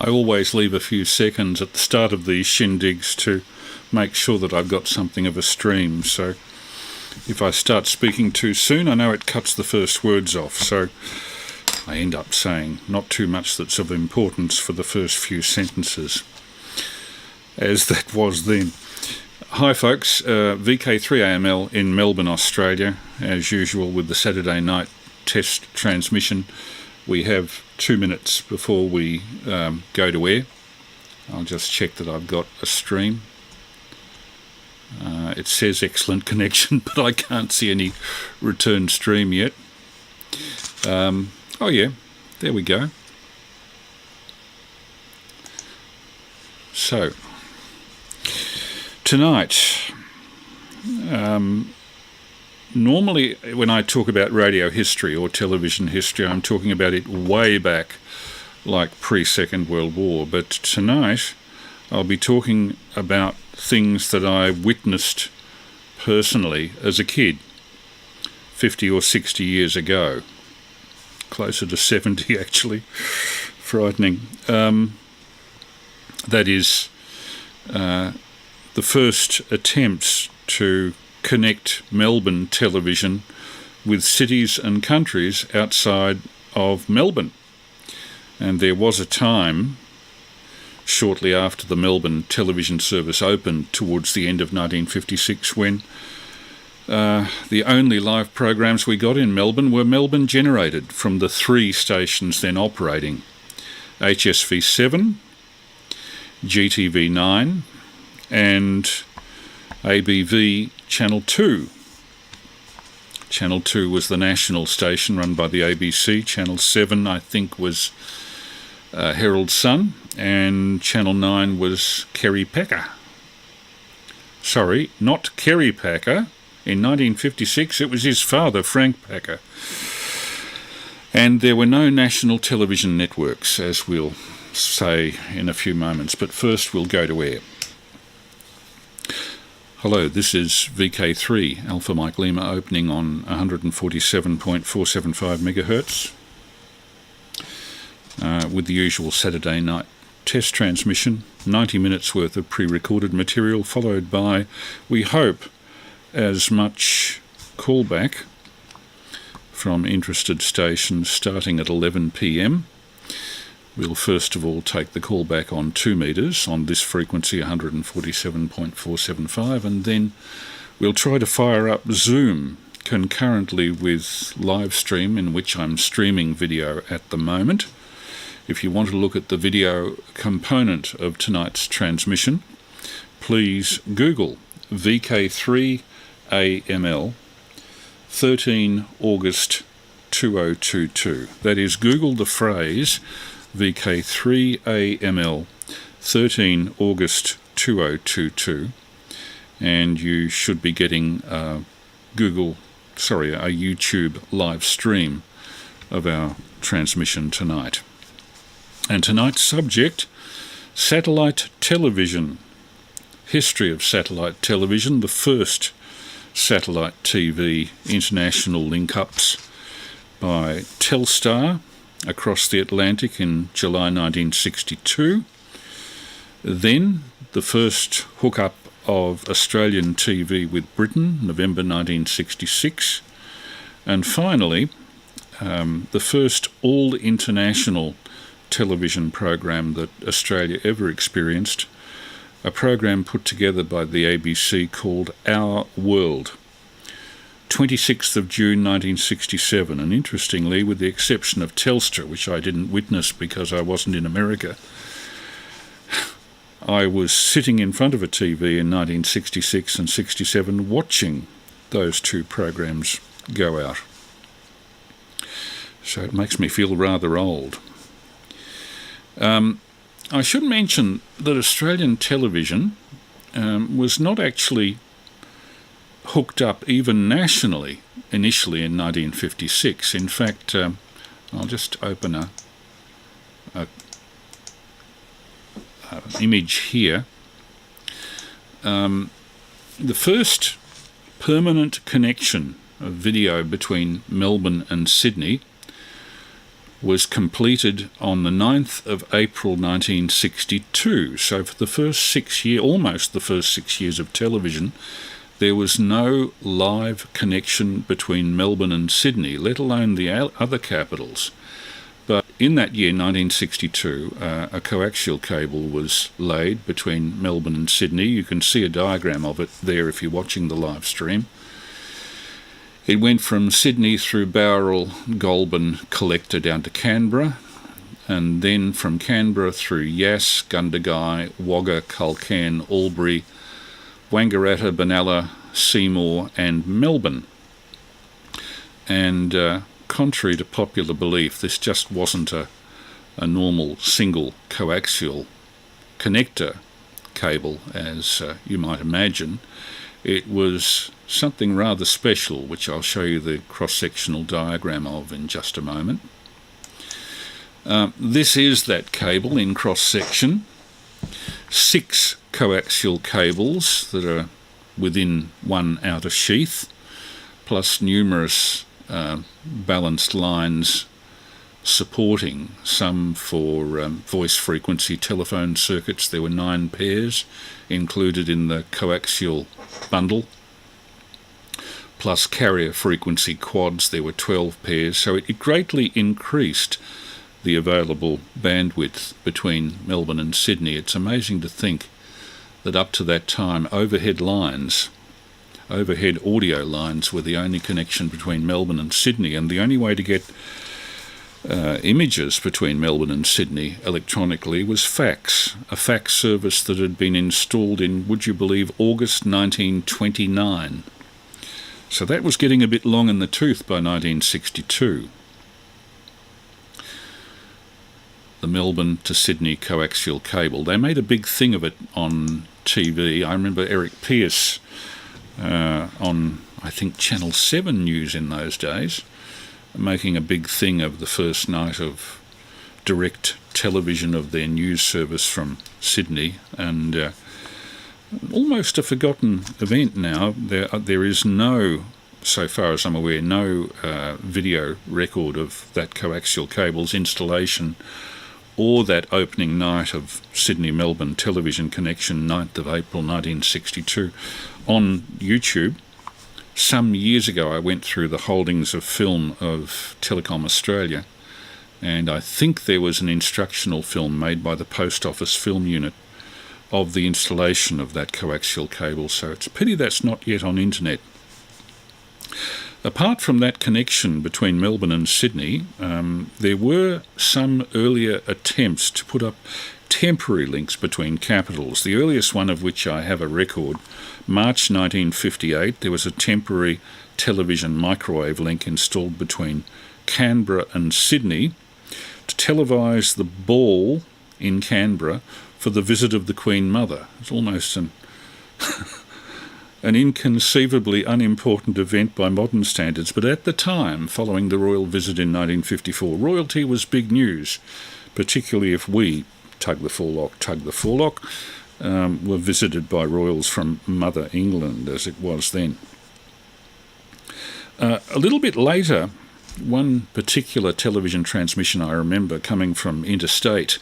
I always leave a few seconds at the start of these shindigs to make sure that I've got something of a stream. So if I start speaking too soon, I know it cuts the first words off. So I end up saying not too much that's of importance for the first few sentences, as that was then. Hi folks, VK3AML in Melbourne, Australia, as usual with the Saturday night test transmission. We have 2 minutes before we go to air. I'll just check that I've got a stream. It says excellent connection, but I can't see any return stream yet. Oh yeah, there we go. So, tonight, normally when I talk about radio history or television history, I'm talking about it way back, like pre-Second World War. But tonight, I'll be talking about things that I witnessed personally as a kid, 50 or 60 years ago. Closer to 70, actually. Frightening. That is the first attempts to connect Melbourne television with cities and countries outside of Melbourne. And there was a time, shortly after the Melbourne television service opened towards the end of 1956, when the only live programs we got in Melbourne were Melbourne generated from the 3 stations then operating: HSV 7, GTV 9 and ABV Channel 2. Channel 2 was the national station run by the ABC. Channel 7, I think, was Herald Sun, and Channel 9 was Kerry Packer. Sorry, not Kerry Packer. In 1956, it was his father, Frank Packer. And there were no national television networks, as we'll say in a few moments. But first, we'll go to air. Hello, this is VK3, Alpha Mike Lima, opening on 147.475 megahertz with the usual Saturday night test transmission, 90 minutes worth of pre-recorded material, followed by, we hope, as much callback from interested stations starting at 11 p.m. We'll first of all take the callback on 2 metres on this frequency, 147.475, and then we'll try to fire up Zoom concurrently with live stream, in which I'm streaming video at the moment. If you want to look at the video component of tonight's transmission, please Google VK3AML 13 August 2022. That is, Google the phrase VK3AML 13 August 2022, and you should be getting a YouTube live stream of our transmission tonight. And tonight's subject, satellite television. History of satellite television, the first satellite TV international link-ups by Telstar across the Atlantic in July 1962. Then the first hookup of Australian TV with Britain, November 1966. And finally, the first all-international television program that Australia ever experienced, a program put together by the ABC called Our World, 26th of June 1967, and interestingly, with the exception of Telstar, which I didn't witness because I wasn't in America, I was sitting in front of a TV in 1966 and 67 watching those 2 programs go out. So it makes me feel rather old. I should mention that Australian television was not actually hooked up even nationally initially in 1956. In fact, I'll just open a image here. The first permanent connection of video between Melbourne and Sydney was completed on the 9th of April 1962. So for the first 6 years, almost the first 6 years of television, there was no live connection between Melbourne and Sydney, let alone the other capitals. But in that year, 1962, a coaxial cable was laid between Melbourne and Sydney. You can see a diagram of it there if you're watching the live stream. It went from Sydney through Bowral, Goulburn, Collector down to Canberra, and then from Canberra through Yass, Gundagai, Wagga, Culcairn, Albury, Wangaratta, Benalla, Seymour and Melbourne. And contrary to popular belief, this just wasn't a normal single coaxial connector cable, as you might imagine. It was something rather special, which I'll show you the cross-sectional diagram of in just a moment. This is that cable in cross-section. 6 coaxial cables that are within one outer sheath, plus numerous balanced lines supporting, some for voice frequency telephone circuits. There were 9 pairs included in the coaxial bundle, plus carrier frequency quads. There were 12 pairs, so it greatly increased the available bandwidth between Melbourne and Sydney. It's amazing to think that up to that time, overhead audio lines were the only connection between Melbourne and Sydney, and the only way to get images between Melbourne and Sydney electronically was fax, a fax service that had been installed in, would you believe, August 1929. So that was getting a bit long in the tooth by 1962. The Melbourne to Sydney coaxial cable. They made a big thing of it on TV. I remember Eric Pearce on, I think, Channel 7 News in those days, making a big thing of the first night of direct television of their news service from Sydney, and almost a forgotten event now. There is no, so far as I'm aware, no video record of that coaxial cable's installation or that opening night of Sydney-Melbourne television connection, 9th of April 1962, on YouTube. Some years ago I went through the holdings of film of Telecom Australia, and I think there was an instructional film made by the Post Office Film Unit of the installation of that coaxial cable, so it's a pity that's not yet on internet. Apart from that connection between Melbourne and Sydney, there were some earlier attempts to put up temporary links between capitals, the earliest one of which I have a record. March 1958, there was a temporary television microwave link installed between Canberra and Sydney to televise the ball in Canberra for the visit of the Queen Mother. It's almost an inconceivably unimportant event by modern standards, but at the time, following the royal visit in 1954, royalty was big news, particularly if we, tug the forelock, were visited by royals from Mother England, as it was then. A little bit later, one particular television transmission I remember coming from interstate,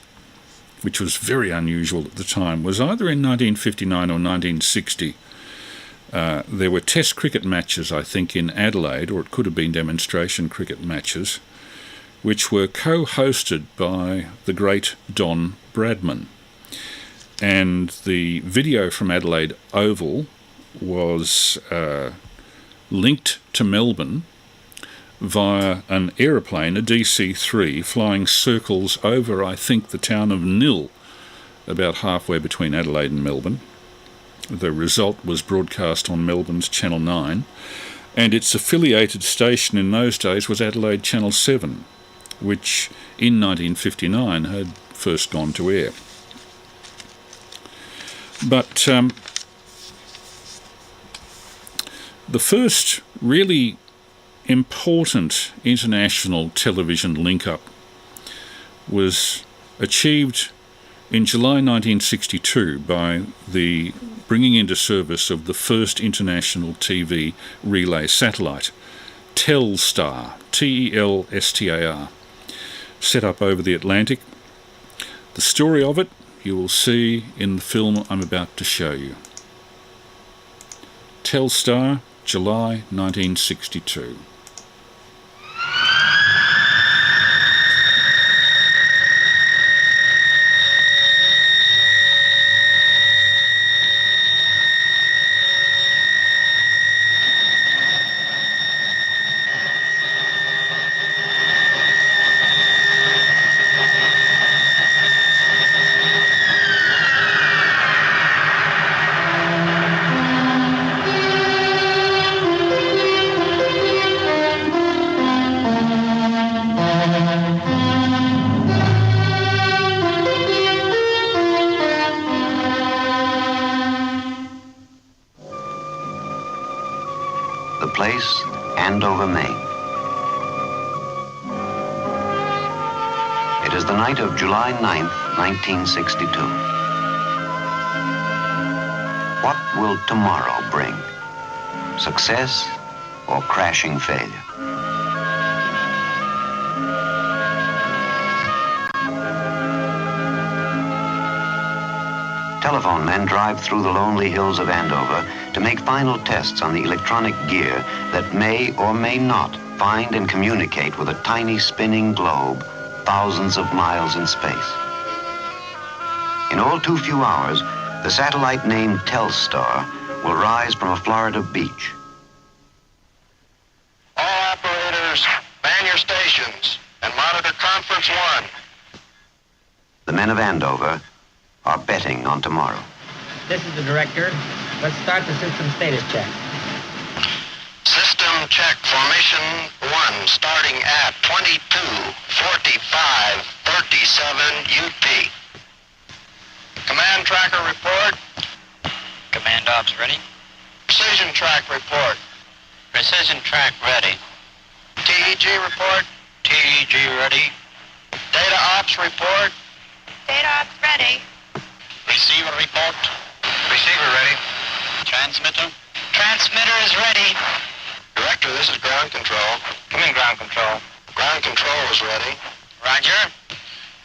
which was very unusual at the time, was either in 1959 or 1960. There were test cricket matches, I think, in Adelaide, or it could have been demonstration cricket matches, which were co-hosted by the great Don Bradman. And the video from Adelaide Oval was linked to Melbourne via an aeroplane, a DC-3, flying circles over, I think, the town of Nil, about halfway between Adelaide and Melbourne. The result was broadcast on Melbourne's Channel 9, and its affiliated station in those days was Adelaide Channel 7, which in 1959 had first gone to air. But the first really important international television link-up was achieved in July 1962 by the bringing into service of the first international TV relay satellite, Telstar, Telstar. set up over the Atlantic. The story of it you will see in the film I'm about to show you. Telstar, July 1962. The place, Andover, Maine. It is the night of July 9th, 1962. What will tomorrow bring? Success or crashing failure? Telephone men drive through the lonely hills of Andover to make final tests on the electronic gear that may or may not find and communicate with a tiny spinning globe thousands of miles in space. In all too few hours, the satellite named Telstar will rise from a Florida beach. All operators, man your stations and monitor conference 1. The men of Andover are betting on tomorrow. This is the director. Let's start the system status check. System check formation 1 starting at 22:45:37 UT. Command tracker report. Command ops ready. Precision track report. Precision track ready. TEG report. TEG ready. Data ops report. Data ops ready. Receiver report. Receiver ready. Transmitter. Transmitter is ready. Director, this is ground control. Come in, ground control. Ground control is ready. Roger.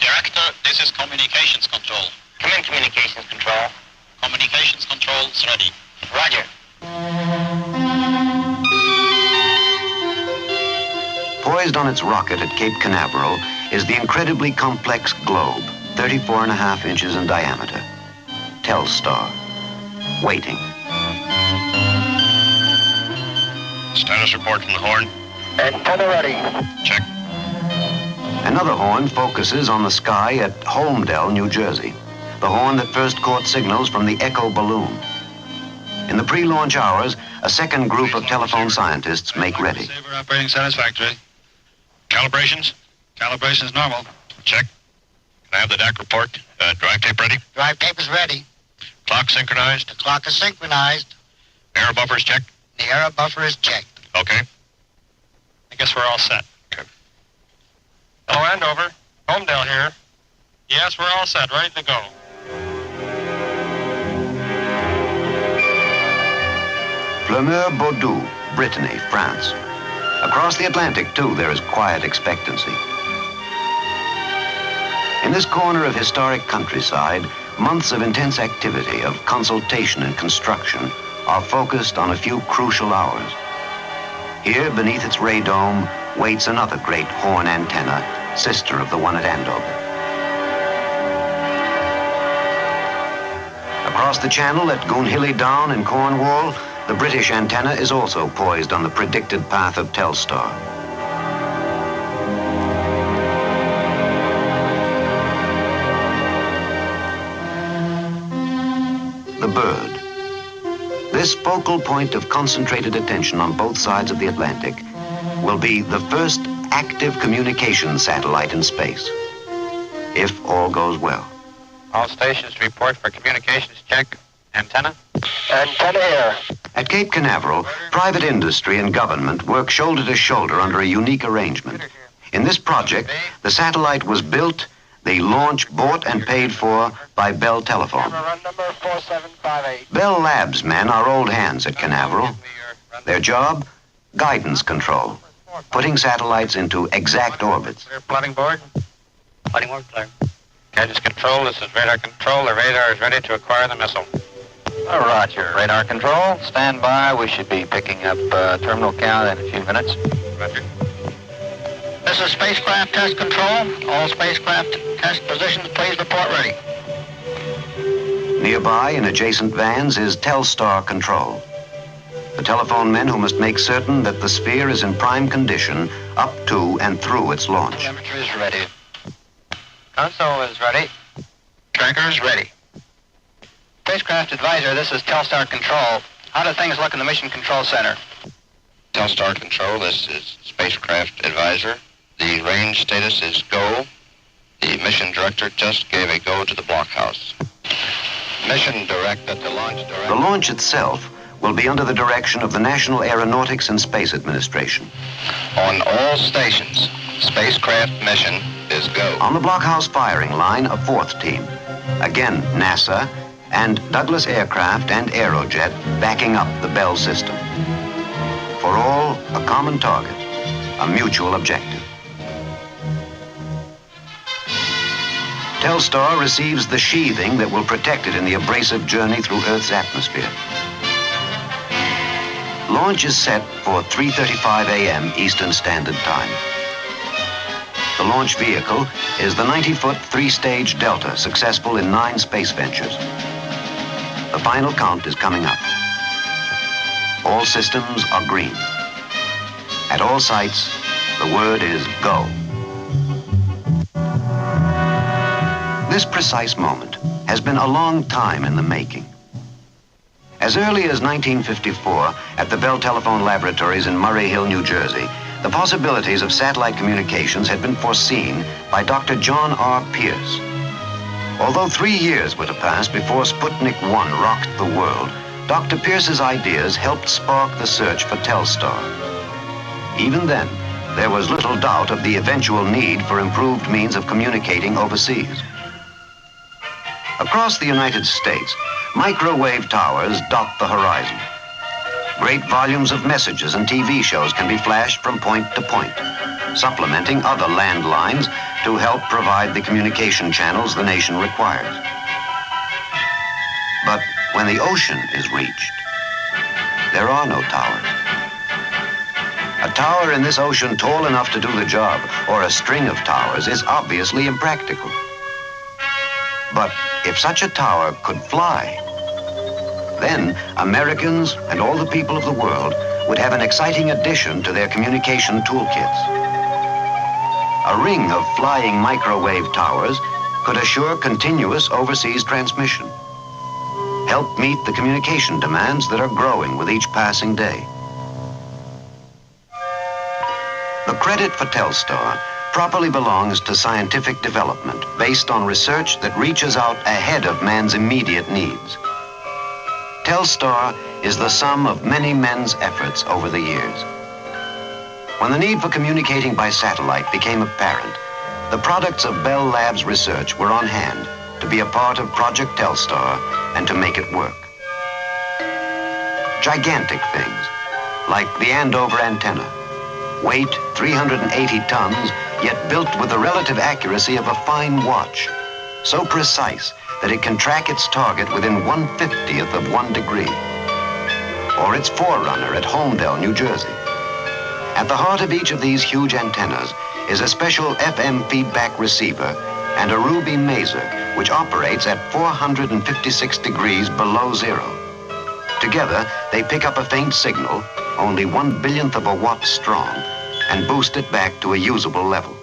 Director, this is communications control. Come in, communications control. Communications control is ready. Roger. Poised on its rocket at Cape Canaveral is the incredibly complex globe, 34.5 inches in diameter. Telstar, waiting. Status report from the horn. Antenna ready. Check. Another horn focuses on the sky at Holmdel, New Jersey, the horn that first caught signals from the Echo balloon. In the pre-launch hours, a second group of telephone scientists make ready. Receiver operating satisfactory. Calibrations? Calibrations normal. Check. Can I have the DAC report? Drive tape ready? Drive tape is ready. Clock synchronized? The clock is synchronized. Error buffers checked? The error buffer is checked. Okay. I guess we're all set. Okay. Hello, Andover. Homedale here. Yes, we're all set. Ready to go. Flaumeur-Baudou, Brittany, France. Across the Atlantic, too, there is quiet expectancy. In this corner of historic countryside, months of intense activity, of consultation and construction, are focused on a few crucial hours. Here, beneath its ray dome, waits another great horn antenna, sister of the one at Andover. Across the channel at Goonhilly Down in Cornwall, the British antenna is also poised on the predicted path of Telstar. The bird. This focal point of concentrated attention on both sides of the Atlantic will be the first active communication satellite in space, if all goes well. All stations report for communications check. Antenna? Antenna here. At Cape Canaveral, private industry and government work shoulder to shoulder under a unique arrangement. In this project, the satellite was built, the launch bought and paid for by Bell Telephone. Camera run number 4758. Bell Labs men are old hands at Canaveral. Their job? Guidance control. putting satellites into exact orbits. Clear plotting board. Plotting board, clear. Guidance control, this is radar control. The radar is ready to acquire the missile. Roger. Radar control, stand by. We should be picking up terminal count in a few minutes. Roger. This is spacecraft test control. All spacecraft test positions, please report ready. Nearby, in adjacent vans, is Telstar control. The telephone men who must make certain that the sphere is in prime condition up to and through its launch. Temperature is ready. Console is ready. Tracker is ready. Spacecraft advisor, this is Telstar control. How do things look in the mission control center? Telstar control, this is spacecraft advisor. The range status is go. The mission director just gave a go to the blockhouse. Mission direct at the launch direct. The launch itself will be under the direction of the National Aeronautics and Space Administration. On all stations, spacecraft mission is go. On the blockhouse firing line, a fourth team. Again, NASA and Douglas Aircraft and Aerojet backing up the Bell system. For all, a common target, a mutual objective. Telstar receives the sheathing that will protect it in the abrasive journey through Earth's atmosphere. Launch is set for 3:35 a.m. Eastern Standard Time. The launch vehicle is the 90-foot three-stage Delta, successful in 9 space ventures. The final count is coming up. All systems are green. At all sites, the word is go. This precise moment has been a long time in the making. As early as 1954, at the Bell Telephone Laboratories in Murray Hill, New Jersey, the possibilities of satellite communications had been foreseen by Dr. John R. Pierce. Although 3 years were to pass before Sputnik 1 rocked the world, Dr. Pierce's ideas helped spark the search for Telstar. Even then, there was little doubt of the eventual need for improved means of communicating overseas. Across the United States, microwave towers dot the horizon. Great volumes of messages and TV shows can be flashed from point to point, supplementing other landlines to help provide the communication channels the nation requires. But when the ocean is reached, there are no towers. A tower in this ocean tall enough to do the job, or a string of towers, is obviously impractical. But if such a tower could fly, then Americans and all the people of the world would have an exciting addition to their communication toolkits. A ring of flying microwave towers could assure continuous overseas transmission, help meet the communication demands that are growing with each passing day. The credit for Telstar properly belongs to scientific development based on research that reaches out ahead of man's immediate needs. Telstar is the sum of many men's efforts over the years. When the need for communicating by satellite became apparent, the products of Bell Labs research were on hand to be a part of Project Telstar and to make it work. Gigantic things, like the Andover antenna, weight 380 tons, yet built with the relative accuracy of a fine watch, so precise that it can track its target within 1/50th of 1 degree. Or its forerunner at Holmdel, New Jersey. At the heart of each of these huge antennas is a special FM feedback receiver and a ruby maser, which operates at 456 degrees below zero. Together, they pick up a faint signal, only 1/1000th of a watt strong, and boost it back to a usable level.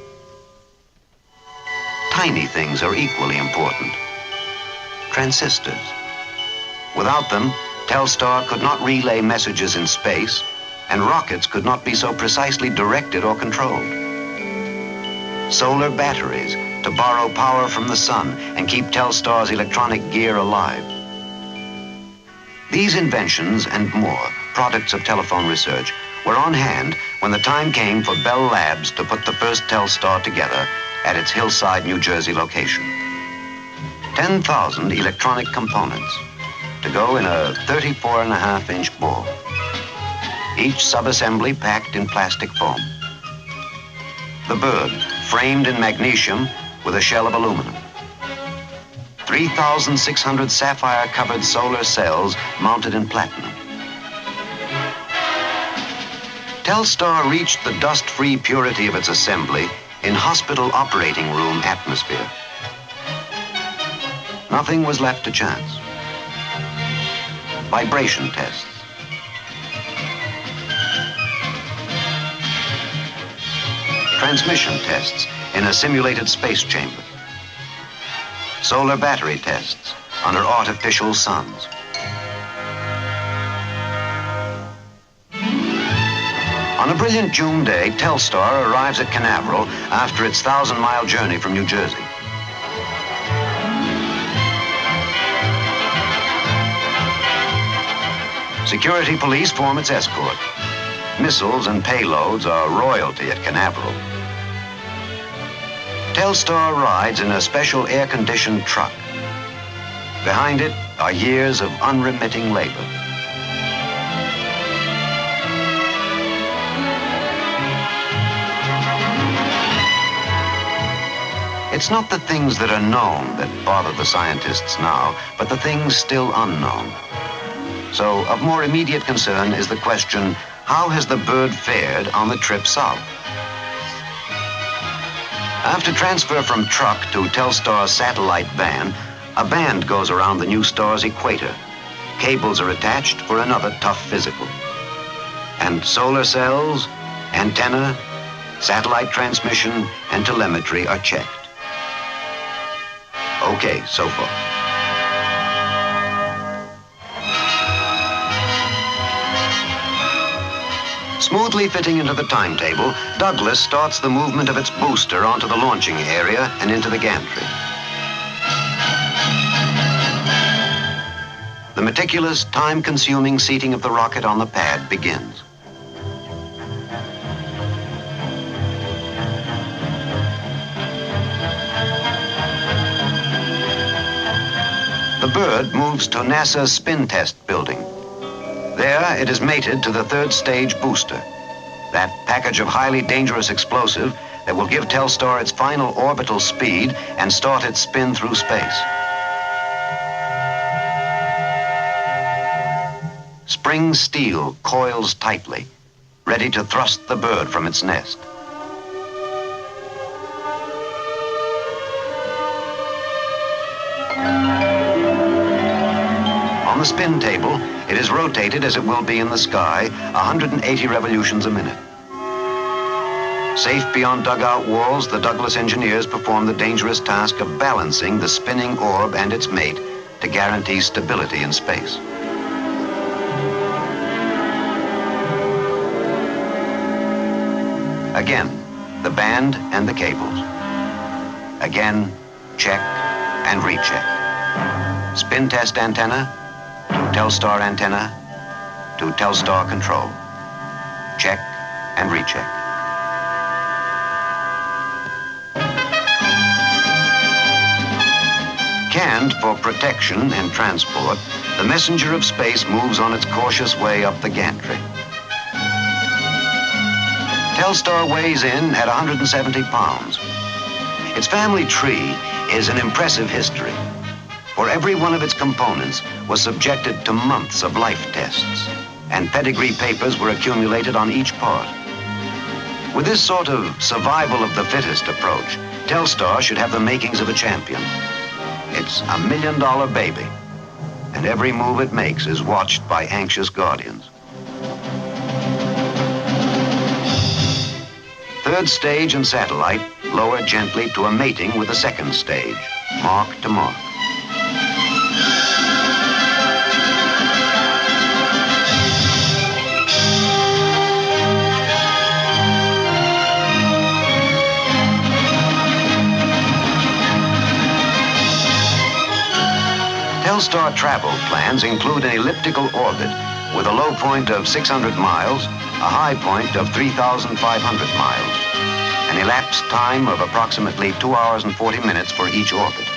Tiny things are equally important. Transistors. Without them, Telstar could not relay messages in space, and rockets could not be so precisely directed or controlled. Solar batteries to borrow power from the sun and keep Telstar's electronic gear alive. These inventions and more, products of telephone research, were on hand when the time came for Bell Labs to put the first Telstar together at its Hillside, New Jersey location. 10,000 electronic components to go in a 34.5-inch ball. Each subassembly packed in plastic foam. the bird, framed in magnesium with a shell of aluminum. 3,600 sapphire-covered solar cells mounted in platinum. Telstar reached the dust-free purity of its assembly in hospital operating room atmosphere. Nothing was left to chance. Vibration tests. Transmission tests in a simulated space chamber. Solar battery tests under artificial suns. On a brilliant June day, Telstar arrives at Carnarvon after its 1,000-mile journey from New Jersey. Security police form its escort. Missiles and payloads are royalty at Carnarvon. Telstar rides in a special air-conditioned truck. Behind it are years of unremitting labor. It's not the things that are known that bother the scientists now, but the things still unknown. So, of more immediate concern is the question, how has the bird fared on the trip south? After transfer from truck to Telstar's satellite van, a band goes around the new star's equator. Cables are attached for another tough physical. And solar cells, antenna, satellite transmission, and telemetry are checked. Okay, so far. Smoothly fitting into the timetable, Douglas starts the movement of its booster onto the launching area and into the gantry. The meticulous, time-consuming seating of the rocket on the pad begins. The bird moves to NASA's spin test building. There, it is mated to the third stage booster, that package of highly dangerous explosive that will give Telstar its final orbital speed and start its spin through space. Spring steel coils tightly, ready to thrust the bird from its nest. On the spin table, it is rotated as it will be in the sky, 180 revolutions a minute. Safe beyond dugout walls, the Douglas engineers perform the dangerous task of balancing the spinning orb and its mate to guarantee stability in space. Again, the band and the cables. Again, check and recheck. Spin test antenna, to Telstar antenna, to Telstar control. Check and recheck. Canned for protection and transport, the messenger of space moves on its cautious way up the gantry. Telstar weighs in at 170 pounds. Its family tree is an impressive history, for every one of its components was subjected to months of life tests, and pedigree papers were accumulated on each part. With this sort of survival of the fittest approach, Telstar should have the makings of a champion. It's $1 million baby, and every move it makes is watched by anxious guardians. Third stage and satellite lower gently to a mating with the second stage, mark to mark. Telstar travel plans include an elliptical orbit with a low point of 600 miles, a high point of 3,500 miles, an elapsed time of approximately 2 hours and 40 minutes for each orbit.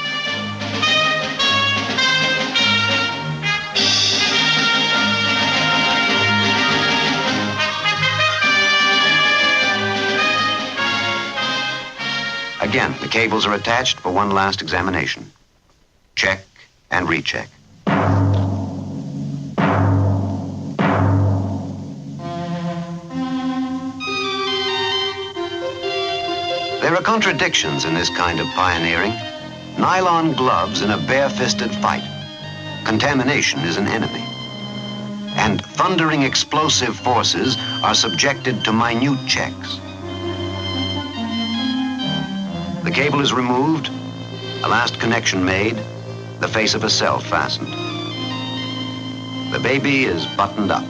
Again, the cables are attached for one last examination. Check and recheck. There are contradictions in this kind of pioneering. Nylon gloves in a bare-fisted fight. Contamination is an enemy. And thundering explosive forces are subjected to minute checks. The cable is removed, a last connection made, the face of a cell fastened. The baby is buttoned up.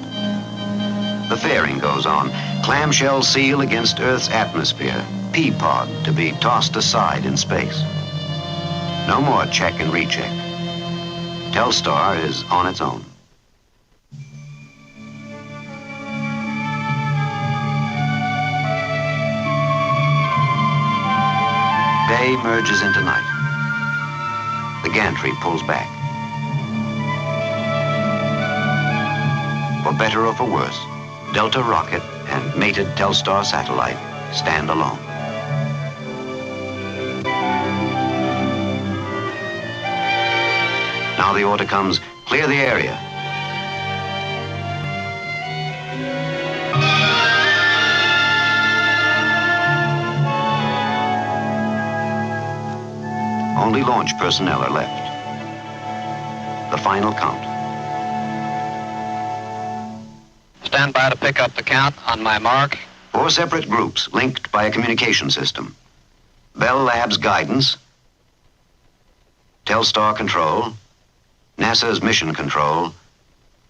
The fairing goes on. Clamshell seal against Earth's atmosphere. Pea-pod to be tossed aside in space. No more check and recheck. Telstar is on its own. Day merges into night. The gantry pulls back. For better or for worse, Delta rocket and mated Telstar satellite stand alone. Now the order comes, clear the area. Only launch personnel are left. The final count. Stand by to pick up the count on my mark. 4 separate groups linked by a communication system. Bell Labs guidance, Telstar control, NASA's mission control,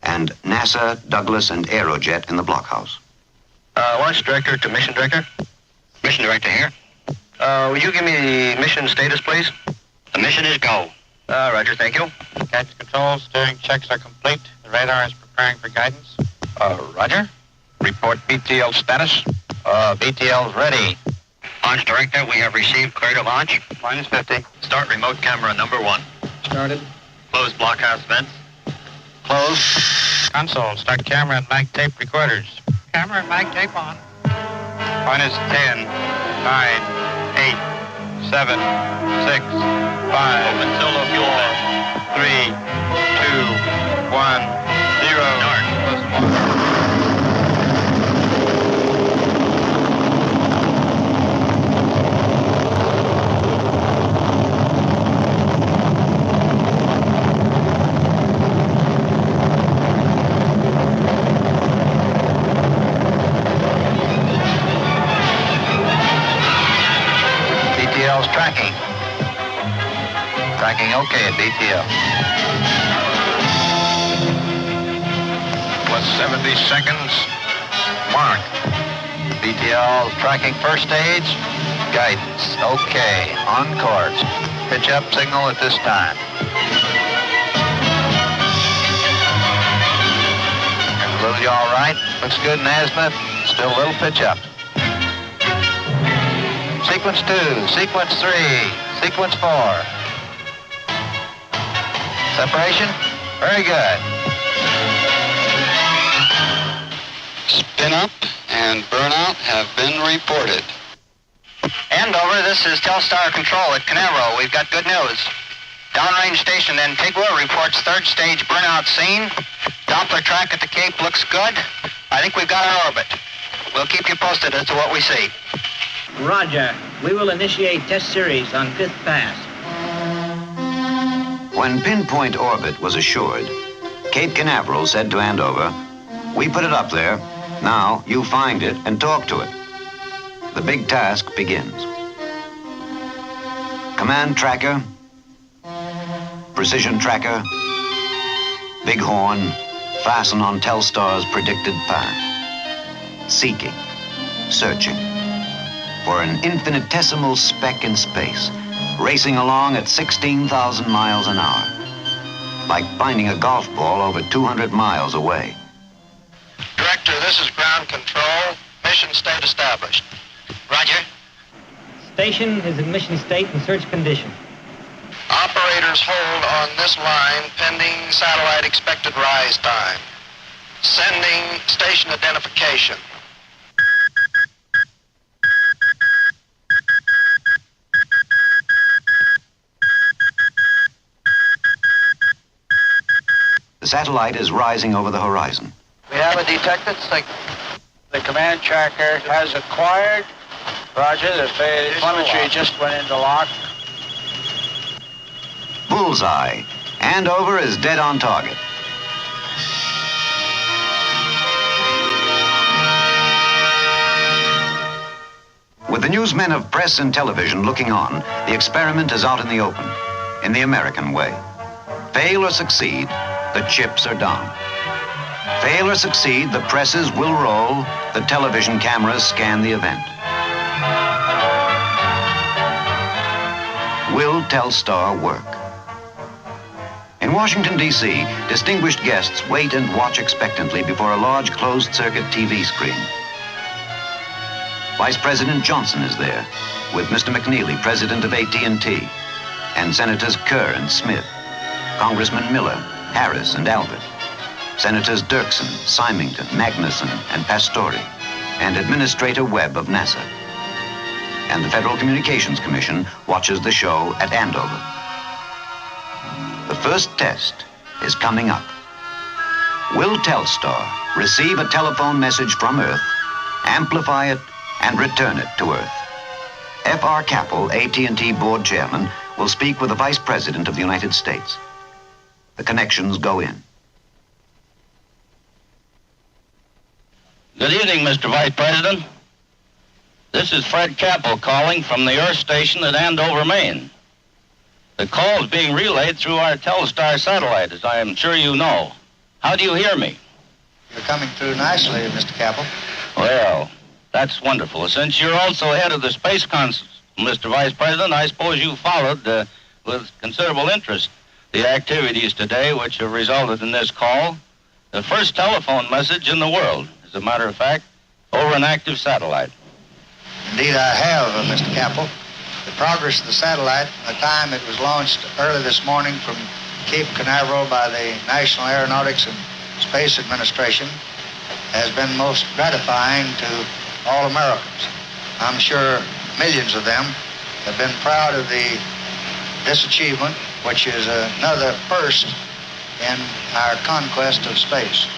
and NASA, Douglas, and Aerojet in the blockhouse. Launch director to mission director. Mission director here. Will you give me the mission status, please? The mission is go. Roger, thank you. Captain Control, steering checks are complete. The radar is preparing for guidance. Roger. Report BTL status. BTL's ready. Launch director, we have received clear to launch. Minus 50. Start remote camera number 1. Started. Close blockhouse vents. Close. Console, start camera and mag tape recorders. Camera and mag tape on. Minus 10, 9, 8, 7, 6, 5, Open solo fuel vent. 3, 2, 1, 0. Start. BTL's tracking. Tracking okay at BTL. Plus 70 seconds. Mark. BTL tracking first stage. Guidance. Okay. On course. Pitch up signal at this time. Lily all right. Looks good in azimuth. Still a little pitch up. Sequence 2, sequence 3, sequence 4. Separation? Very good. Spin up and burnout have been reported. Andover, this is Telstar Control at Carnarvon. We've got good news. Downrange station Antigua reports third stage burnout scene. Doppler track at the Cape looks good. I think we've got our orbit. We'll keep you posted as to what we see. Roger. We will initiate test series on 5th pass. When pinpoint orbit was assured, Cape Canaveral said to Andover, "We put it up there. Now you find it and talk to it." The big task begins. Command tracker, precision tracker, bighorn, fasten on Telstar's predicted path. Seeking, searching for an infinitesimal speck in space, racing along at 16,000 miles an hour, like finding a golf ball over 200 miles away. Director, this is ground control. Mission state established. Roger. Station is in mission state and search condition. Operators hold on this line pending satellite expected rise time. Sending station identification. satellite is rising over the horizon. We have a detected signal. The command tracker has acquired. Roger, the telemetry just went into lock. Bullseye. Andover is dead on target. With the newsmen of press and television looking on, the experiment is out in the open, in the American way. Fail or succeed, the chips are down. Fail or succeed, the presses will roll, the television cameras scan the event. Will Telstar work? In Washington, D.C., distinguished guests wait and watch expectantly before a large closed-circuit TV screen. Vice President Johnson is there, with Mr. McNeely, president of AT&T, and Senators Kerr and Smith, Congressman Miller, Harris, and Albert, Senators Dirksen, Symington, Magnuson, and Pastore, and Administrator Webb of NASA. And the Federal Communications Commission watches the show at Andover. The first test is coming up. Will Telstar receive a telephone message from Earth, amplify it, and return it to Earth? F.R. Capel, AT&T board chairman, will speak with the Vice President of the United States. The connections go in. Good evening, Mr. Vice President. This is Fred Capel calling from the Earth Station at Andover, Maine. The call is being relayed through our Telstar satellite, as I am sure you know. How do you hear me? You're coming through nicely, Mr. Capel. Well, that's wonderful. Since you're also head of the Space Council, Mr. Vice President, I suppose you followed with considerable interest the activities today which have resulted in this call. The first telephone message in the world, as a matter of fact, over an active satellite. Indeed, I have, Mr. Capel. The progress of the satellite, the time it was launched early this morning from Cape Canaveral by the National Aeronautics and Space Administration, has been most gratifying to all Americans. I'm sure millions of them have been proud of this achievement, which is another first in our conquest of space.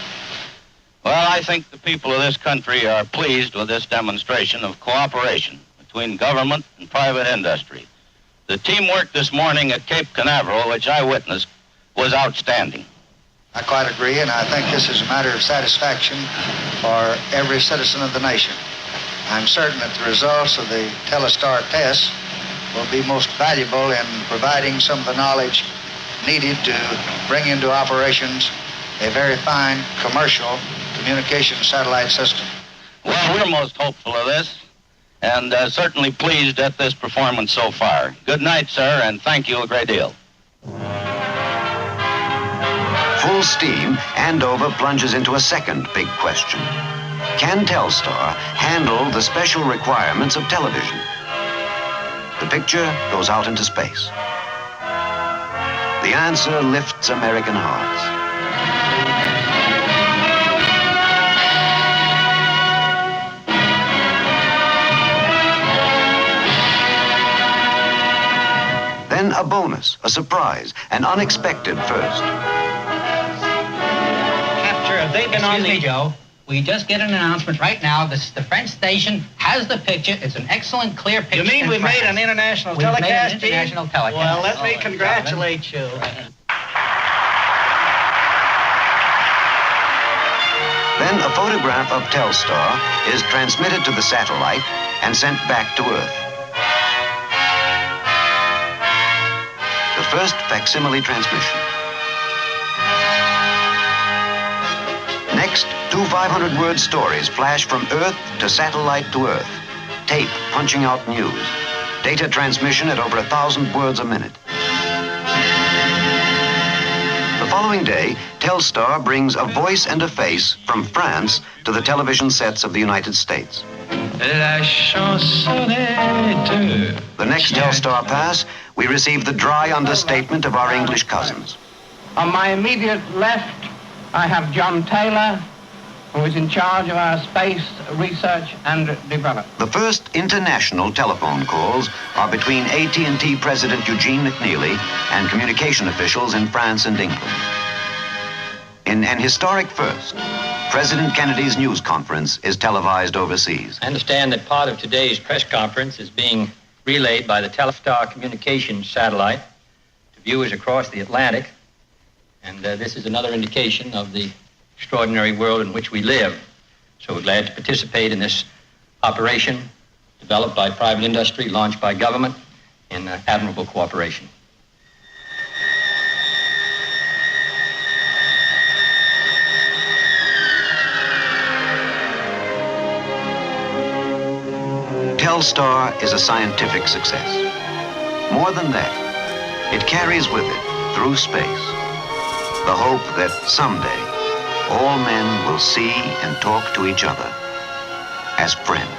Well, I think the people of this country are pleased with this demonstration of cooperation between government and private industry. The teamwork this morning at Cape Canaveral, which I witnessed, was outstanding. I quite agree, and I think this is a matter of satisfaction for every citizen of the nation. I'm certain that the results of the Telstar tests will be most valuable in providing some of the knowledge needed to bring into operations a very fine commercial communication satellite system. Well, we're most hopeful of this, and certainly pleased at this performance so far. Good night, sir, and thank you a great deal. Full steam, Andover plunges into a second big question. Can Telstar handle the special requirements of television? The picture goes out into space. The answer lifts American hearts. Then a bonus, a surprise, an unexpected first. Capture, have they been on the... Joe. We just get an announcement right now. The French station has the picture. It's an excellent, clear picture. You mean we made an international telecast? Made an international telecast. Well, let me congratulate you. Then a photograph of Telstar is transmitted to the satellite and sent back to Earth. The first facsimile transmission. Next, two 500-word stories flash from Earth to satellite to Earth. Tape punching out news. Data transmission at over 1,000 words a minute. The following day, Telstar brings a voice and a face from France to the television sets of the United States. The next Telstar pass, we receive the dry understatement of our English cousins. On my immediate left, I have John Taylor, who is in charge of our space research and development. The first international telephone calls are between AT&T President Eugene McNeely and communication officials in France and England. In an historic first, President Kennedy's news conference is televised overseas. I understand that part of today's press conference is being relayed by the Telstar communications satellite to viewers across the Atlantic. And this is another indication of the extraordinary world in which we live. So we're glad to participate in this operation developed by private industry, launched by government in admirable cooperation. Telstar is a scientific success. More than that, it carries with it, through space, the hope that someday all men will see and talk to each other as friends.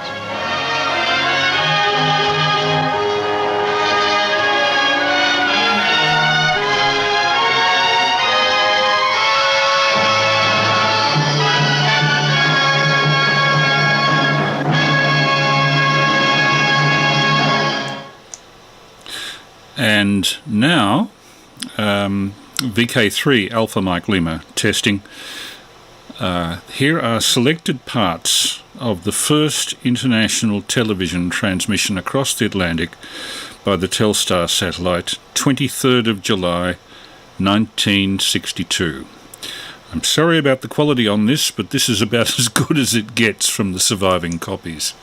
And now, VK3 Alpha Mike Lima testing. Here are selected parts of the first international television transmission across the Atlantic by the Telstar satellite, 23rd of July, 1962. I'm sorry about the quality on this, but this is about as good as it gets from the surviving copies.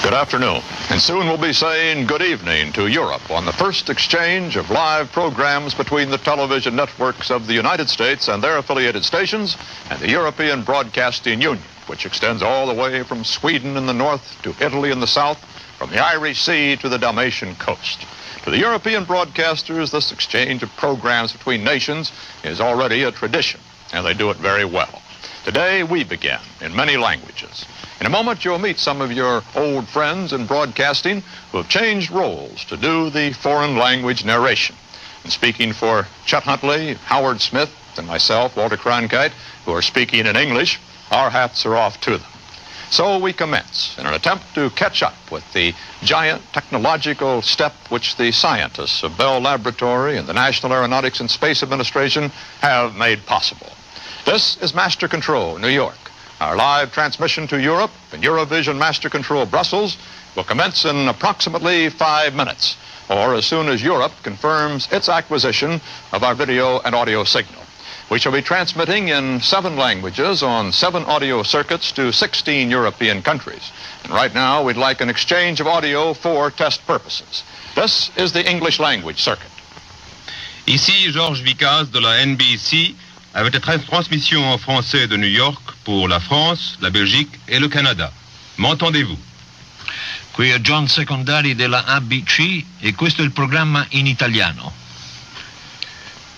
Good afternoon, and soon we'll be saying good evening to Europe on the first exchange of live programs between the television networks of the United States and their affiliated stations and the European Broadcasting Union, which extends all the way from Sweden in the north to Italy in the south, from the Irish Sea to the Dalmatian coast. To the European broadcasters, this exchange of programs between nations is already a tradition, and they do it very well. Today we begin in many languages. In a moment, you'll meet some of your old friends in broadcasting who have changed roles to do the foreign language narration. And speaking for Chet Huntley, Howard Smith, and myself, Walter Cronkite, who are speaking in English, our hats are off to them. So we commence in an attempt to catch up with the giant technological step which the scientists of Bell Laboratory and the National Aeronautics and Space Administration have made possible. This is Master Control, New York. Our live transmission to Europe and Eurovision Master Control Brussels will commence in approximately 5 minutes, or as soon as Europe confirms its acquisition of our video and audio signal. We shall be transmitting in 7 languages on 7 audio circuits to 16 European countries. And right now, we'd like an exchange of audio for test purposes. This is the English language circuit. Ici Georges Vicaz de la NBC avec la transmission en français de New York pour la France, la Belgique et le Canada. M'entendez-vous? Qui è John Secondari della ABC e questo è il programma in italiano.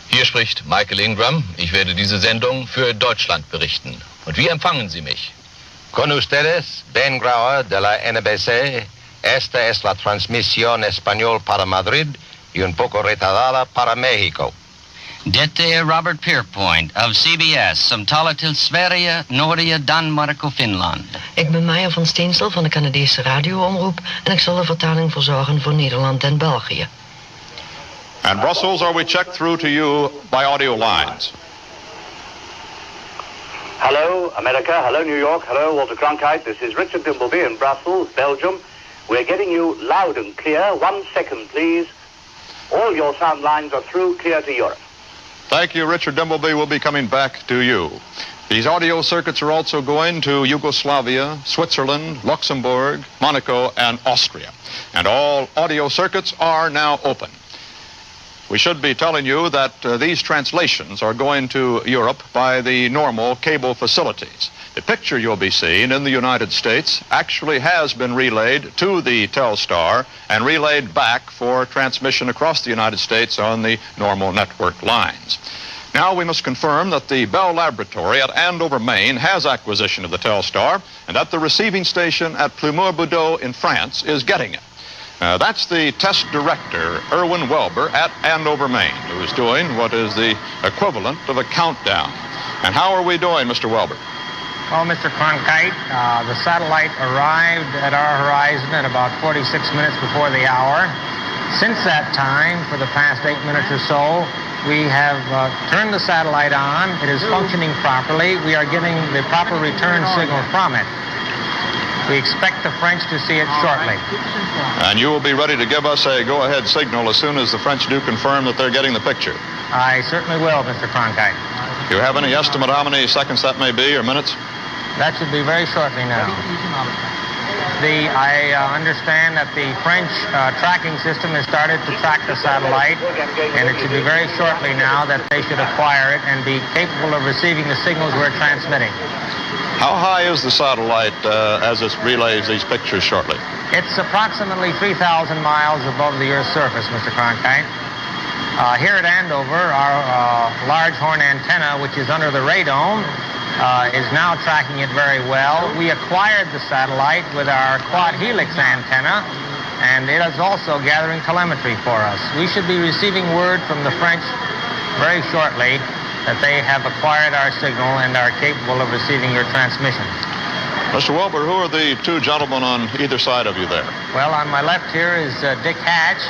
Hier spricht Michael Ingram. Ich werde diese Sendung für Deutschland berichten. Und wie empfangen Sie mich? Con ustedes, Ben Grauer de la NBC. Esta es la transmisión español para Madrid y un poco retardada para México. Dette är Robert Pierpoint of CBS, som talar till Sverige, Norge, Danmark och Finland. Ik ben Maya van Steensel van de Canadese radioomroep en ik zal de vertaling verzorgen voor Nederland en België. And Brussels, are we checked through to you by audio lines? Hello, America. Hello, New York. Hello, Walter Cronkite. This is Richard Dimbleby in Brussels, Belgium. We're getting you loud and clear. 1 second, please. All your sound lines are through, clear to Europe. Thank you, Richard Dimbleby. We'll be coming back to you. These audio circuits are also going to Yugoslavia, Switzerland, Luxembourg, Monaco, and Austria. And all audio circuits are now open. We should be telling you that these translations are going to Europe by the normal cable facilities. The picture you'll be seeing in the United States actually has been relayed to the Telstar and relayed back for transmission across the United States on the normal network lines. Now we must confirm that the Bell Laboratory at Andover, Maine has acquisition of the Telstar and that the receiving station at Plumeur-Boudot in France is getting it. That's the test director, Erwin Welber, at Andover, Maine, who is doing what is the equivalent of a countdown. And how are we doing, Mr. Welber? Well, Mr. Cronkite, the satellite arrived at our horizon at about 46 minutes before the hour. Since that time, for the past 8 minutes or so, We have turned the satellite on. It is functioning properly. We are getting the proper return signal from it. We expect the French to see it shortly. And you will be ready to give us a go-ahead signal as soon as the French do confirm that they're getting the picture. I certainly will, Mr. Cronkite. Do you have any estimate how many seconds that may be, or minutes? That should be very shortly now. I understand that the French tracking system has started to track the satellite, and it should be very shortly now that they should acquire it and be capable of receiving the signals we're transmitting. How high is the satellite as it relays these pictures shortly? It's approximately 3,000 miles above the Earth's surface, Mr. Cronkite. Here at Andover, our large horn antenna, which is under the radome, is now tracking it very well. We acquired the satellite with our quad helix antenna, and it is also gathering telemetry for us. We should be receiving word from the French very shortly that they have acquired our signal and are capable of receiving your transmission. Mr. Wilbur, who are the two gentlemen on either side of you there? Well, on my left here is Dick Hatch,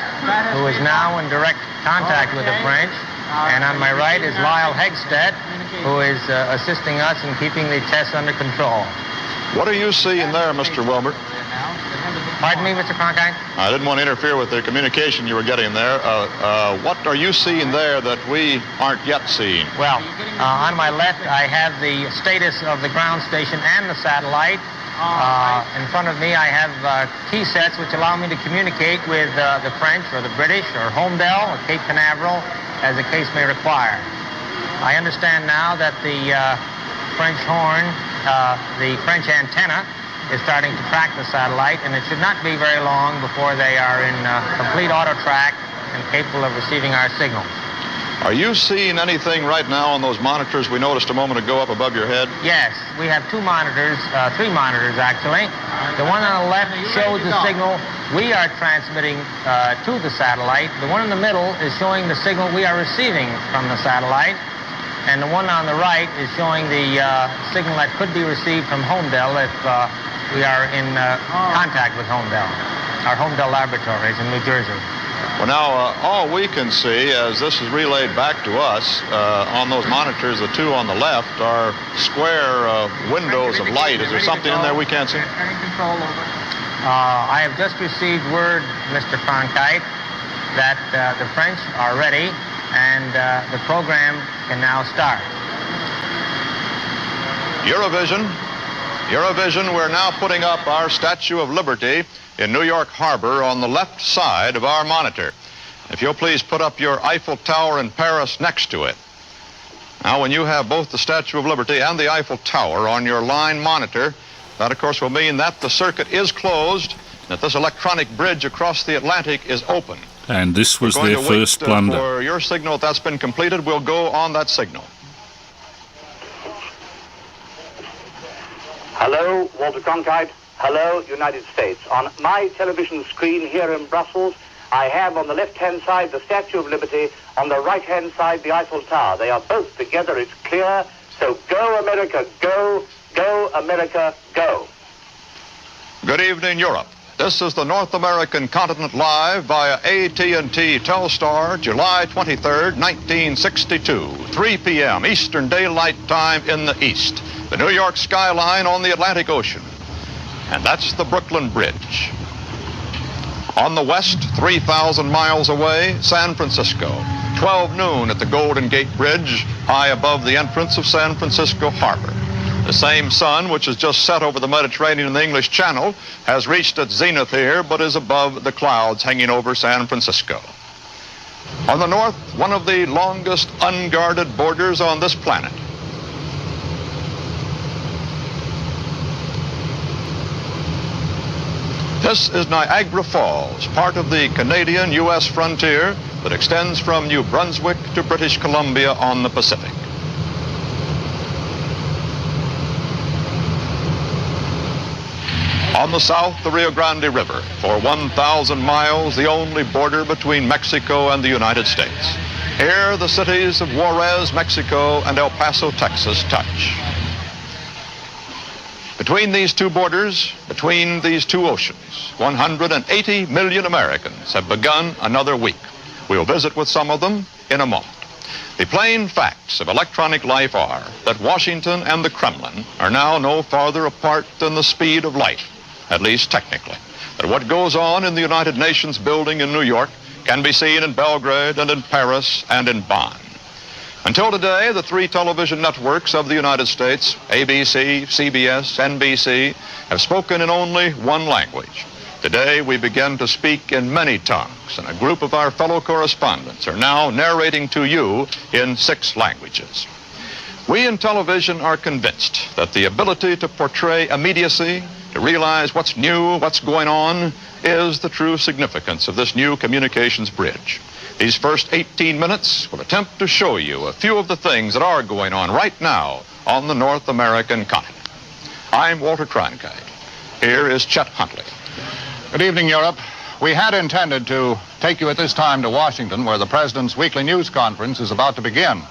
who is now in direct contact with the French. And on my right is Lyle Hegstead, who is assisting us in keeping the tests under control. What are you seeing there, Mr. Wilbur? Pardon me, Mr. Cronkite? I didn't want to interfere with the communication you were getting there. What are you seeing there that we aren't yet seeing? Well, on my left, I have the status of the ground station and the satellite. In front of me, I have key sets which allow me to communicate with the French or the British or Homedale or Cape Canaveral, as the case may require. I understand now that the French horn, the French antenna, is starting to track the satellite, and it should not be very long before they are in complete auto track and capable of receiving our signals. Are you seeing anything right now on those monitors we noticed a moment ago up above your head? Yes, we have two monitors, three monitors actually. The one on the left shows the signal we are transmitting to the satellite. The one in the middle is showing the signal we are receiving from the satellite. And the one on the right is showing the signal that could be received from Homedale if we are in contact with Homedale, our Homedale laboratories in New Jersey. Well, now, all we can see as this is relayed back to us on those monitors, the two on the left, are square windows of light. Is there something in there we can't see? I have just received word, Mr. Cronkite, that the French are ready and the program can now start. Eurovision, we're now putting up our Statue of Liberty in New York Harbor on the left side of our monitor. If you'll please put up your Eiffel Tower in Paris next to it. Now, when you have both the Statue of Liberty and the Eiffel Tower on your line monitor, that, of course, will mean that the circuit is closed, that this electronic bridge across the Atlantic is open. And this was their first blunder. For your signal, if that's been completed, we'll go on that signal. Hello, Walter Cronkite. Hello, United States. On my television screen here in Brussels, I have on the left-hand side the Statue of Liberty, on the right-hand side the Eiffel Tower. They are both together, it's clear. So go, America, go. Go, America, go. Good evening, Europe. This is the North American continent live via AT&T Telstar, July 23rd, 1962, 3 p.m. Eastern Daylight Time in the east. The New York skyline on the Atlantic Ocean. And that's the Brooklyn Bridge. On the west, 3,000 miles away, San Francisco. 12 noon at the Golden Gate Bridge, high above the entrance of San Francisco Harbor. The same sun, which has just set over the Mediterranean and the English Channel, has reached its zenith here, but is above the clouds hanging over San Francisco. On the north, one of the longest unguarded borders on this planet. This is Niagara Falls, part of the Canadian-U.S. frontier that extends from New Brunswick to British Columbia on the Pacific. On the south, the Rio Grande River. For 1,000 miles, the only border between Mexico and the United States. Here, the cities of Juarez, Mexico, and El Paso, Texas, touch. Between these two borders, between these two oceans, 180 million Americans have begun another week. We'll visit with some of them in a moment. The plain facts of electronic life are that Washington and the Kremlin are now no farther apart than the speed of light, at least technically. That what goes on in the United Nations building in New York can be seen in Belgrade and in Paris and in Bonn. Until today, the three television networks of the United States, ABC, CBS, NBC, have spoken in only one language. Today, we begin to speak in many tongues, and a group of our fellow correspondents are now narrating to you in 6 languages. We in television are convinced that the ability to portray immediacy, to realize what's new, what's going on, is the true significance of this new communications bridge. These first 18 minutes will attempt to show you a few of the things that are going on right now on the North American continent. I'm Walter Cronkite. Here is Chet Huntley. Good evening, Europe. We had intended to take you at this time to Washington, where the President's weekly news conference is about to begin.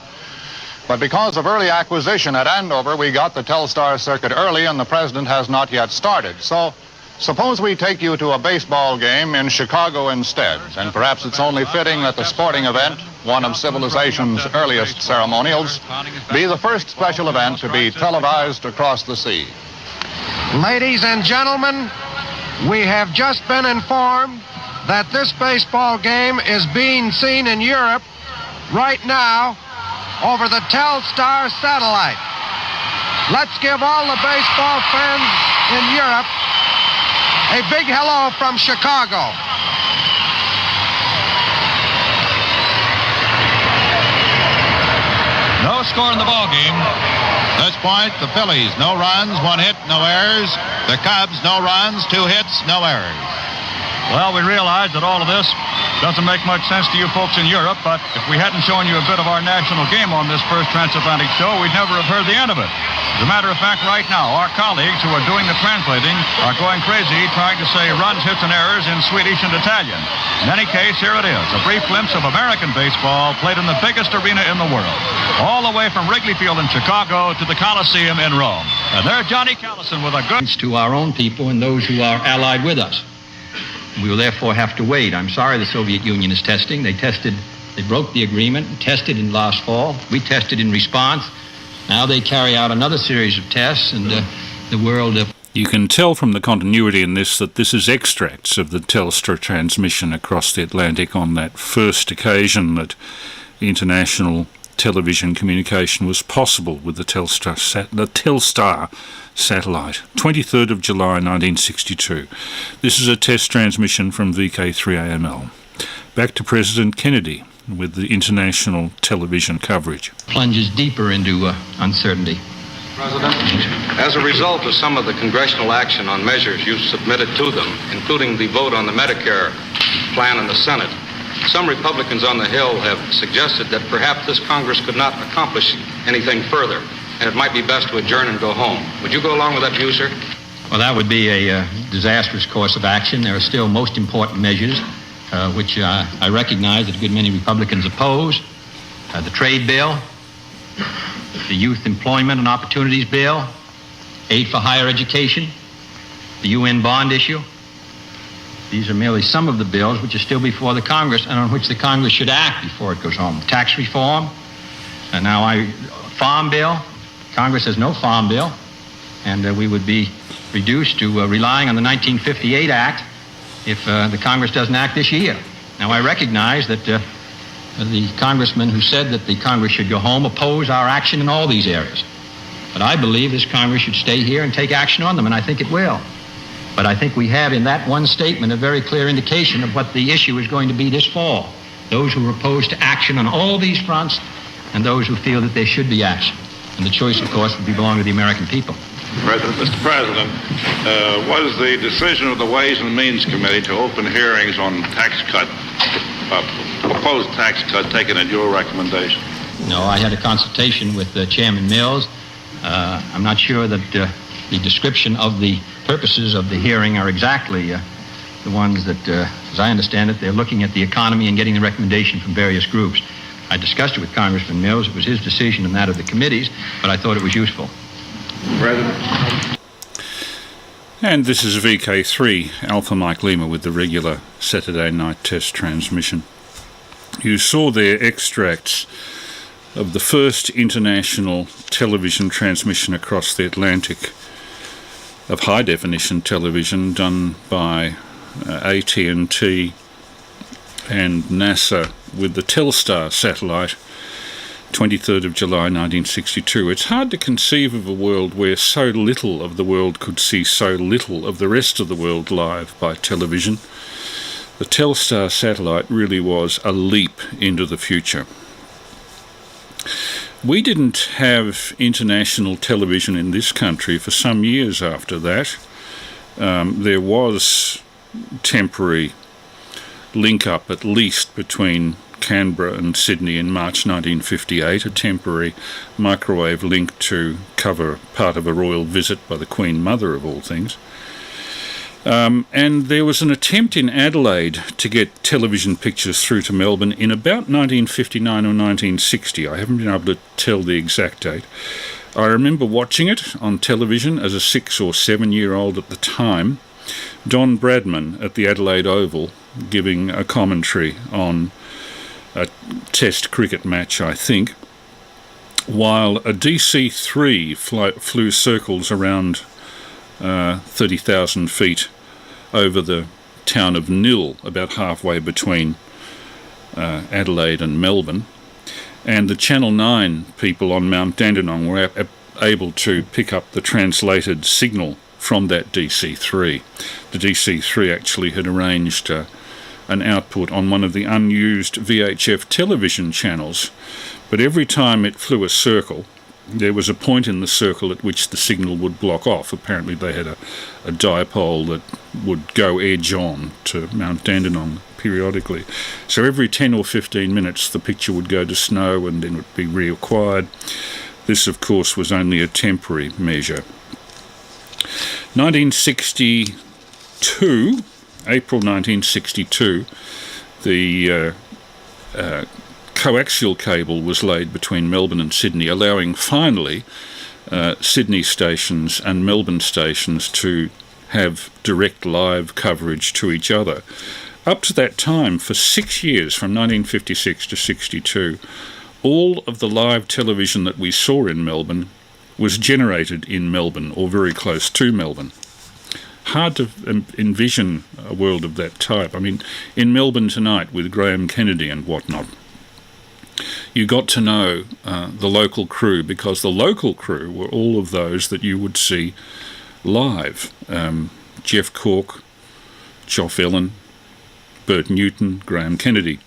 But because of early acquisition at Andover, we got the Telstar circuit early, and the President has not yet started. So suppose we take you to a baseball game in Chicago instead, and perhaps it's only fitting that the sporting event, one of civilization's earliest ceremonials, be the first special event to be televised across the sea. Ladies and gentlemen, we have just been informed that this baseball game is being seen in Europe right now over the Telstar satellite. Let's give all the baseball fans in Europe a big hello from Chicago. No score in the ball game. This point, the Phillies, no runs, 1 hit, no errors. The Cubs, no runs, 2 hits, no errors. Well, we realize that all of this doesn't make much sense to you folks in Europe, but if we hadn't shown you a bit of our national game on this first transatlantic show, we'd never have heard the end of it. As a matter of fact, right now, our colleagues who are doing the translating are going crazy trying to say runs, hits, and errors in Swedish and Italian. In any case, here it is, a brief glimpse of American baseball played in the biggest arena in the world, all the way from Wrigley Field in Chicago to the Coliseum in Rome. And there's Johnny Callison with a good... to our own people and those who are allied with us. We will therefore have to wait. I'm sorry the Soviet Union is testing. They broke the agreement, tested in last fall. We tested in response. Now they carry out another series of tests, and the world... You can tell from the continuity in this that this is extracts of the Telstar transmission across the Atlantic on that first occasion that international television communication was possible with the Telstar satellite, 23rd of July 1962. This is a test transmission from VK3AML. Back to President Kennedy with the international television coverage. Plunges deeper into uncertainty. President, as a result of some of the congressional action on measures you've submitted to them, including the vote on the Medicare plan in the Senate, some Republicans on the Hill have suggested that perhaps this Congress could not accomplish anything further, and it might be best to adjourn and go home. Would you go along with that view, sir? Well, that would be a disastrous course of action. There are still most important measures, which I recognize that a good many Republicans oppose. The trade bill, the Youth Employment and Opportunities Bill, aid for higher education, the UN bond issue. These are merely some of the bills which are still before the Congress and on which the Congress should act before it goes home. Tax reform, and now farm bill. Congress has no farm bill, and we would be reduced to relying on the 1958 Act if the Congress doesn't act this year. Now, I recognize that the congressmen who said that the Congress should go home oppose our action in all these areas. But I believe this Congress should stay here and take action on them, and I think it will. But I think we have in that one statement a very clear indication of what the issue is going to be this fall. Those who are opposed to action on all these fronts and those who feel that there should be action. And the choice, of course, would belong to the American people. Mr. President, was the decision of the Ways and Means Committee to open hearings on proposed tax cut taken at your recommendation? No, I had a consultation with Chairman Mills. I'm not sure that the description of the purposes of the hearing are exactly the ones that, as I understand it, they're looking at the economy and getting the recommendation from various groups. I discussed it with Congressman Mills. It was his decision and that of the committees, but I thought it was useful. President. And this is VK3, Alpha Mike Lima with the regular Saturday night test transmission. You saw there extracts of the first international television transmission across the Atlantic of high-definition television done by AT&T and NASA with the Telstar satellite, 23rd of July 1962. It's hard to conceive of a world where so little of the world could see so little of the rest of the world live by television. The Telstar satellite really was a leap into the future. We didn't have international television in this country for some years after that. There was temporary link-up, at least, between Canberra and Sydney in March 1958, a temporary microwave link to cover part of a royal visit by the Queen Mother, of all things. And there was an attempt in Adelaide to get television pictures through to Melbourne in about 1959 or 1960. I haven't been able to tell the exact date. I remember watching it on television as a 6 or 7-year-old at the time. Don Bradman at the Adelaide Oval giving a commentary on a test cricket match, I think, while a DC-3 flew circles around 30,000 feet over the town of Nil, about halfway between Adelaide and Melbourne. And the Channel 9 people on Mount Dandenong were able to pick up the translated signal from that DC-3. The DC-3 actually had arranged an output on one of the unused VHF television channels, but every time it flew a circle, there was a point in the circle at which the signal would block off. Apparently they had a dipole that would go edge on to Mount Dandenong periodically. So every 10 or 15 minutes the picture would go to snow and then would be reacquired. This, of course, was only a temporary measure. 1962, April 1962, the coaxial cable was laid between Melbourne and Sydney, allowing finally Sydney stations and Melbourne stations to have direct live coverage to each other. Up to that time, for 6 years, from 1956 to 62, all of the live television that we saw in Melbourne was generated in Melbourne or very close to Melbourne. Hard to envision a world of that type. I mean, in Melbourne Tonight with Graham Kennedy and whatnot, you got to know the local crew, because the local crew were all of those that you would see live. Jeff Cork, Geoff Ellen, Bert Newton, Graham Kennedy.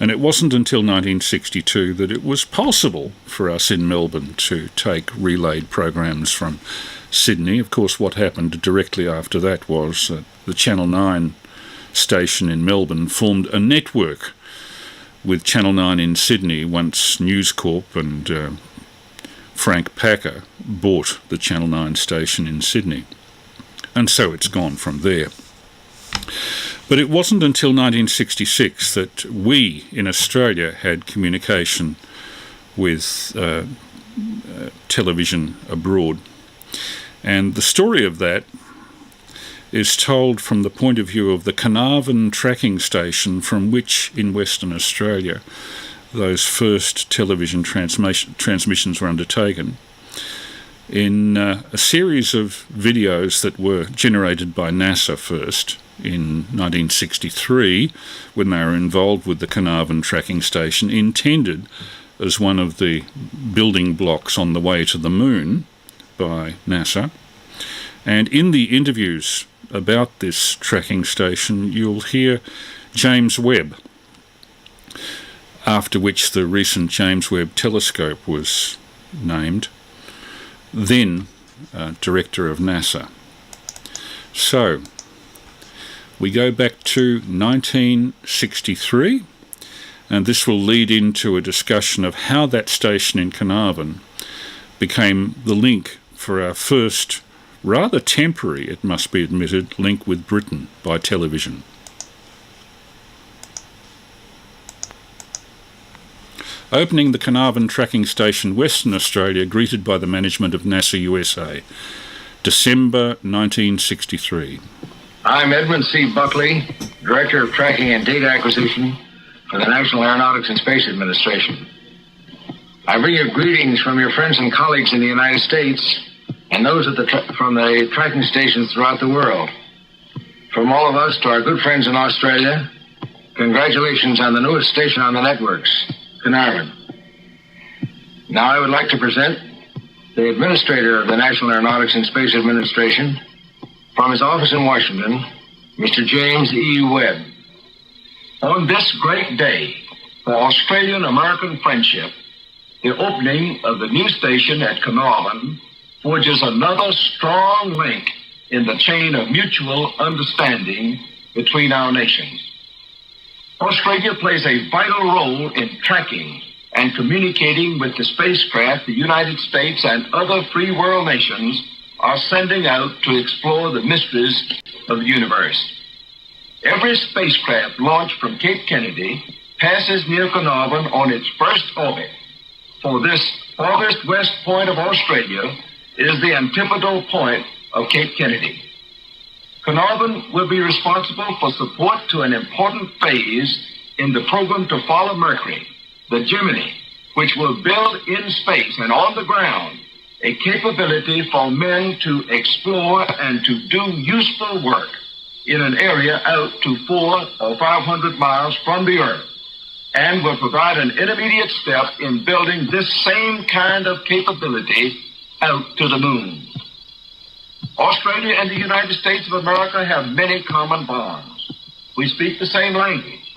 And it wasn't until 1962 that it was possible for us in Melbourne to take relayed programs from Sydney. Of course, what happened directly after that was the Channel 9 station in Melbourne formed a network with Channel 9 in Sydney once News Corp and Frank Packer bought the Channel 9 station in Sydney. And so it's gone from there. But it wasn't until 1966 that we in Australia had communication with television abroad. And the story of that is told from the point of view of the Carnarvon tracking station from which, in Western Australia, those first television transmissions were undertaken. In a series of videos that were generated by NASA first, in 1963, when they were involved with the Carnarvon tracking station, intended as one of the building blocks on the way to the moon by NASA. And in the interviews about this tracking station, you'll hear James Webb, after which the recent James Webb Telescope was named, then director of NASA. So we go back to 1963, and this will lead into a discussion of how that station in Carnarvon became the link for our first, rather temporary, it must be admitted, link with Britain by television. Opening the Carnarvon tracking station, Western Australia, greeted by the management of NASA USA, December 1963. I'm Edmund C. Buckley, Director of Tracking and Data Acquisition for the National Aeronautics and Space Administration. I bring you greetings from your friends and colleagues in the United States and those from the tracking stations throughout the world. From all of us to our good friends in Australia, congratulations on the newest station on the networks, Carnarvon. Now I would like to present the administrator of the National Aeronautics and Space Administration from his office in Washington, Mr. James E. Webb. On this great day for Australian-American friendship, the opening of the new station at Carnarvon forges another strong link in the chain of mutual understanding between our nations. Australia plays a vital role in tracking and communicating with the spacecraft the United States and other free world nations are sending out to explore the mysteries of the universe. Every spacecraft launched from Cape Kennedy passes near Carnarvon on its first orbit. For this farthest west point of Australia is the antipodal point of Cape Kennedy. Carnarvon will be responsible for support to an important phase in the program to follow Mercury, the Gemini, which will build in space and on the ground a capability for men to explore and to do useful work in an area out to 400 or 500 miles from the Earth, and will provide an intermediate step in building this same kind of capability out to the moon. Australia and the United States of America have many common bonds. We speak the same language.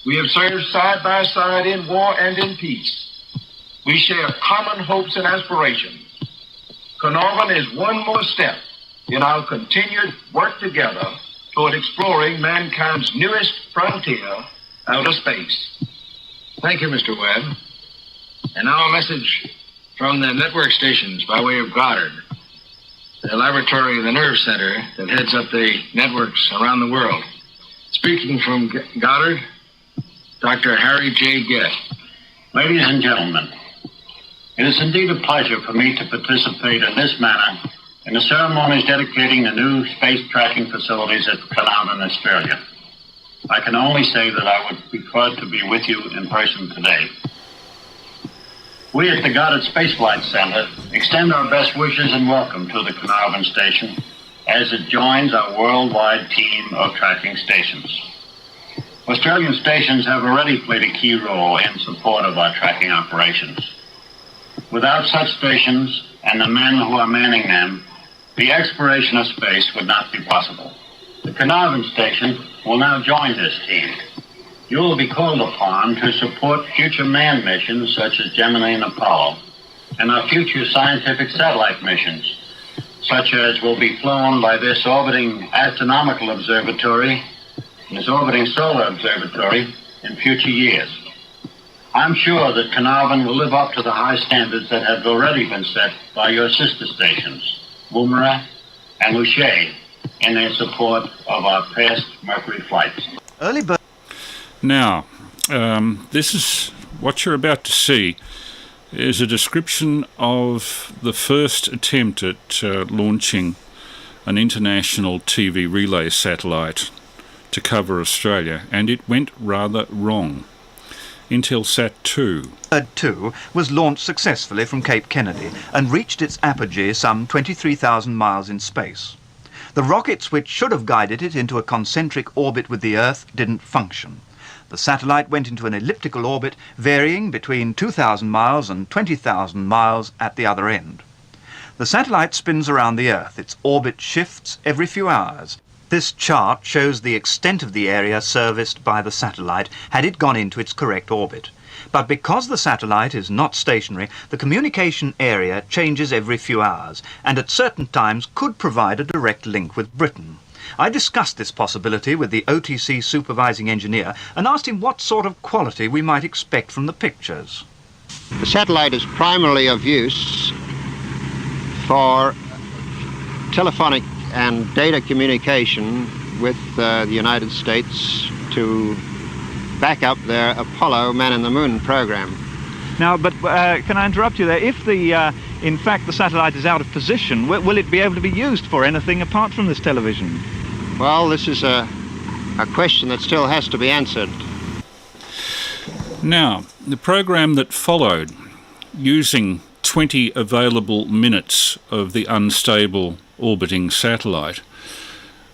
We have served side by side in war and in peace. We share common hopes and aspirations. Carnarvon is one more step in our continued work together toward exploring mankind's newest frontier, outer space. Thank you, Mr. Webb. And now a message from the network stations by way of Goddard, the laboratory of the nerve center that heads up the networks around the world. Speaking from Goddard, Dr. Harry J. Guest. Ladies and gentlemen, it is indeed a pleasure for me to participate in this manner in the ceremonies dedicating the new space tracking facilities at Carnarvon, Australia. I can only say that I would prefer to be with you in person today. We at the Goddard Space Flight Center extend our best wishes and welcome to the Carnarvon station as it joins our worldwide team of tracking stations. Australian stations have already played a key role in support of our tracking operations. Without such stations and the men who are manning them, the exploration of space would not be possible. The Carnarvon station will now join this team. You will be called upon to support future manned missions such as Gemini and Apollo, and our future scientific satellite missions, such as will be flown by this orbiting astronomical observatory and this orbiting solar observatory in future years. I'm sure that Carnarvon will live up to the high standards that have already been set by your sister stations, Woomera and Luche, in their support of our past Mercury flights. Now, this is what you're about to see is a description of the first attempt at launching an international TV relay satellite to cover Australia, and it went rather wrong. Intelsat 2. Bird-2 was launched successfully from Cape Kennedy and reached its apogee some 23,000 miles in space. The rockets which should have guided it into a concentric orbit with the Earth didn't function. The satellite went into an elliptical orbit varying between 2,000 miles and 20,000 miles at the other end. The satellite spins around the Earth. Its orbit shifts every few hours. This chart shows the extent of the area serviced by the satellite had it gone into its correct orbit. But because the satellite is not stationary, the communication area changes every few hours and at certain times could provide a direct link with Britain. I discussed this possibility with the OTC supervising engineer and asked him what sort of quality we might expect from the pictures. The satellite is primarily of use for telephonic and data communication with the United States to back up their Apollo Man in the Moon program. Now, but can I interrupt you there? If in fact the satellite is out of position, will it be able to be used for anything apart from this television? Well, this is a question that still has to be answered. Now, the program that followed using 20 available minutes of the unstable orbiting satellite,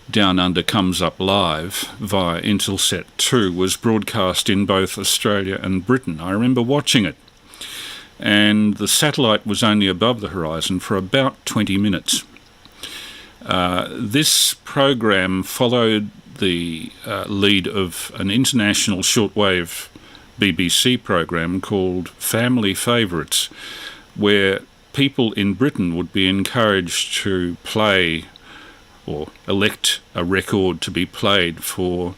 Down Under Comes Up Live via Intelsat 2 was broadcast in both Australia and Britain. I remember watching it, and the satellite was only above the horizon for about 20 minutes. This program followed the lead of an international shortwave BBC program called Family Favourites, where people in Britain would be encouraged to play or elect a record to be played for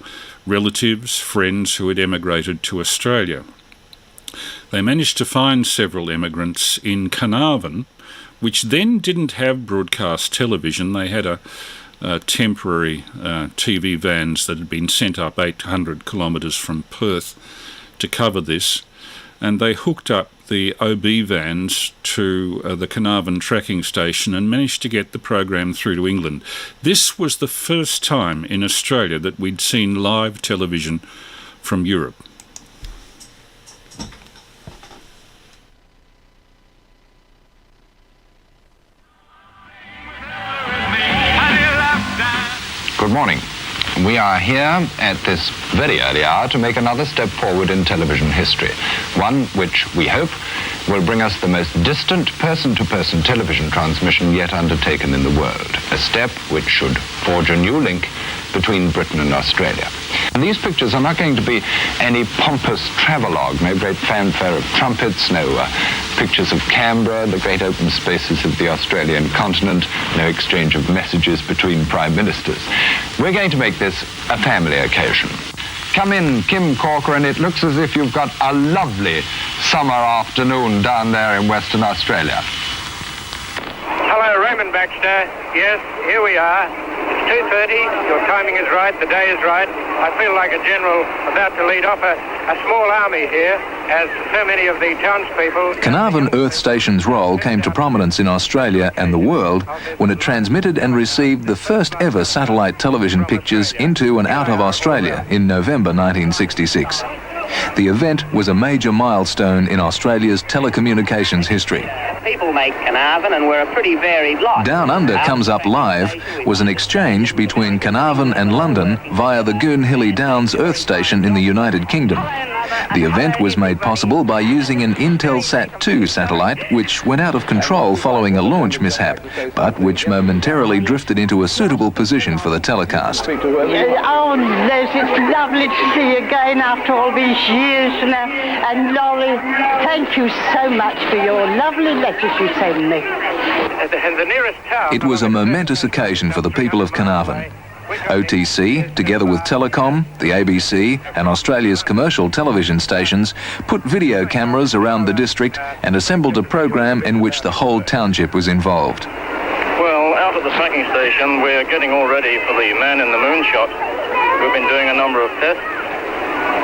relatives, friends who had emigrated to Australia. They managed to find several emigrants in Carnarvon, which then didn't have broadcast television. They had a temporary TV vans that had been sent up 800 kilometres from Perth to cover this, and they hooked up the OB vans to the Carnarvon tracking station and managed to get the program through to England. This was the first time in Australia that we'd seen live television from Europe. Good morning. We are here at this very early hour to make another step forward in television history, one which we hope will bring us the most distant person-to-person television transmission yet undertaken in the world, a step which should forge a new link between Britain and Australia. And these pictures are not going to be any pompous travelogue, no great fanfare of trumpets, no pictures of Canberra, the great open spaces of the Australian continent, no exchange of messages between prime ministers. We're going to make this a family occasion. Come in, Kim Corcoran. It looks as if you've got a lovely summer afternoon down there in Western Australia. Hello, Raymond Baxter. Yes, here we are. It's 2:30. Your timing is right. The day is right. I feel like a general about to lead off a small army here, as so many of the townspeople... Carnarvon Earth Station's role came to prominence in Australia and the world when it transmitted and received the first ever satellite television pictures into and out of Australia in November 1966. The event was a major milestone in Australia's telecommunications history. People make Carnarvon, and we're a pretty varied lot. Down Under Comes Up Live was an exchange between Carnarvon and London via the Goonhilly Downs Earth Station in the United Kingdom. The event was made possible by using an Intelsat 2 satellite, which went out of control following a launch mishap, but which momentarily drifted into a suitable position for the telecast. Oh, Les, it's lovely to see you again after all these years now. And Laurie, thank you so much for your lovely letters you send me. The nearest town... It was a momentous occasion for the people of Carnarvon. OTC, together with Telecom, the ABC and Australia's commercial television stations, put video cameras around the district and assembled a program in which the whole township was involved. Well, out at the tracking station, we're getting all ready for the man in the moon shot. We've been doing a number of tests,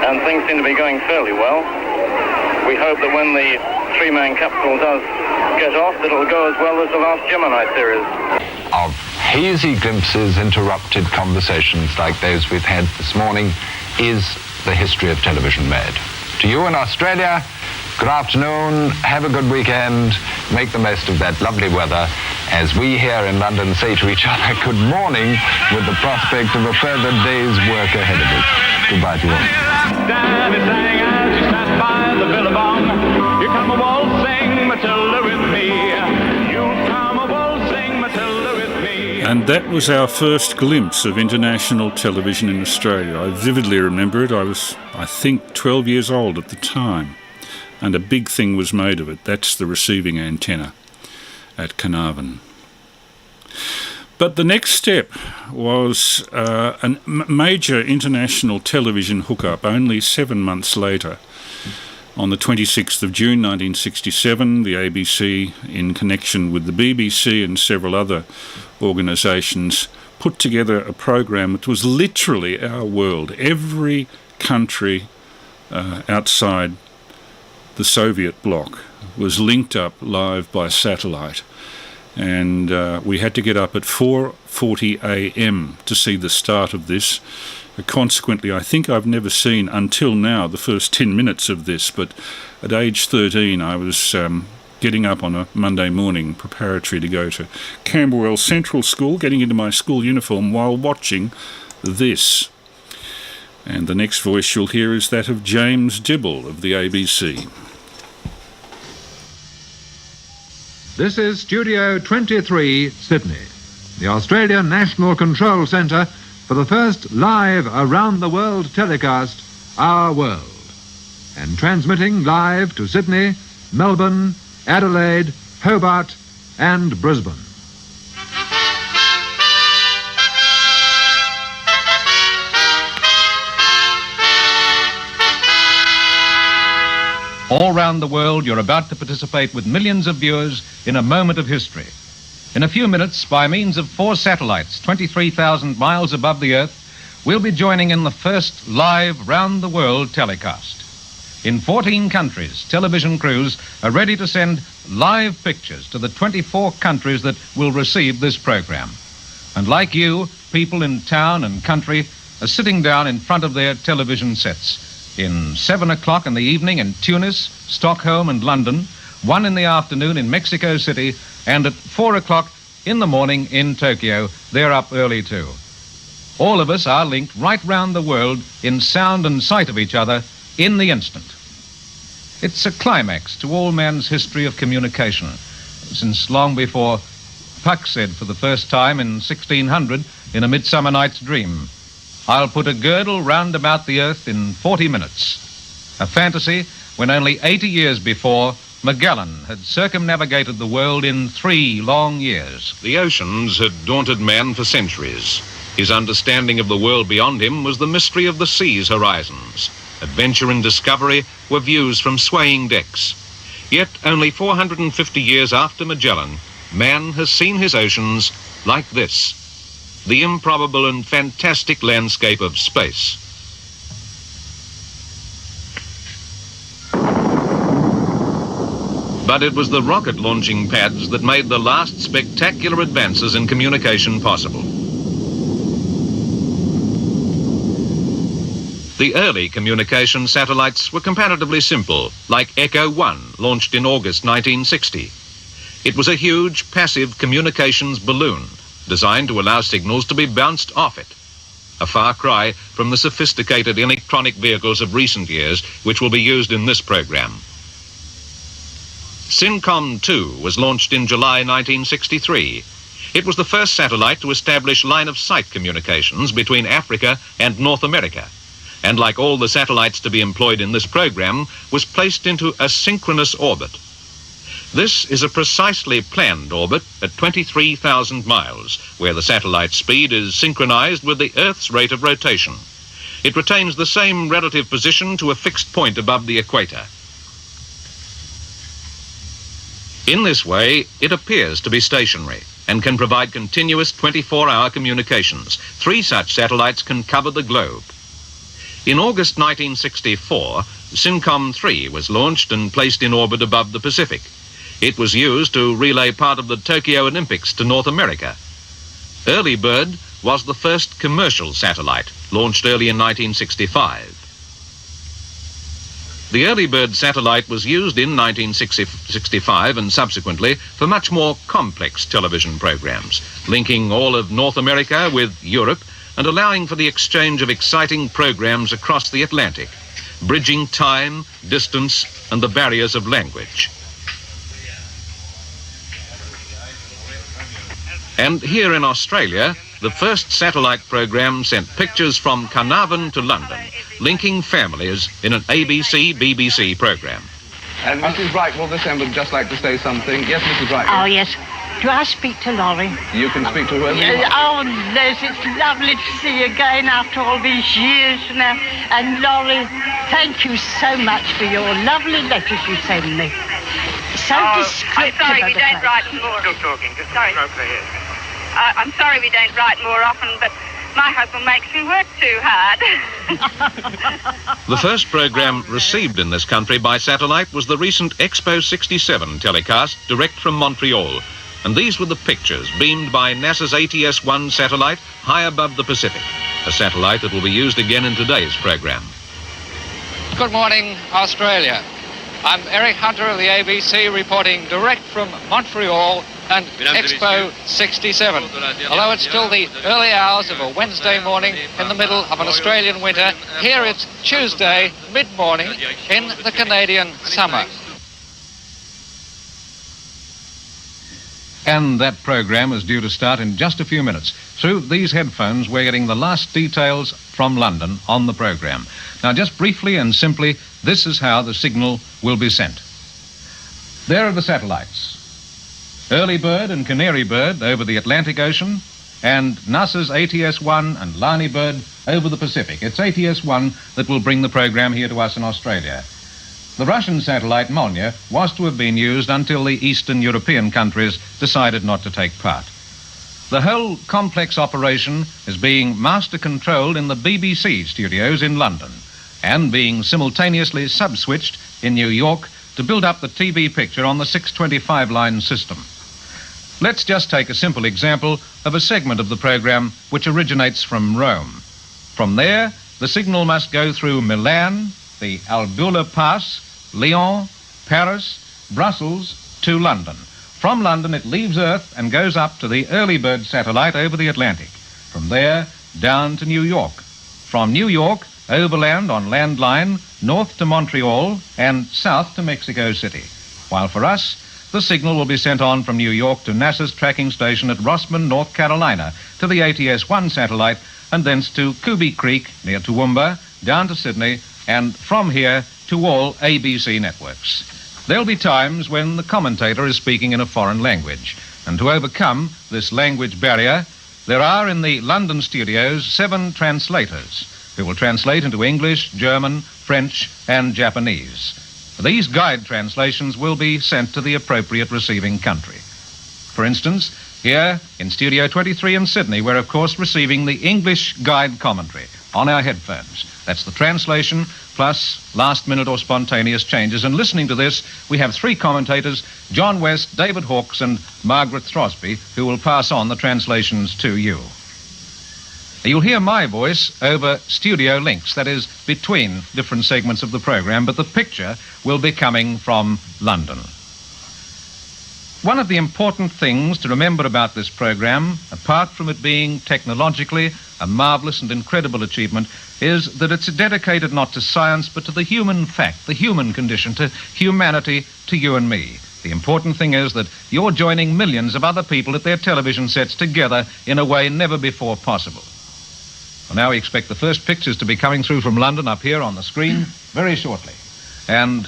and things seem to be going fairly well. We hope that when the three-man capsule does get off, it'll go as well as the last Gemini series. Of hazy glimpses, interrupted conversations like those we've had this morning is the history of television made. To you in Australia, good afternoon, have a good weekend, make the most of that lovely weather, as we here in London say to each other good morning with the prospect of a further day's work ahead of us. Goodbye to you all. Daddy sang as you sat by the billabong. You come a waltzing Matilda with me. You'll come a waltzing Matilda with me. And that was our first glimpse of international television in Australia. I vividly remember it. I was, I think, 12 years old at the time, and a big thing was made of it. That's the receiving antenna at Carnarvon. But the next step was a major international television hookup only 7 months later. On the 26th of June 1967, the ABC, in connection with the BBC and several other organisations, put together a program that was literally our world. Every country outside the Soviet bloc was linked up live by satellite. And we had to get up at 4 8:40 a.m. to see the start of this. Consequently, I think I've never seen until now the first 10 minutes of this, but at age 13 I was getting up on a Monday morning preparatory to go to Camberwell Central School, getting into my school uniform while watching this. And the next voice you'll hear is that of James Dibble of the ABC. This is Studio 23, Sydney, the Australian National Control Centre for the first live around-the-world telecast, Our World, and transmitting live to Sydney, Melbourne, Adelaide, Hobart and Brisbane. All round the world, you're about to participate with millions of viewers in a moment of history. In a few minutes, by means of 4 satellites, 23,000 miles above the Earth, we'll be joining in the first live round-the-world telecast. In 14 countries, television crews are ready to send live pictures to the 24 countries that will receive this program. And like you, people in town and country are sitting down in front of their television sets. In 7 o'clock in the evening in Tunis, Stockholm and London, 1 in the afternoon in Mexico City, and at 4 o'clock in the morning in Tokyo. They're up early too. All of us are linked right round the world in sound and sight of each other in the instant. It's a climax to all man's history of communication, since long before Puck said for the first time in 1600 in A Midsummer Night's Dream, "I'll put a girdle round about the earth in 40 minutes. A fantasy when only 80 years before, Magellan had circumnavigated the world in 3 long years. The oceans had daunted man for centuries. His understanding of the world beyond him was the mystery of the sea's horizons. Adventure and discovery were views from swaying decks. Yet only 450 years after Magellan, man has seen his oceans like this, the improbable and fantastic landscape of space. But it was the rocket launching pads that made the last spectacular advances in communication possible. The early communication satellites were comparatively simple, like Echo 1, launched in August 1960. It was a huge, passive communications balloon, designed to allow signals to be bounced off it. A far cry from the sophisticated electronic vehicles of recent years, which will be used in this program. SYNCOM-2 was launched in July 1963. It was the first satellite to establish line-of-sight communications between Africa and North America, and like all the satellites to be employed in this program, was placed into a synchronous orbit. This is a precisely planned orbit at 23,000 miles, where the satellite speed is synchronized with the Earth's rate of rotation. It retains the same relative position to a fixed point above the equator. In this way, it appears to be stationary and can provide continuous 24-hour communications. 3 such satellites can cover the globe. In August 1964, SYNCOM-3 was launched and placed in orbit above the Pacific. It was used to relay part of the Tokyo Olympics to North America. Early Bird was the first commercial satellite, launched early in 1965. The Early Bird satellite was used in 1965 and subsequently for much more complex television programs, linking all of North America with Europe and allowing for the exchange of exciting programs across the Atlantic, bridging time, distance, and the barriers of language. And here in Australia, the first satellite program sent pictures from Carnarvon to London, linking families in an ABC-BBC program. And Mrs. Wright, will this end would just like to say something. Yes, Mrs. Wright. Oh, yes. Do I speak to Laurie? You can speak to whoever you want. Oh, Les, it's lovely to see you again after all these years now. And Laurie, thank you so much for your lovely letters you send me. So descriptive. I'm sorry we don't write more. Still talking. Just sorry. I'm sorry we don't write more often, but my husband makes me work too hard. The first program received in this country by satellite was the recent Expo 67 telecast direct from Montreal, And these were the pictures beamed by NASA's ATS-1 satellite high above the Pacific, a satellite that will be used again in today's program. Good morning, Australia. I'm Eric Hunter of the ABC reporting direct from Montreal and Expo 67. Although it's still the early hours of a Wednesday morning in the middle of an Australian winter, here it's Tuesday mid-morning in the Canadian summer. And that program is due to start in just a few minutes. Through these headphones, we're getting the last details from London on the program. Now, just briefly and simply, this is how the signal will be sent. There are the satellites. Early Bird and Canary Bird over the Atlantic Ocean, and NASA's ATS-1 and Lani Bird over the Pacific. It's ATS-1 that will bring the program here to us in Australia. The Russian satellite Molniya was to have been used until the Eastern European countries decided not to take part. The whole complex operation is being master controlled in the BBC studios in London and being simultaneously sub-switched in New York to build up the TV picture on the 625 line system. Let's just take a simple example of a segment of the program which originates from Rome. From there, the signal must go through Milan, the Albula Pass, Lyon, Paris, Brussels to London. From London it leaves Earth and goes up to the Early Bird satellite over the Atlantic. From there down to New York. From New York overland on landline north to Montreal and south to Mexico City. While for us, the signal will be sent on from New York to NASA's tracking station at Rossman, North Carolina, to the ATS-1 satellite, and thence to Kubi Creek near Toowoomba, down to Sydney, and from here to all ABC networks. There'll be times when the commentator is speaking in a foreign language, and to overcome this language barrier, there are in the London studios 7 translators who will translate into English, German, French, and Japanese. These guide translations will be sent to the appropriate receiving country. For instance, here in Studio 23 in Sydney, we're of course receiving the English guide commentary on our headphones. That's the translation plus last-minute or spontaneous changes. And listening to this, we have 3 commentators, John West, David Hawkes, and Margaret Throsby, who will pass on the translations to you. You'll hear my voice over studio links, that is, between different segments of the program, but the picture will be coming from London. One of the important things to remember about this program, apart from it being technologically a marvelous and incredible achievement, is that it's dedicated not to science, but to the human fact, the human condition, to humanity, to you and me. The important thing is that you're joining millions of other people at their television sets together in a way never before possible. Well, now we expect the first pictures to be coming through from London up here on the screen very shortly. And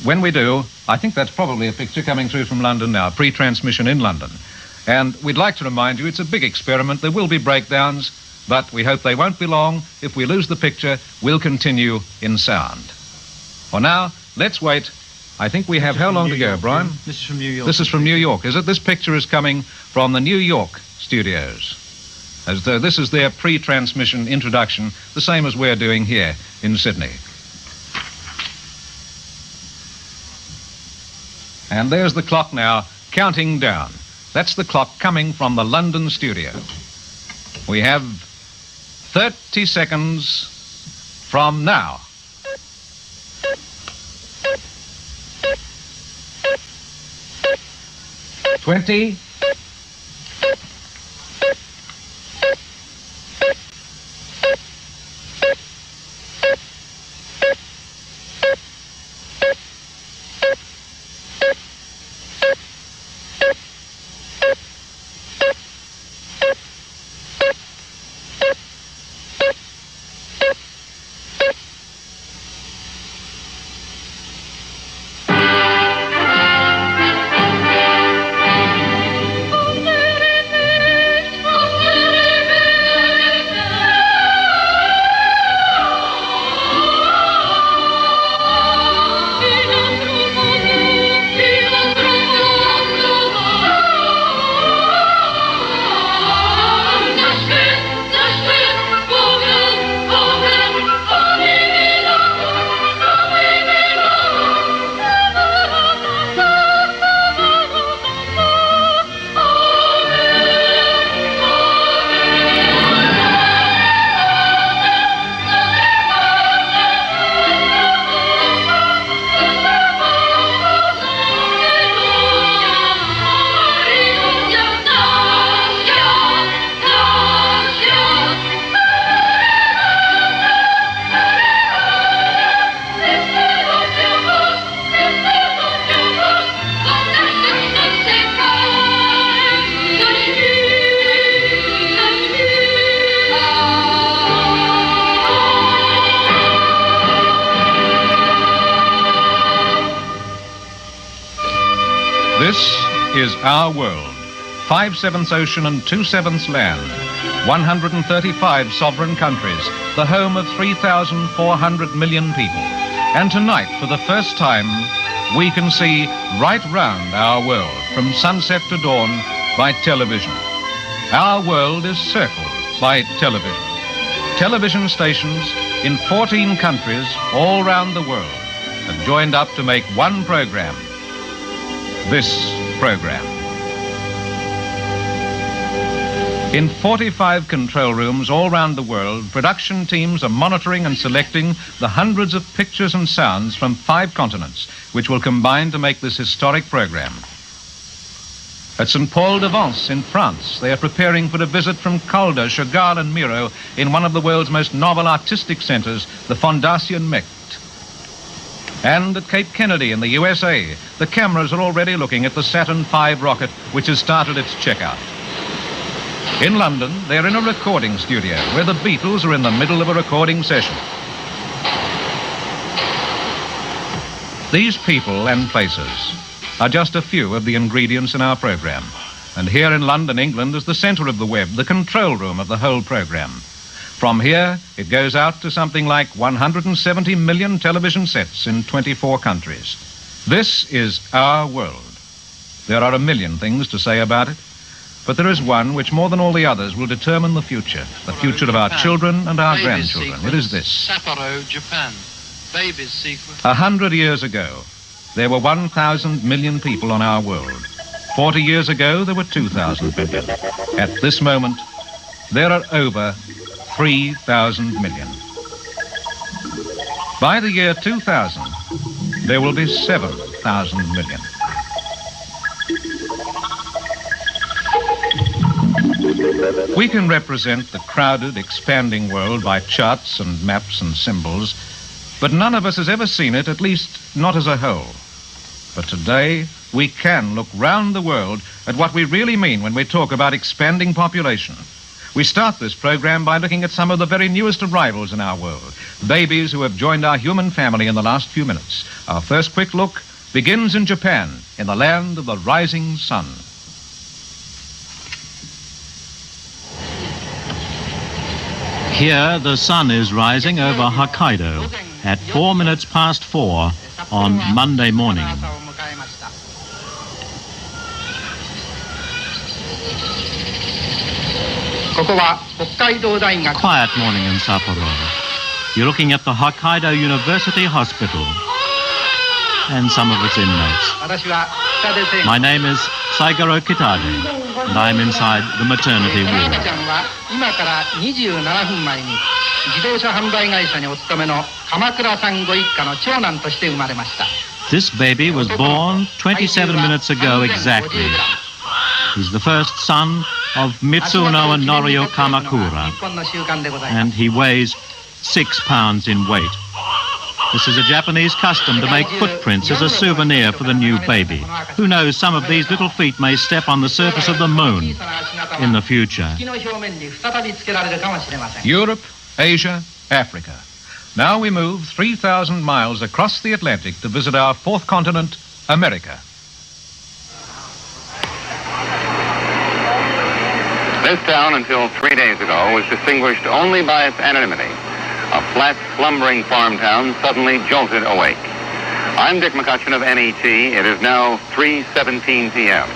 when we do, I think that's probably a picture coming through from London now, pre-transmission in London. And we'd like to remind you it's a big experiment. There will be breakdowns, but we hope they won't be long. If we lose the picture, we'll continue in sound. For now, let's wait. I think we have how long to go, Brian? This is from New York. This is from New York, is it? This picture is coming from the New York studios, as though this is their pre-transmission introduction, the same as we're doing here in Sydney. And there's the clock now, counting down. That's the clock coming from the London studio. We have 30 seconds from now. 20. 10, is our world. 5/7 ocean and 2/7 land. 135 sovereign countries, the home of 3,400 million people. And tonight, for the first time, we can see right round our world, from sunset to dawn, by television. Our world is circled by television. Television stations in 14 countries all round the world have joined up to make one program. This program. In 45 control rooms all round the world, production teams are monitoring and selecting the hundreds of pictures and sounds from 5 continents, which will combine to make this historic program. At St. Paul de Vence in France, they are preparing for a visit from Calder, Chagall and Miro in one of the world's most novel artistic centers, the Fondation Mecht. And at Cape Kennedy in the USA, the cameras are already looking at the Saturn V rocket, which has started its checkout. In London, they're in a recording studio where the Beatles are in the middle of a recording session. These people and places are just a few of the ingredients in our program. And here in London, England, is the center of the web, the control room of the whole program. From here, it goes out to something like 170 million television sets in 24 countries. This is our world. There are a million things to say about it, but there is one which more than all the others will determine the future of our children and our grandchildren. It is this. Sapporo, Japan. Baby's sequence. 100 years ago, there were 1,000 million people on our world. 40 years ago, there were 2,000 million. At this moment, there are over 3,000 million. By the year 2000, there will be 7,000 million. We can represent the crowded, expanding world by charts and maps and symbols, but none of us has ever seen it, at least not as a whole. But today, we can look round the world at what we really mean when we talk about expanding population. We start this program by looking at some of the very newest arrivals in our world, babies who have joined our human family in the last few minutes. Our first quick look begins in Japan, in the land of the rising sun. Here, the sun is rising over Hokkaido at 4 minutes past 4 on Monday morning. Quiet morning in Sapporo. You're looking at the Hokkaido University Hospital and some of its inmates. My name is Saigaro Kitade, and I'm inside the maternity ward. This baby was born 27 minutes ago exactly. He's the first son of Mitsuno and Norio Kamakura, and he weighs 6 pounds in weight. This is a Japanese custom to make footprints as a souvenir for the new baby. Who knows, some of these little feet may step on the surface of the moon in the future. Europe, Asia, Africa. Now we move 3,000 miles across the Atlantic to visit our fourth continent, America. This town, until 3 days ago, was distinguished only by its anonymity. A flat, slumbering farm town suddenly jolted awake. I'm Dick McCutcheon of NET. It is now 3:17 p.m.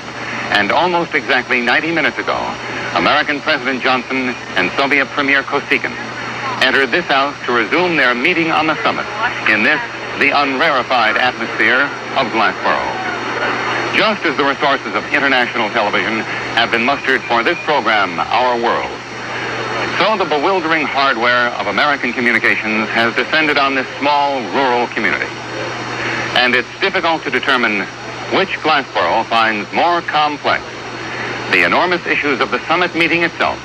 And almost exactly 90 minutes ago, American President Johnson and Soviet Premier Kosygin entered this house to resume their meeting on the summit in this, the unrarefied atmosphere of Glassboro. Just as the resources of international television have been mustered for this program, Our World, so the bewildering hardware of American communications has descended on this small rural community. And it's difficult to determine which Glassboro finds more complex, the enormous issues of the summit meeting itself,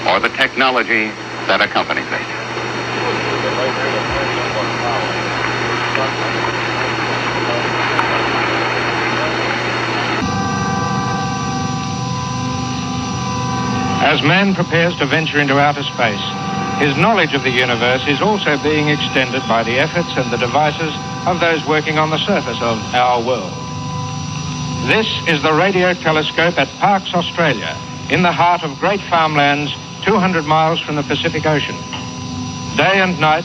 or the technology that accompanies it. As man prepares to venture into outer space, his knowledge of the universe is also being extended by the efforts and the devices of those working on the surface of our world. This is the radio telescope at Parkes, Australia, in the heart of great farmlands 200 miles from the Pacific Ocean. Day and night,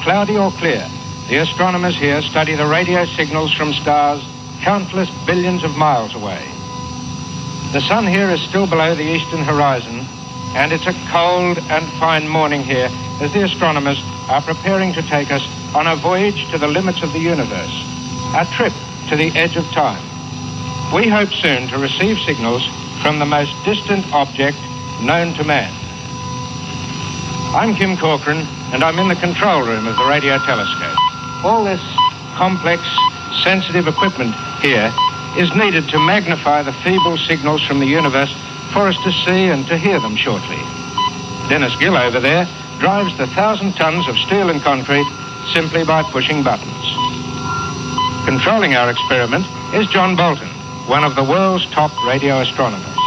cloudy or clear, the astronomers here study the radio signals from stars countless billions of miles away. The sun here is still below the eastern horizon, and it's a cold and fine morning here as the astronomers are preparing to take us on a voyage to the limits of the universe, a trip to the edge of time. We hope soon to receive signals from the most distant object known to man. I'm Kim Corcoran, and I'm in the control room of the radio telescope. All this complex, sensitive equipment here is needed to magnify the feeble signals from the universe for us to see and to hear them shortly. Dennis Gill over there drives the 1,000 tons of steel and concrete simply by pushing buttons. Controlling our experiment is John Bolton, one of the world's top radio astronomers.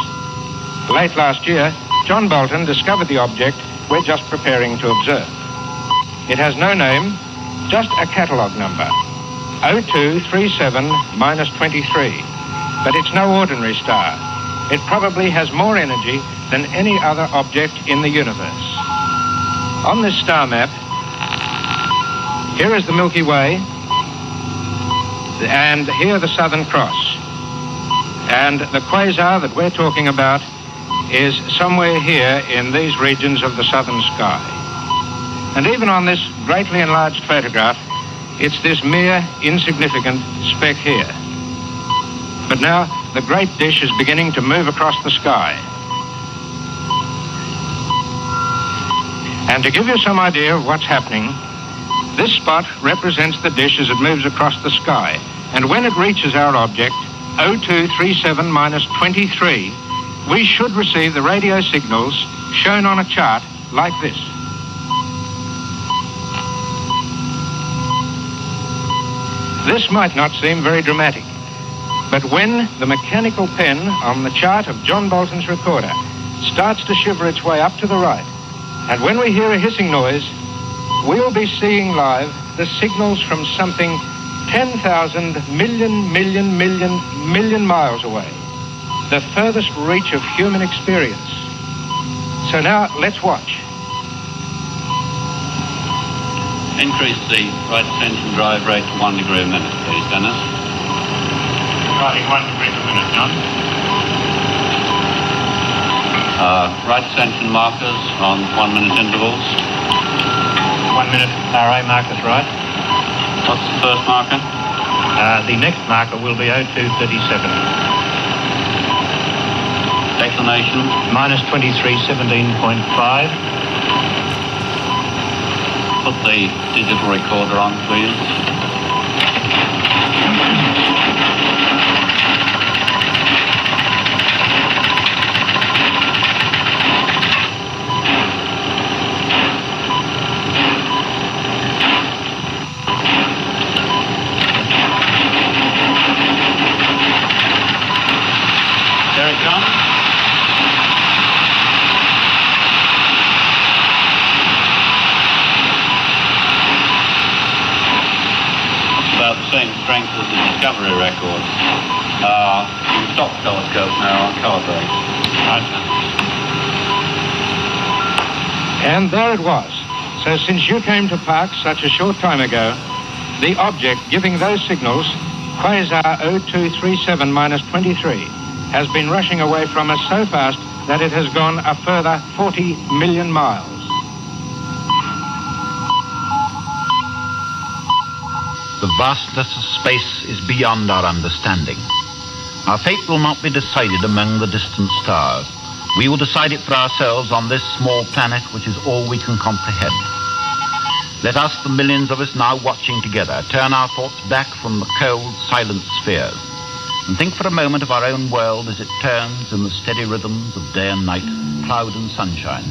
Late last year, John Bolton discovered the object we're just preparing to observe. It has no name, just a catalogue number, 0237-23, but it's no ordinary star. It probably has more energy than any other object in the universe. On this star map, here is the Milky Way, and here the Southern Cross. And the quasar that we're talking about is somewhere here in these regions of the southern sky. And even on this greatly enlarged photograph, it's this mere insignificant speck here. But now the great dish is beginning to move across the sky. And to give you some idea of what's happening, this spot represents the dish as it moves across the sky. And when it reaches our object, 0237-23, we should receive the radio signals shown on a chart like this. This might not seem very dramatic, but when the mechanical pen on the chart of John Bolton's recorder starts to shiver its way up to the right, and when we hear a hissing noise, we'll be seeing live the signals from something 10,000 million miles away, the furthest reach of human experience. So now let's watch. Increase the right ascension drive rate to 1 degree a minute, please, Dennis. Starting 1 degree per minute, John. Right ascension markers on 1 minute intervals. 1 minute RA markers, right? What's the first marker? The next marker will be 0237. Declination? Minus 2317.5. Put the digital recorder on, please. There it comes. About the same strength as the Discovery record. You can stop the telescope now on calibrate. Right. And there it was. So since you came to Parkes such a short time ago, the object giving those signals, quasar 0237-23, has been rushing away from us so fast that it has gone a further 40 million miles. The vastness of space is beyond our understanding. Our fate will not be decided among the distant stars. We will decide it for ourselves on this small planet, which is all we can comprehend. Let us, the millions of us now watching together, turn our thoughts back from the cold, silent spheres and think for a moment of our own world as it turns in the steady rhythms of day and night, cloud and sunshine.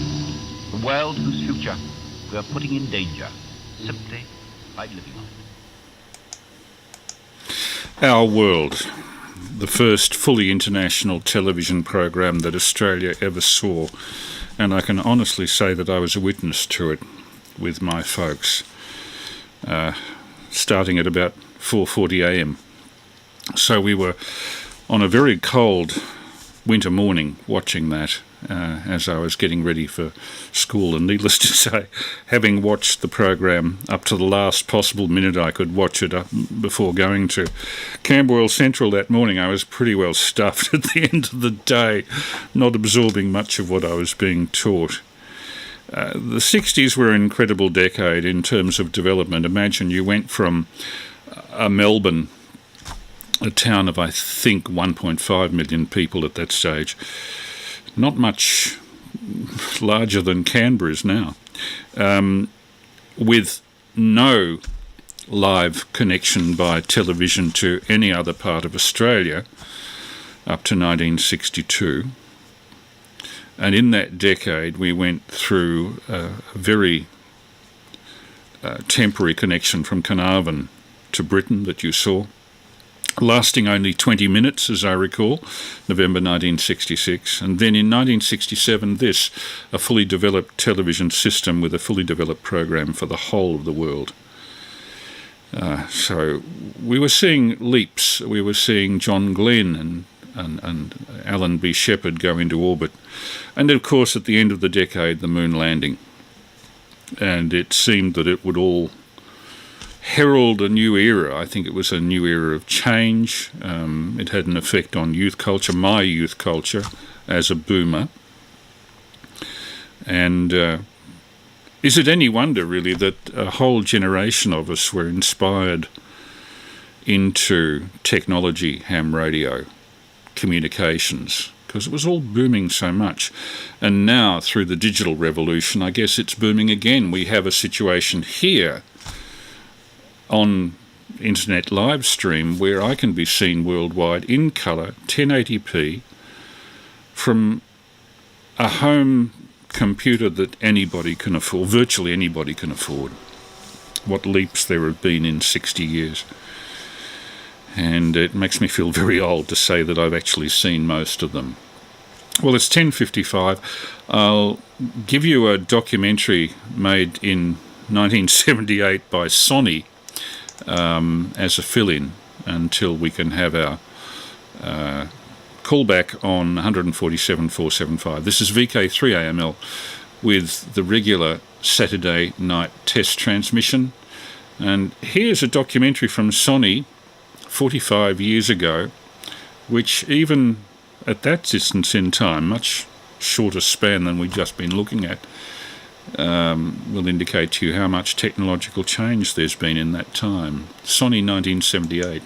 The world whose future we are putting in danger simply by living on it. Our World, the first fully international television program that Australia ever saw, and I can honestly say that I was a witness to it with my folks, starting at about 4:40 a.m. So we were on a very cold winter morning watching that as I was getting ready for school, and needless to say, having watched the program up to the last possible minute I could watch it up before going to Camberwell Central that morning, I was pretty well stuffed at the end of the day, not absorbing much of what I was being taught. The 60s were an incredible decade in terms of development. Imagine you went from Melbourne, a town of, I think, 1.5 million people at that stage, not much larger than Canberra is now, with no live connection by television to any other part of Australia up to 1962. And in that decade, we went through a very temporary connection from Carnarvon to Britain that you saw, lasting only 20 minutes, as I recall, November 1966. And then in 1967, a fully developed television system with a fully developed program for the whole of the world. So we were seeing leaps. We were seeing John Glenn and Alan B. Shepard go into orbit. And, of course, at the end of the decade, the moon landing. And it seemed that it would all herald a new era. I think it was a new era of change. It had an effect on youth culture, my youth culture, as a boomer. And is it any wonder, really, that a whole generation of us were inspired into technology, ham radio, communications, because it was all booming so much. And now, through the digital revolution, I guess it's booming again. We have a situation here on internet live stream where I can be seen worldwide in colour, 1080p, from a home computer that anybody can afford, virtually anybody can afford. What leaps there have been in 60 years. And it makes me feel very old to say that I've actually seen most of them. Well, it's 10:55. I'll give you a documentary made in 1978 by Sony as a fill-in until we can have our callback on 147.475. This is VK3AML with the regular Saturday night test transmission. And here's a documentary from Sony 45 years ago, which even at that distance in time, much shorter span than we've just been looking at, will indicate to you how much technological change there's been in that time. Sony 1978.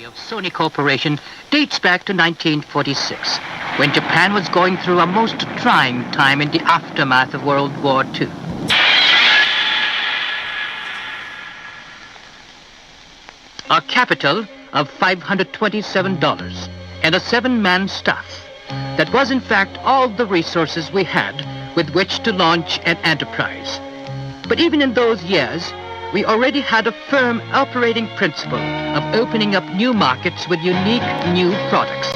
Of Sony Corporation dates back to 1946, when Japan was going through a most trying time in the aftermath of World War II. A capital of $527 and a 7-man staff. That was in fact all the resources we had with which to launch an enterprise. But even in those years, we already had a firm operating principle of opening up new markets with unique new products.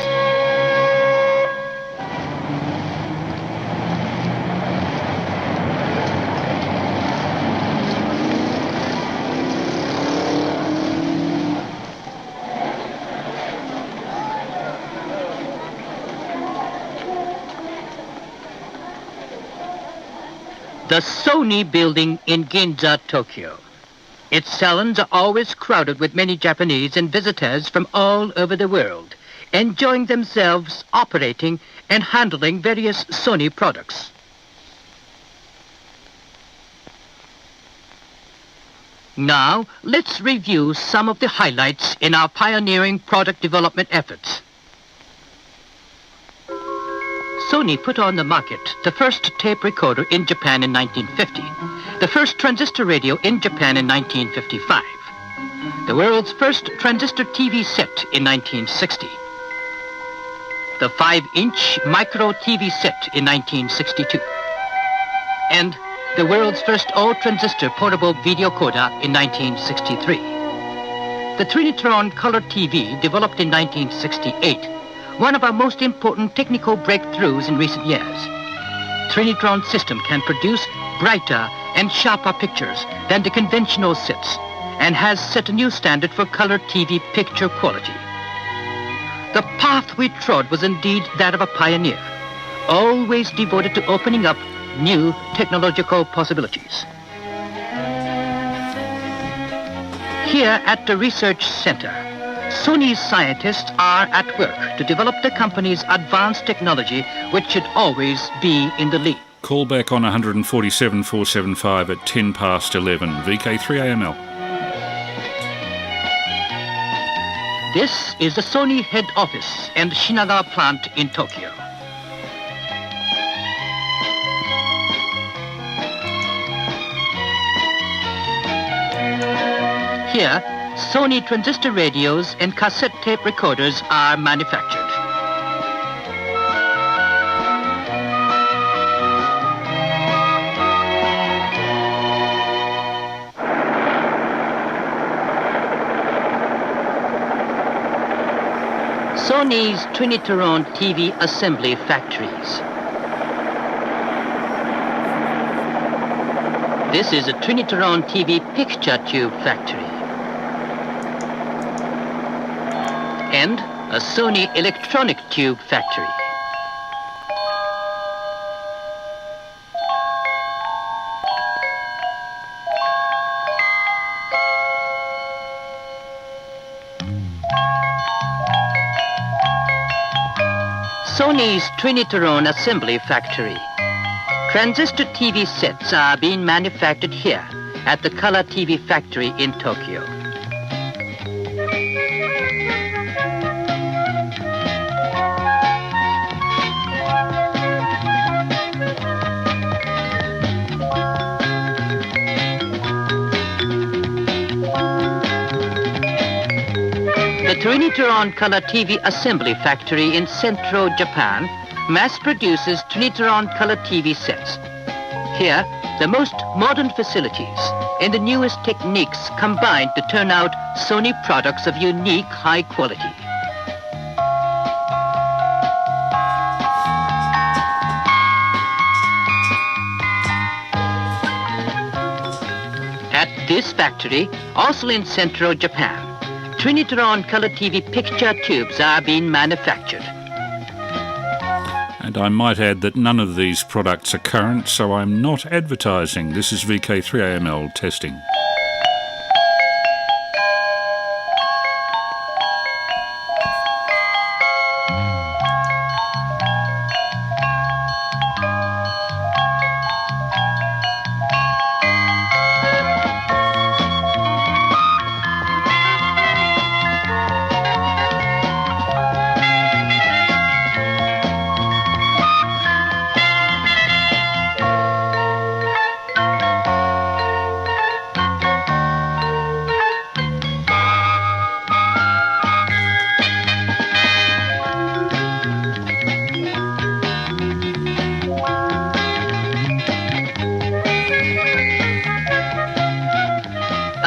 The Sony building in Ginza, Tokyo. Its salons are always crowded with many Japanese and visitors from all over the world, enjoying themselves operating and handling various Sony products. Now, let's review some of the highlights in our pioneering product development efforts. Sony put on the market the first tape recorder in Japan in 1950, the first transistor radio in Japan in 1955, the world's first transistor TV set in 1960, the 5-inch micro TV set in 1962, and the world's first all-transistor portable video coder in 1963. The Trinitron color TV developed in 1968, one of our most important technical breakthroughs in recent years. Trinitron's system can produce brighter and sharper pictures than the conventional sets, and has set a new standard for color TV picture quality. The path we trod was indeed that of a pioneer, always devoted to opening up new technological possibilities. Here at the research center, Sony's scientists are at work to develop the company's advanced technology, which should always be in the lead. Call back on 147 475 at 10 past 11. VK3AML. This is the Sony head office and Shinagawa plant in Tokyo. Here, Sony transistor radios and cassette tape recorders are manufactured. Sony's Trinitron TV assembly factories. This is a Trinitron TV picture tube factory. And a Sony electronic tube factory. Sony's Trinitron assembly factory. Transistor TV sets are being manufactured here at the Color TV factory in Tokyo. The Trinitron Color TV assembly factory in Central Japan mass produces Trinitron Color TV sets. Here, the most modern facilities and the newest techniques combine to turn out Sony products of unique high quality. At this factory, also in Central Japan, Trinitron Color TV picture tubes are being manufactured. And I might add that none of these products are current, so I'm not advertising. This is VK3AML testing.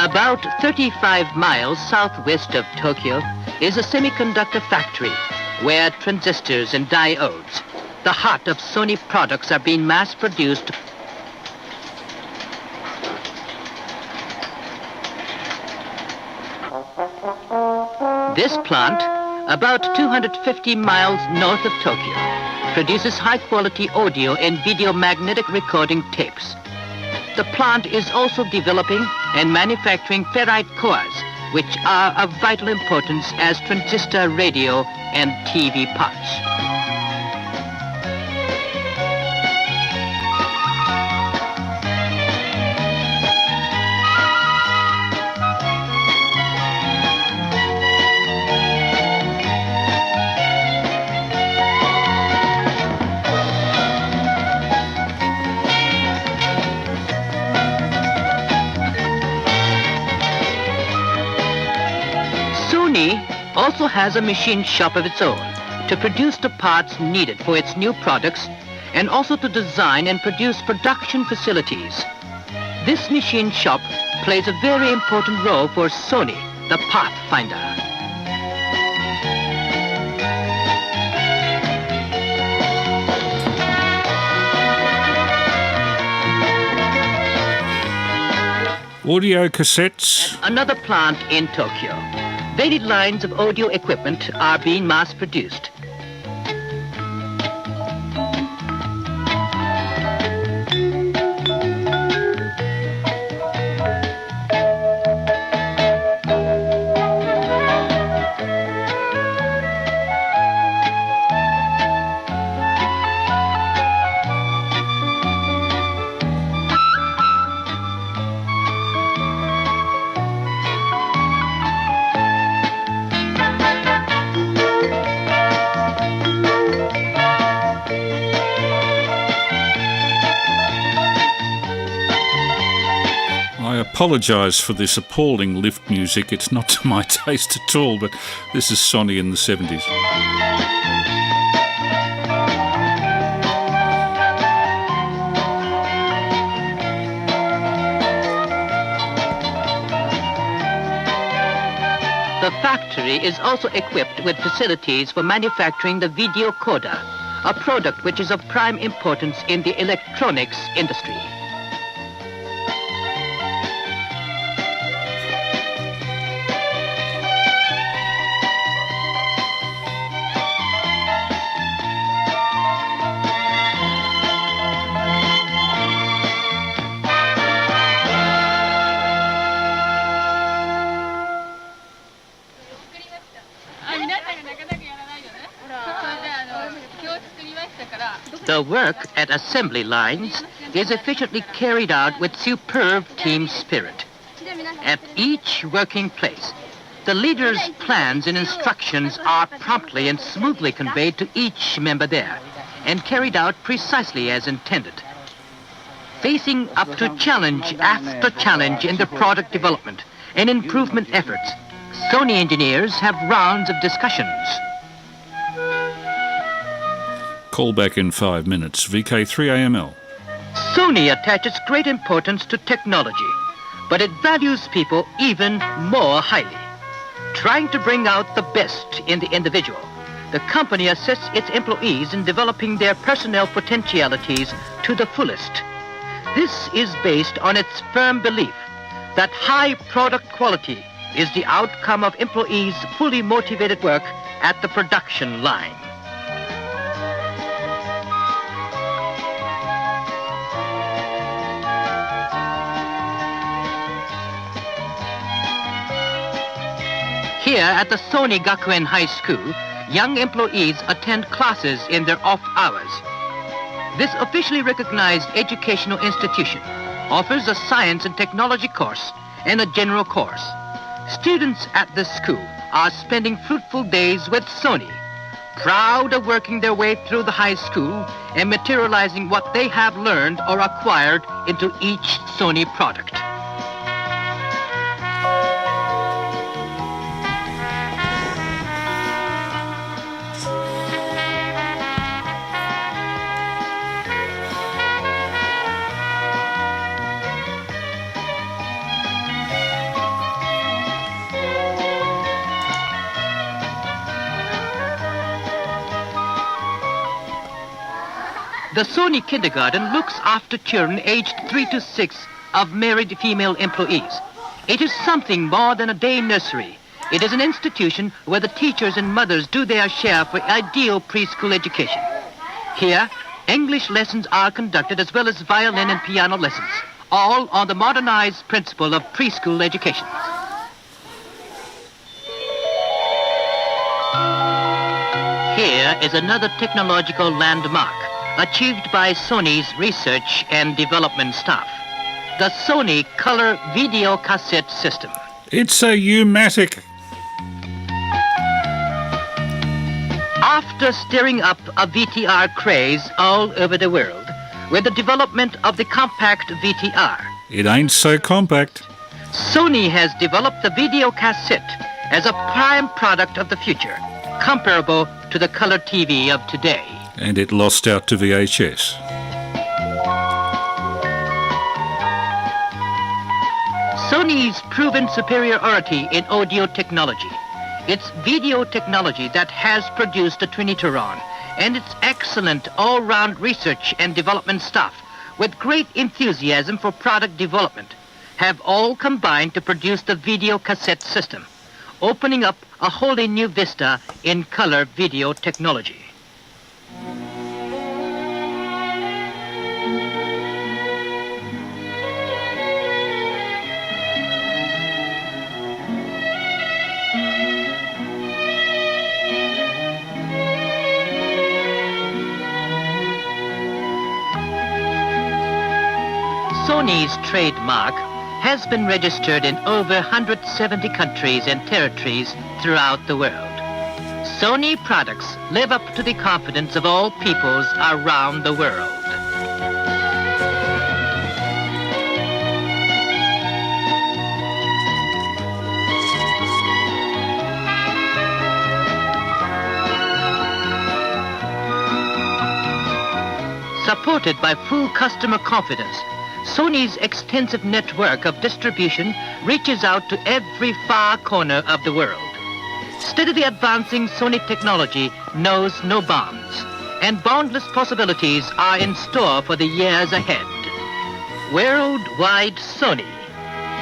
About 35 miles southwest of Tokyo is a semiconductor factory where transistors and diodes, the heart of Sony products, are being mass-produced. This plant, about 250 miles north of Tokyo, produces high-quality audio and video magnetic recording tapes. The plant is also developing and manufacturing ferrite cores, which are of vital importance as transistor radio and TV parts. Sony also has a machine shop of its own to produce the parts needed for its new products and also to design and produce production facilities. This machine shop plays a very important role for Sony, the pathfinder. Audio cassettes. Another plant in Tokyo. Varied lines of audio equipment are being mass-produced. I apologise for this appalling lift music. It's not to my taste at all, but this is Sony in the 70s. The factory is also equipped with facilities for manufacturing the video coder, a product which is of prime importance in the electronics industry. The work at assembly lines is efficiently carried out with superb team spirit. At each working place, the leader's plans and instructions are promptly and smoothly conveyed to each member there and carried out precisely as intended. Facing up to challenge after challenge in the product development and improvement efforts, Sony engineers have rounds of discussions. Call back in 5 minutes. VK3AML. Sony attaches great importance to technology, but it values people even more highly. Trying to bring out the best in the individual, the company assists its employees in developing their personnel potentialities to the fullest. This is based on its firm belief that high product quality is the outcome of employees' fully motivated work at the production line. Here at the Sony Gakuen High School, young employees attend classes in their off hours. This officially recognized educational institution offers a science and technology course and a general course. Students at this school are spending fruitful days with Sony, proud of working their way through the high school and materializing what they have learned or acquired into each Sony product. The Sony kindergarten looks after children aged 3 to 6 of married female employees. It is something more than a day nursery. It is an institution where the teachers and mothers do their share for ideal preschool education. Here, English lessons are conducted as well as violin and piano lessons, all on the modernized principle of preschool education. Here is another technological landmark achieved by Sony's research and development staff. The Sony Color Video Cassette System. It's a U-matic. After stirring up a VTR craze all over the world with the development of the compact VTR, It ain't so compact. Sony has developed the video cassette as a prime product of the future, comparable to the color TV of today. And it lost out to VHS. Sony's proven superiority in audio technology, its video technology that has produced the Trinitron, and its excellent all-round research and development staff with great enthusiasm for product development have all combined to produce the video cassette system, opening up a wholly new vista in color video technology. Sony's trademark has been registered in over 170 countries and territories throughout the world. Sony products live up to the confidence of all peoples around the world. Supported by full customer confidence, Sony's extensive network of distribution reaches out to every far corner of the world. Steadily advancing Sony technology knows no bounds, and boundless possibilities are in store for the years ahead. Worldwide Sony.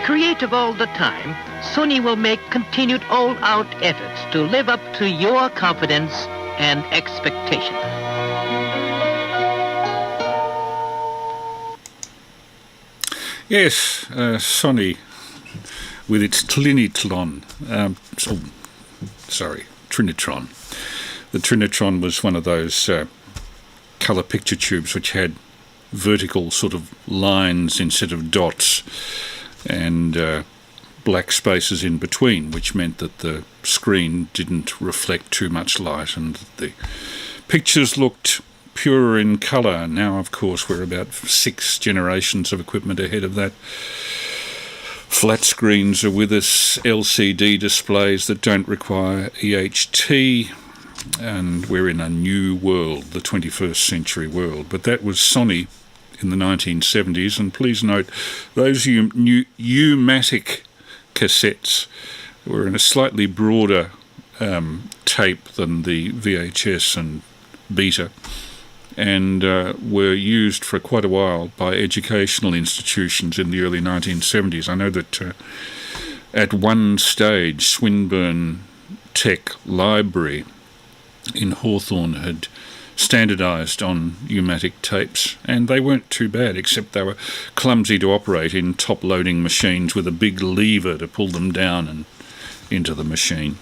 Creative all the time, Sony will make continued all-out efforts to live up to your confidence and expectation. Yes, Sony with its Trinitron. Trinitron. The Trinitron was one of those colour picture tubes which had vertical sort of lines instead of dots and black spaces in between, which meant that the screen didn't reflect too much light and the pictures looked purer in colour. Now, of course, we're about 6 generations of equipment ahead of that. Flat screens are with us, LCD displays that don't require EHT, and we're in a new world, the 21st century world. But that was Sony in the 1970s, and please note, those U-matic cassettes were in a slightly broader tape than the VHS and Beta, and were used for quite a while by educational institutions in the early 1970s. I know that at one stage, Swinburne Tech Library in Hawthorne had standardised on U-matic tapes, and they weren't too bad, except they were clumsy to operate in top-loading machines with a big lever to pull them down and into the machine.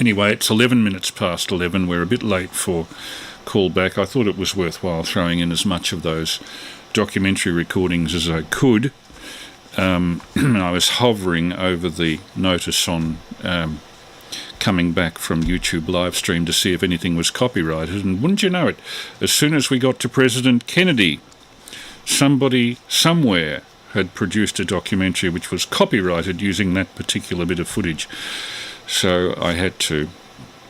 Anyway, it's 11 minutes past 11. We're a bit late for callback. I thought it was worthwhile throwing in as much of those documentary recordings as I could. I was hovering over the notice on coming back from YouTube live stream to see if anything was copyrighted, and wouldn't you know it, as soon as we got to President Kennedy, somebody somewhere had produced a documentary which was copyrighted using that particular bit of footage. So I had to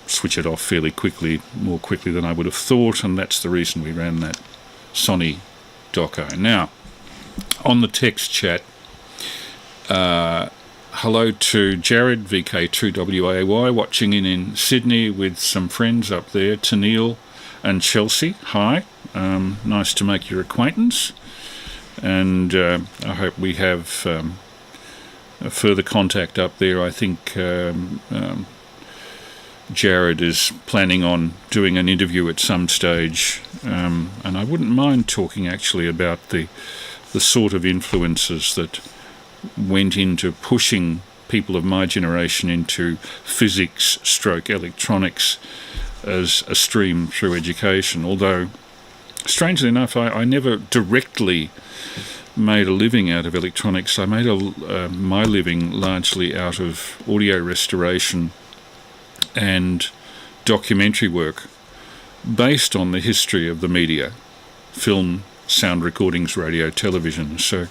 switch it off fairly quickly, more quickly than I would have thought, and that's the reason we ran that Sony doco. Now, on the text chat, hello to Jared, VK3AML, watching in Sydney with some friends up there, Tennille and Chelsea. Hi, nice to make your acquaintance, and I hope we have further contact up there. I think Jared is planning on doing an interview at some stage, and I wouldn't mind talking actually about the sort of influences that went into pushing people of my generation into physics/electronics as a stream through education. Although, strangely enough, I never directly made a living out of electronics. I made my living largely out of audio restoration and documentary work based on the history of the media, film, sound recordings, radio, television. So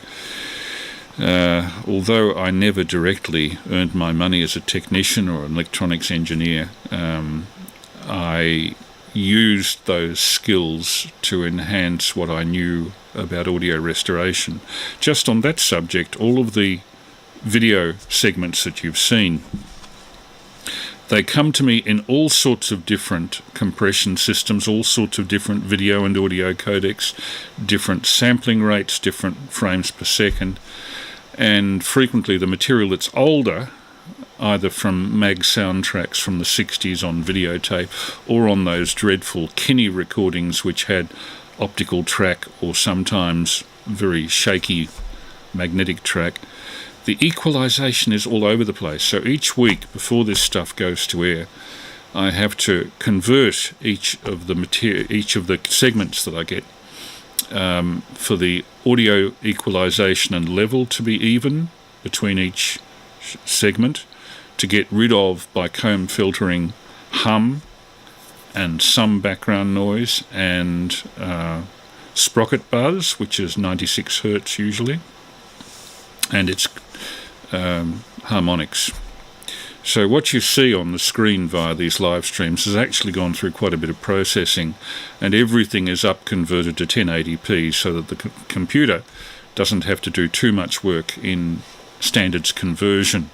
although I never directly earned my money as a technician or an electronics engineer, I used those skills to enhance what I knew about audio restoration. Just on that subject, all of the video segments that you've seen, they come to me in all sorts of different compression systems, all sorts of different video and audio codecs, different sampling rates, different frames per second. and frequently the material that's older, either from mag soundtracks from the 60s on videotape or on those dreadful Kinney recordings which had optical track or sometimes very shaky magnetic track, the equalization is all over the place. So each week before this stuff goes to air, I have to convert each of the segments that I get for the audio equalization and level to be even between each segment, to get rid of, by comb filtering, hum and some background noise and sprocket buzz, which is 96 hertz usually, and its harmonics. So what you see on the screen via these live streams has actually gone through quite a bit of processing, and everything is up converted to 1080p so that the computer doesn't have to do too much work in standards conversion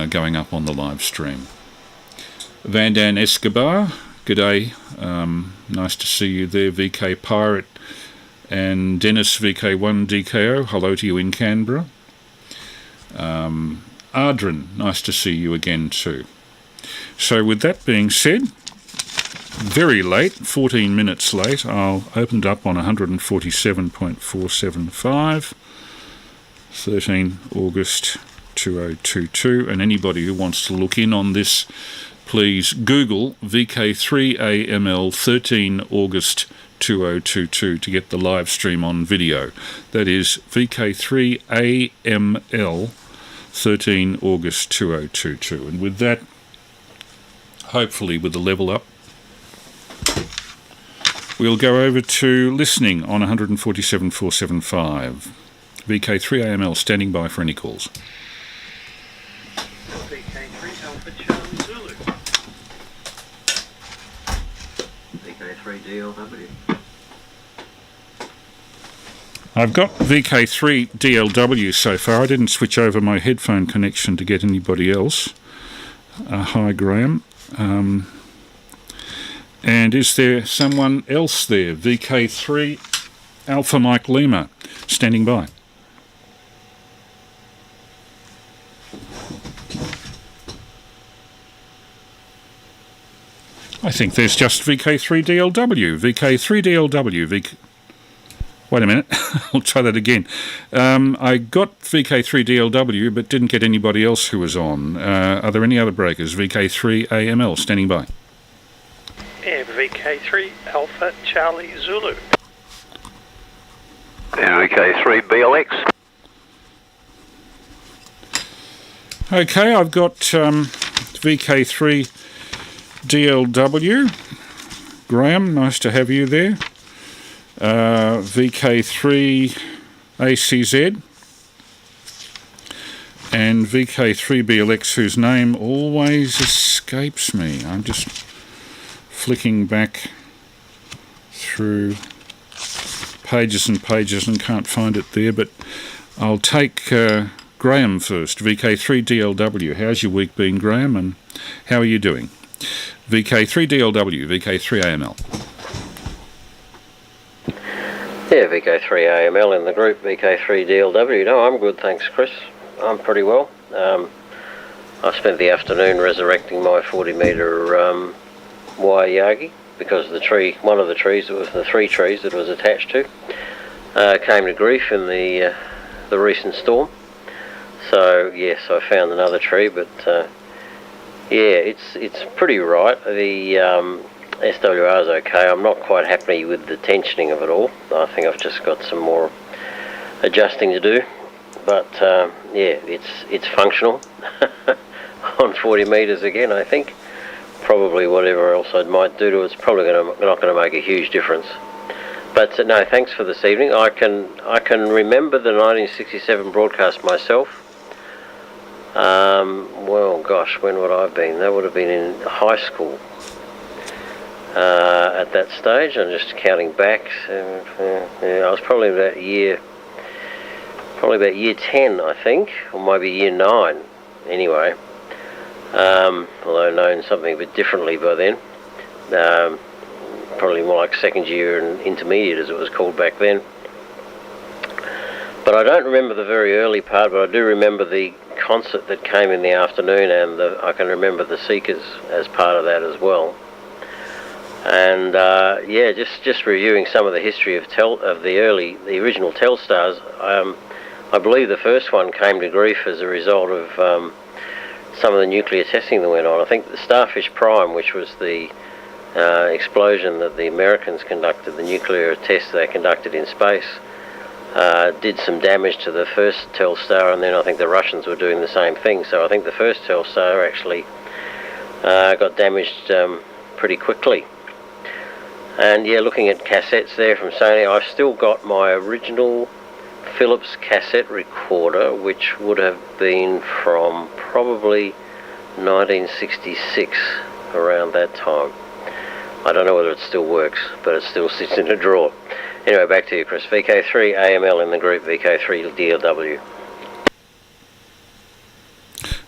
going up on the live stream. Vandan Escobar, g'day, nice to see you there. VK Pirate and Dennis VK1 DKO, hello to you in Canberra. Ardren, nice to see you again too. So with that being said, very late, 14 minutes late, I'll open it up on 147.475, 13 August 2022, and anybody who wants to look in on this, please Google VK3AML 13 August 2022 to get the live stream on video. That is VK3AML 13 August 2022. And with that, hopefully with the level up, we'll go over to listening on 147.475. VK3AML standing by for any calls. VK3 Alpha Charlie Zulu. VK3 DLW. I've got VK3 DLW so far. I didn't switch over my headphone connection to get anybody else. Hi, Graham. And is there someone else there? VK3 Alpha Mike Lima, standing by. I think there's just VK3DLW. VK3DLW. Wait a minute. I'll try that again. I got VK3DLW, but didn't get anybody else who was on. Are there any other breakers? VK3AML, standing by. Yeah, VK3 Alpha Charlie Zulu. And VK3 BLX. Okay, I've got VK3 DLW. Graham, nice to have you there. VK3 ACZ and VK3 BLX, whose name always escapes me. I'm just flicking back through pages and pages and can't find it there, but I'll take Graham first. VK3 DLW. How's your week been, Graham, and how are you doing? VK3 DLW, VK3 AML. Yeah, VK3AML in the group, VK3DLW. No, I'm good, thanks, Chris. I'm pretty well. I spent the afternoon resurrecting my 40-metre wire yagi because the tree, one of the trees, that was the three trees that it was attached to, came to grief in the recent storm. So yes, I found another tree, but yeah, it's pretty right. The SWR is okay. I'm not quite happy with the tensioning of it all. I think I've just got some more adjusting to do. But yeah, it's functional on 40 metres again, I think. Probably whatever else I might do to it's probably not going to make a huge difference. But no, thanks for this evening. I can remember the 1967 broadcast myself. Well, gosh, when would I have been? That would have been in high school. At that stage, I'm just counting back. Yeah, I was probably about year 10, I think, or maybe year 9. Anyway, although known something a bit differently by then. Probably more like second year and intermediate, as it was called back then. But I don't remember the very early part, but I do remember the concert that came in the afternoon, and I can remember the Seekers as part of that as well. And yeah, just reviewing some of the history of the original Telstars. I believe the first one came to grief as a result of some of the nuclear testing that went on. I think the Starfish Prime, which was the explosion that the Americans conducted, the nuclear test they conducted in space, did some damage to the first Telstar, and then I think the Russians were doing the same thing. So I think the first Telstar actually got damaged pretty quickly. And yeah, looking at cassettes there from Sony, I've still got my original Philips cassette recorder, which would have been from probably 1966, around that time. I don't know whether it still works, but it still sits in a drawer. Anyway, back to you, Chris. VK3AML in the group, VK3DLW.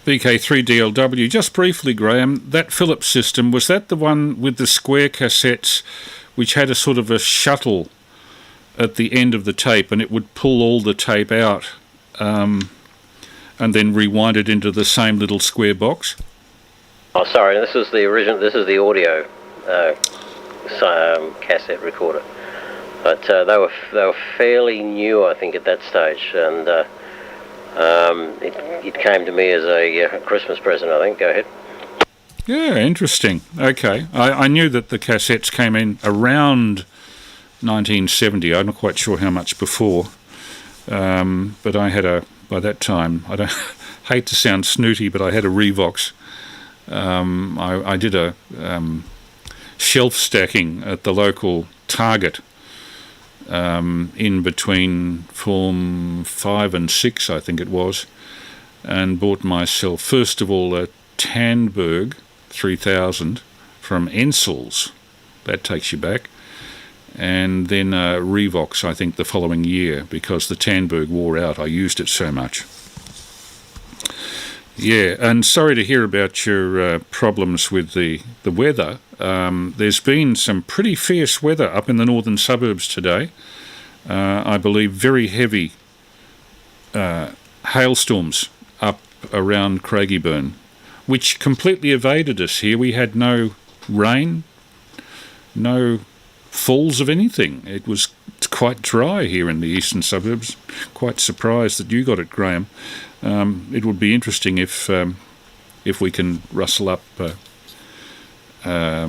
VK3DLW. Just briefly, Graham, that Philips system, was that the one with the square cassettes which had a sort of a shuttle at the end of the tape, and it would pull all the tape out and then rewind it into the same little square box? Oh, sorry, this is the original. This is the audio cassette recorder. But they were fairly new, I think, at that stage, and it came to me as a Christmas present, I think. Go ahead. Yeah, interesting. Okay. I knew that the cassettes came in around 1970. I'm not quite sure how much before. But I had by that time, I don't hate to sound snooty, but I had a Revox. I did a shelf stacking at the local Target in between Form 5 and 6, I think it was, and bought myself, first of all, a Tandberg 3000 from Ensel's. That takes you back. And then Revox, I think, the following year, because the Tandberg wore out. I used it so much. Yeah, and sorry to hear about your problems with the weather. There's been some pretty fierce weather up in the northern suburbs today. I believe very heavy hailstorms up around Craigieburn, which completely evaded us here. We had no rain, no falls of anything. It was quite dry here in the eastern suburbs. Quite surprised that you got it, Graham. It would be interesting if we can rustle up our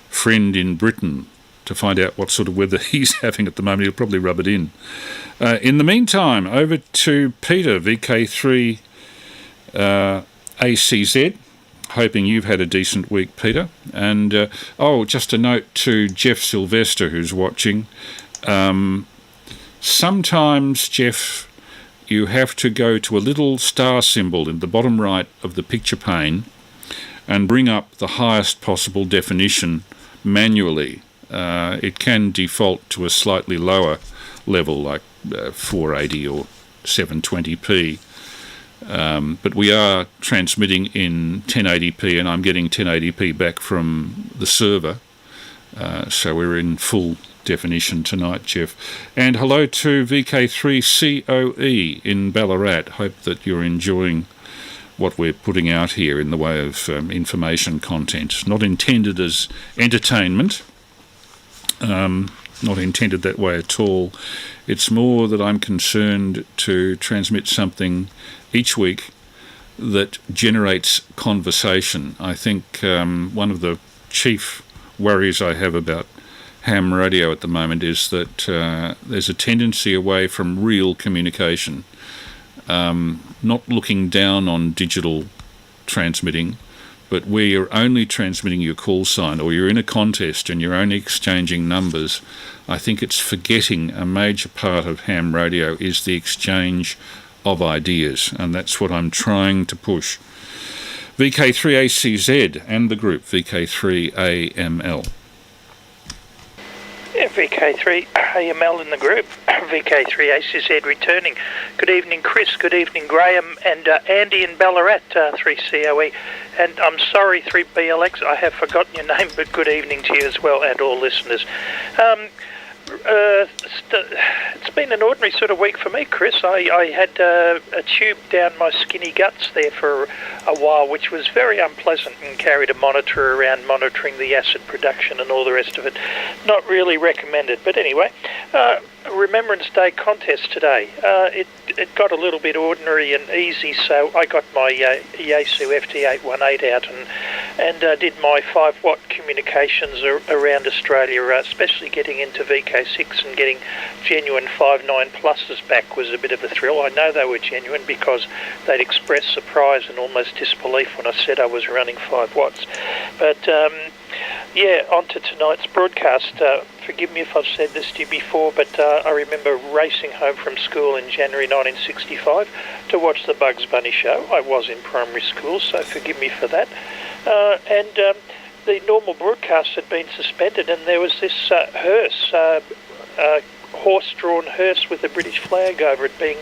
friend in Britain to find out what sort of weather he's having at the moment. He'll probably rub it in. In the meantime, over to Peter, VK3 ACZ. Hoping you've had a decent week, Peter. And, just a note to Jeff Sylvester, who's watching. Sometimes, Jeff, you have to go to a little star symbol in the bottom right of the picture pane and bring up the highest possible definition manually. It can default to a slightly lower level, like 480 or 720p. But we are transmitting in 1080p, and I'm getting 1080p back from the server. So we're in full definition tonight, Jeff. And hello to VK3COE in Ballarat. Hope that you're enjoying what we're putting out here in the way of information content. Not intended as entertainment. Not intended that way at all. It's more that I'm concerned to transmit something each week that generates conversation. I think one of the chief worries I have about ham radio at the moment is that there's a tendency away from real communication, not looking down on digital transmitting, but where you're only transmitting your call sign, or you're in a contest and you're only exchanging numbers. I think it's forgetting a major part of ham radio is the exchange of ideas, and that's what I'm trying to push. VK3ACZ and the group VK3AML. Yeah, VK3AML in the group, VK3ACZ returning. Good evening, Chris. Good evening, Graham, and Andy in Ballarat, 3COE. And I'm sorry, 3BLX, I have forgotten your name, but good evening to you as well, and all listeners. It's been an ordinary sort of week for me, Chris. I had a tube down my skinny guts there for a while, which was very unpleasant, and carried a monitor around monitoring the acid production and all the rest of it. Not really recommended. But anyway, Remembrance Day contest today. It got a little bit ordinary and easy, so I got my Yaesu FT818 out and did my 5-watt communications around Australia, especially getting into VK6 and getting genuine 5.9 pluses back was a bit of a thrill. I know they were genuine because they'd expressed surprise and almost disbelief when I said I was running 5 watts. But on to tonight's broadcast. Forgive me if I've said this to you before, but I remember racing home from school in January 1965 to watch the Bugs Bunny show. I was in primary school, so forgive me for that. The normal broadcast had been suspended, and there was this hearse, horse-drawn hearse with a British flag over it being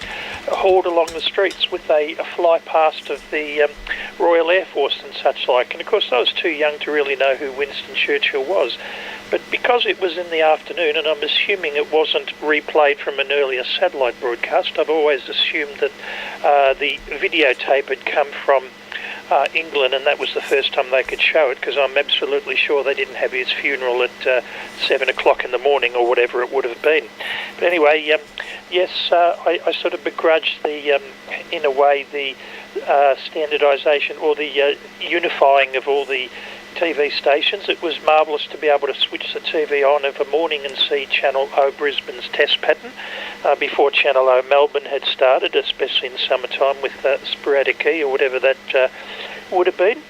hauled along the streets with a fly past of the Royal Air Force and such like. And of course I was too young to really know who Winston Churchill was. But because it was in the afternoon, and I'm assuming it wasn't replayed from an earlier satellite broadcast, I've always assumed that the videotape had come from England, and that was the first time they could show it, because I'm absolutely sure they didn't have his funeral at 7 o'clock in the morning or whatever it would have been. But anyway, yes, I sort of begrudge the, in a way, the standardisation or the unifying of all the TV stations. It was marvellous to be able to switch the TV on of a morning and see Channel O Brisbane's test pattern before Channel O Melbourne had started, especially in summertime with sporadic E or whatever that would have been.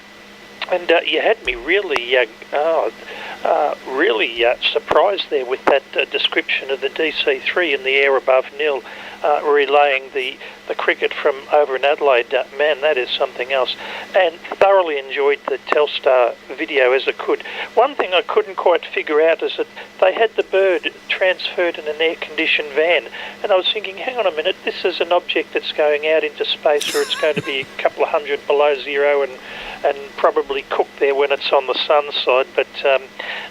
And you had me really, really surprised there with that description of the DC-3 in the air above nil, relaying the cricket from over in Adelaide. Man, that is something else. And thoroughly enjoyed the Telstar video as I could. One thing I couldn't quite figure out is that they had the bird transferred in an air-conditioned van, and I was thinking, hang on a minute, this is an object that's going out into space where it's going to be a couple of hundred below zero and probably cooked there when it's on the sun side, but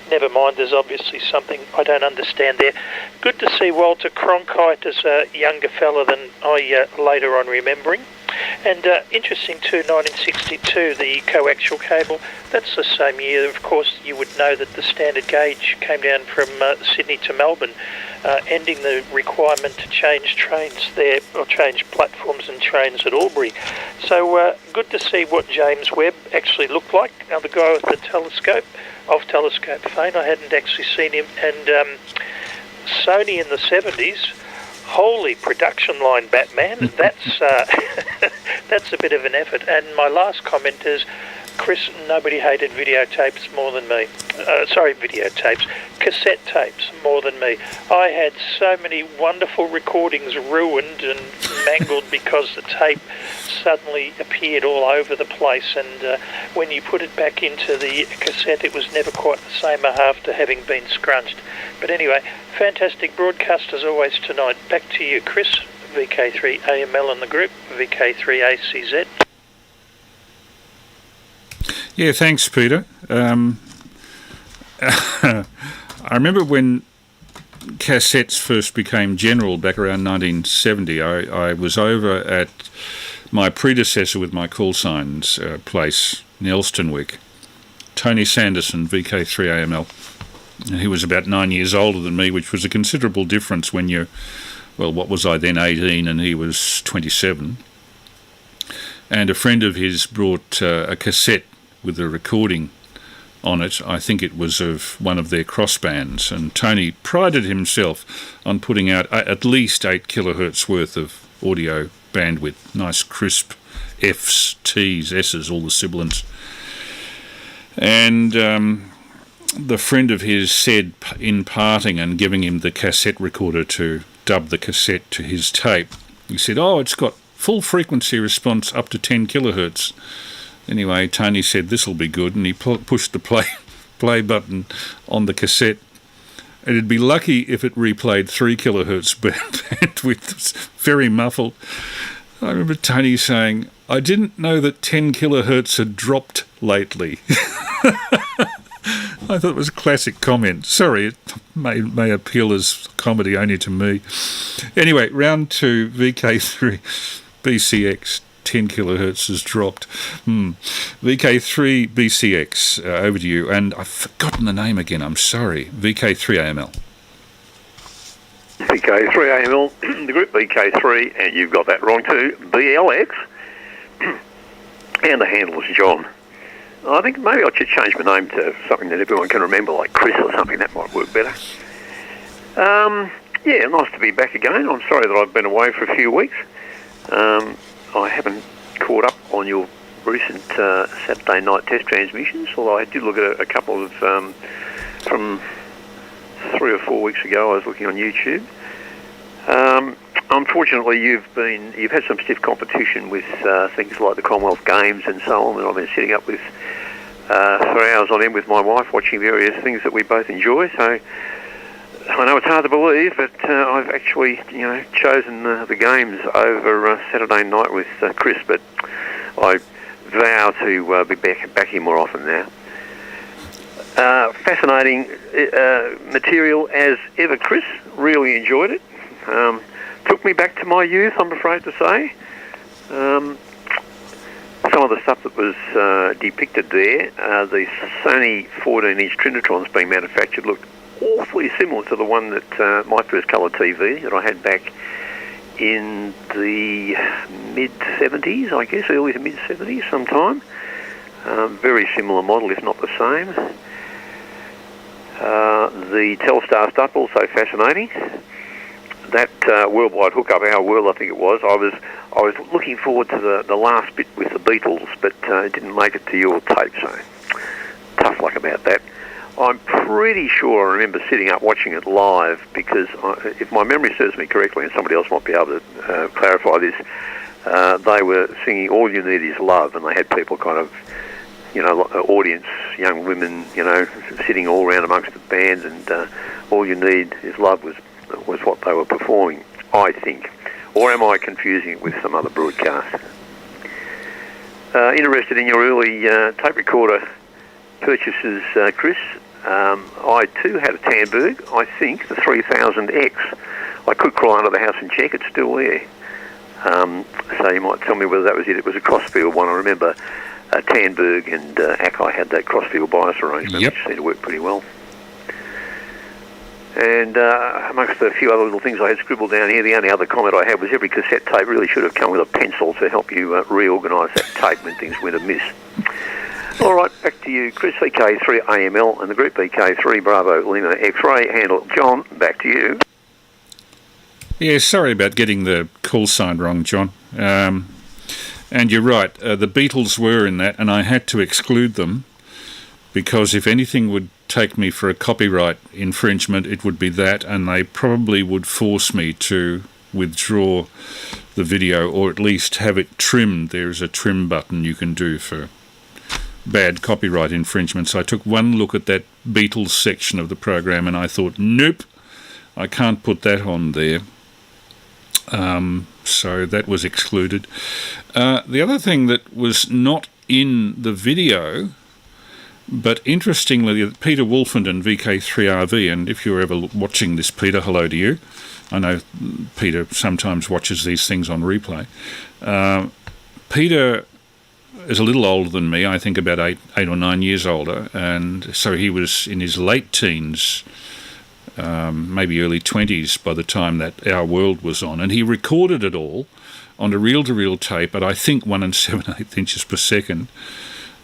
never mind, there's obviously something I don't understand there. Good to see Walter Cronkite as a younger fella than I later on remembering. And interesting too, 1962, the coaxial cable, that's the same year. Of course, you would know that the standard gauge came down from Sydney to Melbourne, ending the requirement to change trains there, or change platforms and trains at Albury. So good to see what James Webb actually looked like. Now, the guy with the telescope, of telescope fame, I hadn't actually seen him. And Sony in the 70s, holy production line, Batman. That's that's a bit of an effort. And my last comment is, Chris, nobody hated videotapes more than me. Videotapes. Cassette tapes more than me. I had so many wonderful recordings ruined and mangled because the tape suddenly appeared all over the place, and when you put it back into the cassette, it was never quite the same after having been scrunched. But anyway, fantastic broadcast as always tonight. Back to you, Chris. VK3AML in the group, VK3ACZ. Yeah, thanks, Peter. I remember when cassettes first became general back around 1970, I was over at my predecessor with my call signs place in Elstonwick, Tony Sanderson, VK3AML. And he was about 9 years older than me, which was a considerable difference when you're, well, what was I then, 18, and he was 27. And a friend of his brought a cassette with a recording on it. I think it was of one of their crossbands, and Tony prided himself on putting out at least 8 kilohertz worth of audio bandwidth, nice crisp Fs, Ts, S's, all the sibilants. And the friend of his said, in parting and giving him the cassette recorder to dub the cassette to his tape, he said, "Oh, it's got full frequency response up to 10 kilohertz. Anyway, Tony said, "This'll be good," and he pushed the play button on the cassette. It'd be lucky if it replayed 3 kilohertz bandwidth. It's very muffled. I remember Tony saying, "I didn't know that 10 kilohertz had dropped lately." I thought it was a classic comment. Sorry, it may appeal as comedy only to me. Anyway, round 2, VK3 BCX, 10 kilohertz has dropped. VK3 BCX, over to you. And I've forgotten the name again, I'm sorry. VK3AML. VK3AML, the group VK3, and you've got that wrong too, BLX, and the handle is John. I think maybe I should change my name to something that everyone can remember, like Chris or something. That might work better. Yeah, nice to be back again. I'm sorry that I've been away for a few weeks. I haven't caught up on your recent Saturday night test transmissions, although I did look at a couple of, from 3 or 4 weeks ago, I was looking on YouTube. Unfortunately, you've had some stiff competition with things like the Commonwealth Games and so on, and I've been sitting up with for hours on end with my wife watching various things that we both enjoy. So I know it's hard to believe, but I've actually, chosen the games over Saturday night with Chris. But I vow to be back here more often now. Fascinating material as ever, Chris. Really enjoyed it. Took me back to my youth, I'm afraid to say. Some of the stuff that was depicted there, the Sony 14-inch Trinitrons being manufactured looked awfully similar to the one that my first colour TV that I had back in the mid-70s, I guess, early to mid-70s sometime. Very similar model, if not the same. The Telstar stuff, also fascinating. That worldwide hookup, Our World, I think it was. I was looking forward to the last bit with the Beatles, but it didn't make it to your tape, so tough luck about that. I'm pretty sure I remember sitting up watching it live because if my memory serves me correctly, and somebody else might be able to clarify this, they were singing All You Need Is Love, and they had people kind of, audience, young women, sitting all around amongst the bands, and All You Need Is Love was what they were performing, I think. Or am I confusing it with some other broadcast? Interested in your early tape recorder purchases, Chris. I too had a Tandberg, I think, the 3000X. I could crawl under the house and check, it's still there. So you might tell me whether that was it. It was a crossfield one. I remember Tandberg and Akai had that crossfield bias arrangement, which seemed to work pretty well. And amongst a few other little things I had scribbled down here, the only other comment I had was every cassette tape really should have come with a pencil to help you reorganise that tape when things went amiss. All right, back to you, Chris. VK3AML and the group VK3 Bravo Lima X-Ray. Handle John, back to you. Yeah, sorry about getting the call sign wrong, John. And you're right, the Beatles were in that, and I had to exclude them because if anything would take me for a copyright infringement, it would be that, and they probably would force me to withdraw the video or at least have it trimmed. There's a trim button you can do for bad copyright infringements. I took one look at that Beatles section of the program and I thought, nope, I can't put that on there. So that was excluded. The other thing that was not in the video, but interestingly, Peter Wolfenden, VK3RV, and if you're ever watching this, Peter, hello to you. I know Peter sometimes watches these things on replay. Peter is a little older than me, I think about 8 or 9 years older, and so he was in his late teens, maybe early 20s by the time that Our World was on, and he recorded it all on a reel-to-reel tape at I think 1 7/8 inches per second,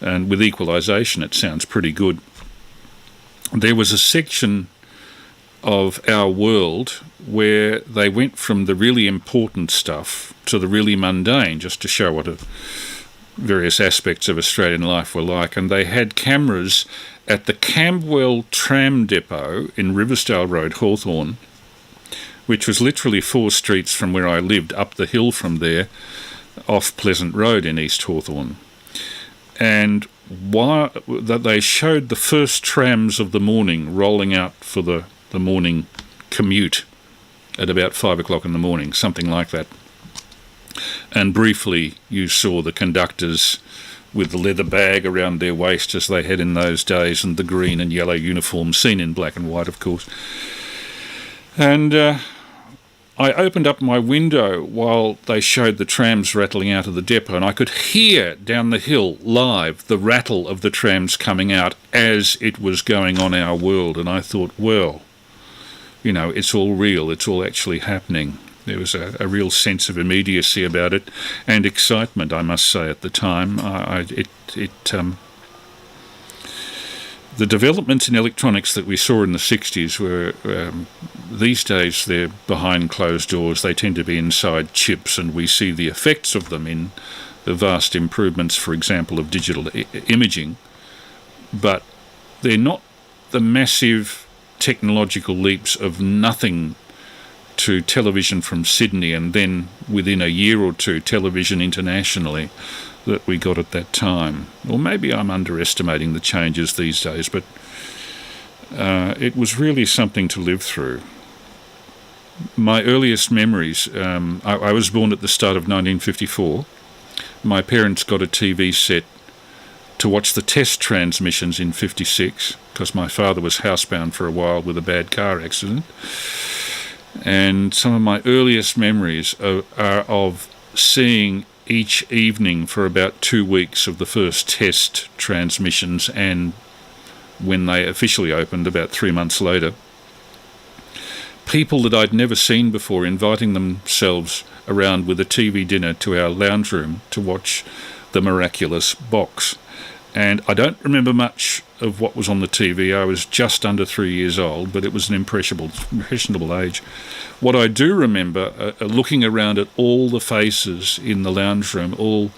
and with equalisation it sounds pretty good. There was a section of Our World where they went from the really important stuff to the really mundane, just to show what various aspects of Australian life were like, and they had cameras at the Camberwell tram depot in Riversdale Road, Hawthorn, which was literally 4 streets from where I lived, up the hill from there, off Pleasant Road in East Hawthorn. And that they showed the first trams of the morning rolling out for the morning commute at about 5 o'clock in the morning, something like that. And briefly you saw the conductors with the leather bag around their waist as they had in those days, and the green and yellow uniform, seen in black and white, of course. And I opened up my window while they showed the trams rattling out of the depot, and I could hear down the hill live the rattle of the trams coming out as it was going on our world. And I thought, well, you know, it's all real, it's all actually happening. There was a real sense of immediacy about it, and excitement, I must say, at the time. The developments in electronics that we saw in the 60s were, these days they're behind closed doors. They tend to be inside chips, and we see the effects of them in the vast improvements, for example, of digital imaging. But they're not the massive technological leaps of nothing to television from Sydney, and then within a year or two, television internationally, that we got at that time. Or maybe I'm underestimating the changes these days, but it was really something to live through. My earliest memories, I was born at the start of 1954. My parents got a TV set to watch the test transmissions in 56, because my father was housebound for a while with a bad car accident. And some of my earliest memories are of seeing each evening for about 2 weeks of the first test transmissions, and when they officially opened about 3 months later, people that I'd never seen before inviting themselves around with a TV dinner to our lounge room to watch the miraculous box. And I don't remember much of what was on the TV. I was just under 3 years old, but it was an impressionable age. What I do remember are looking around at all the faces in the lounge room, all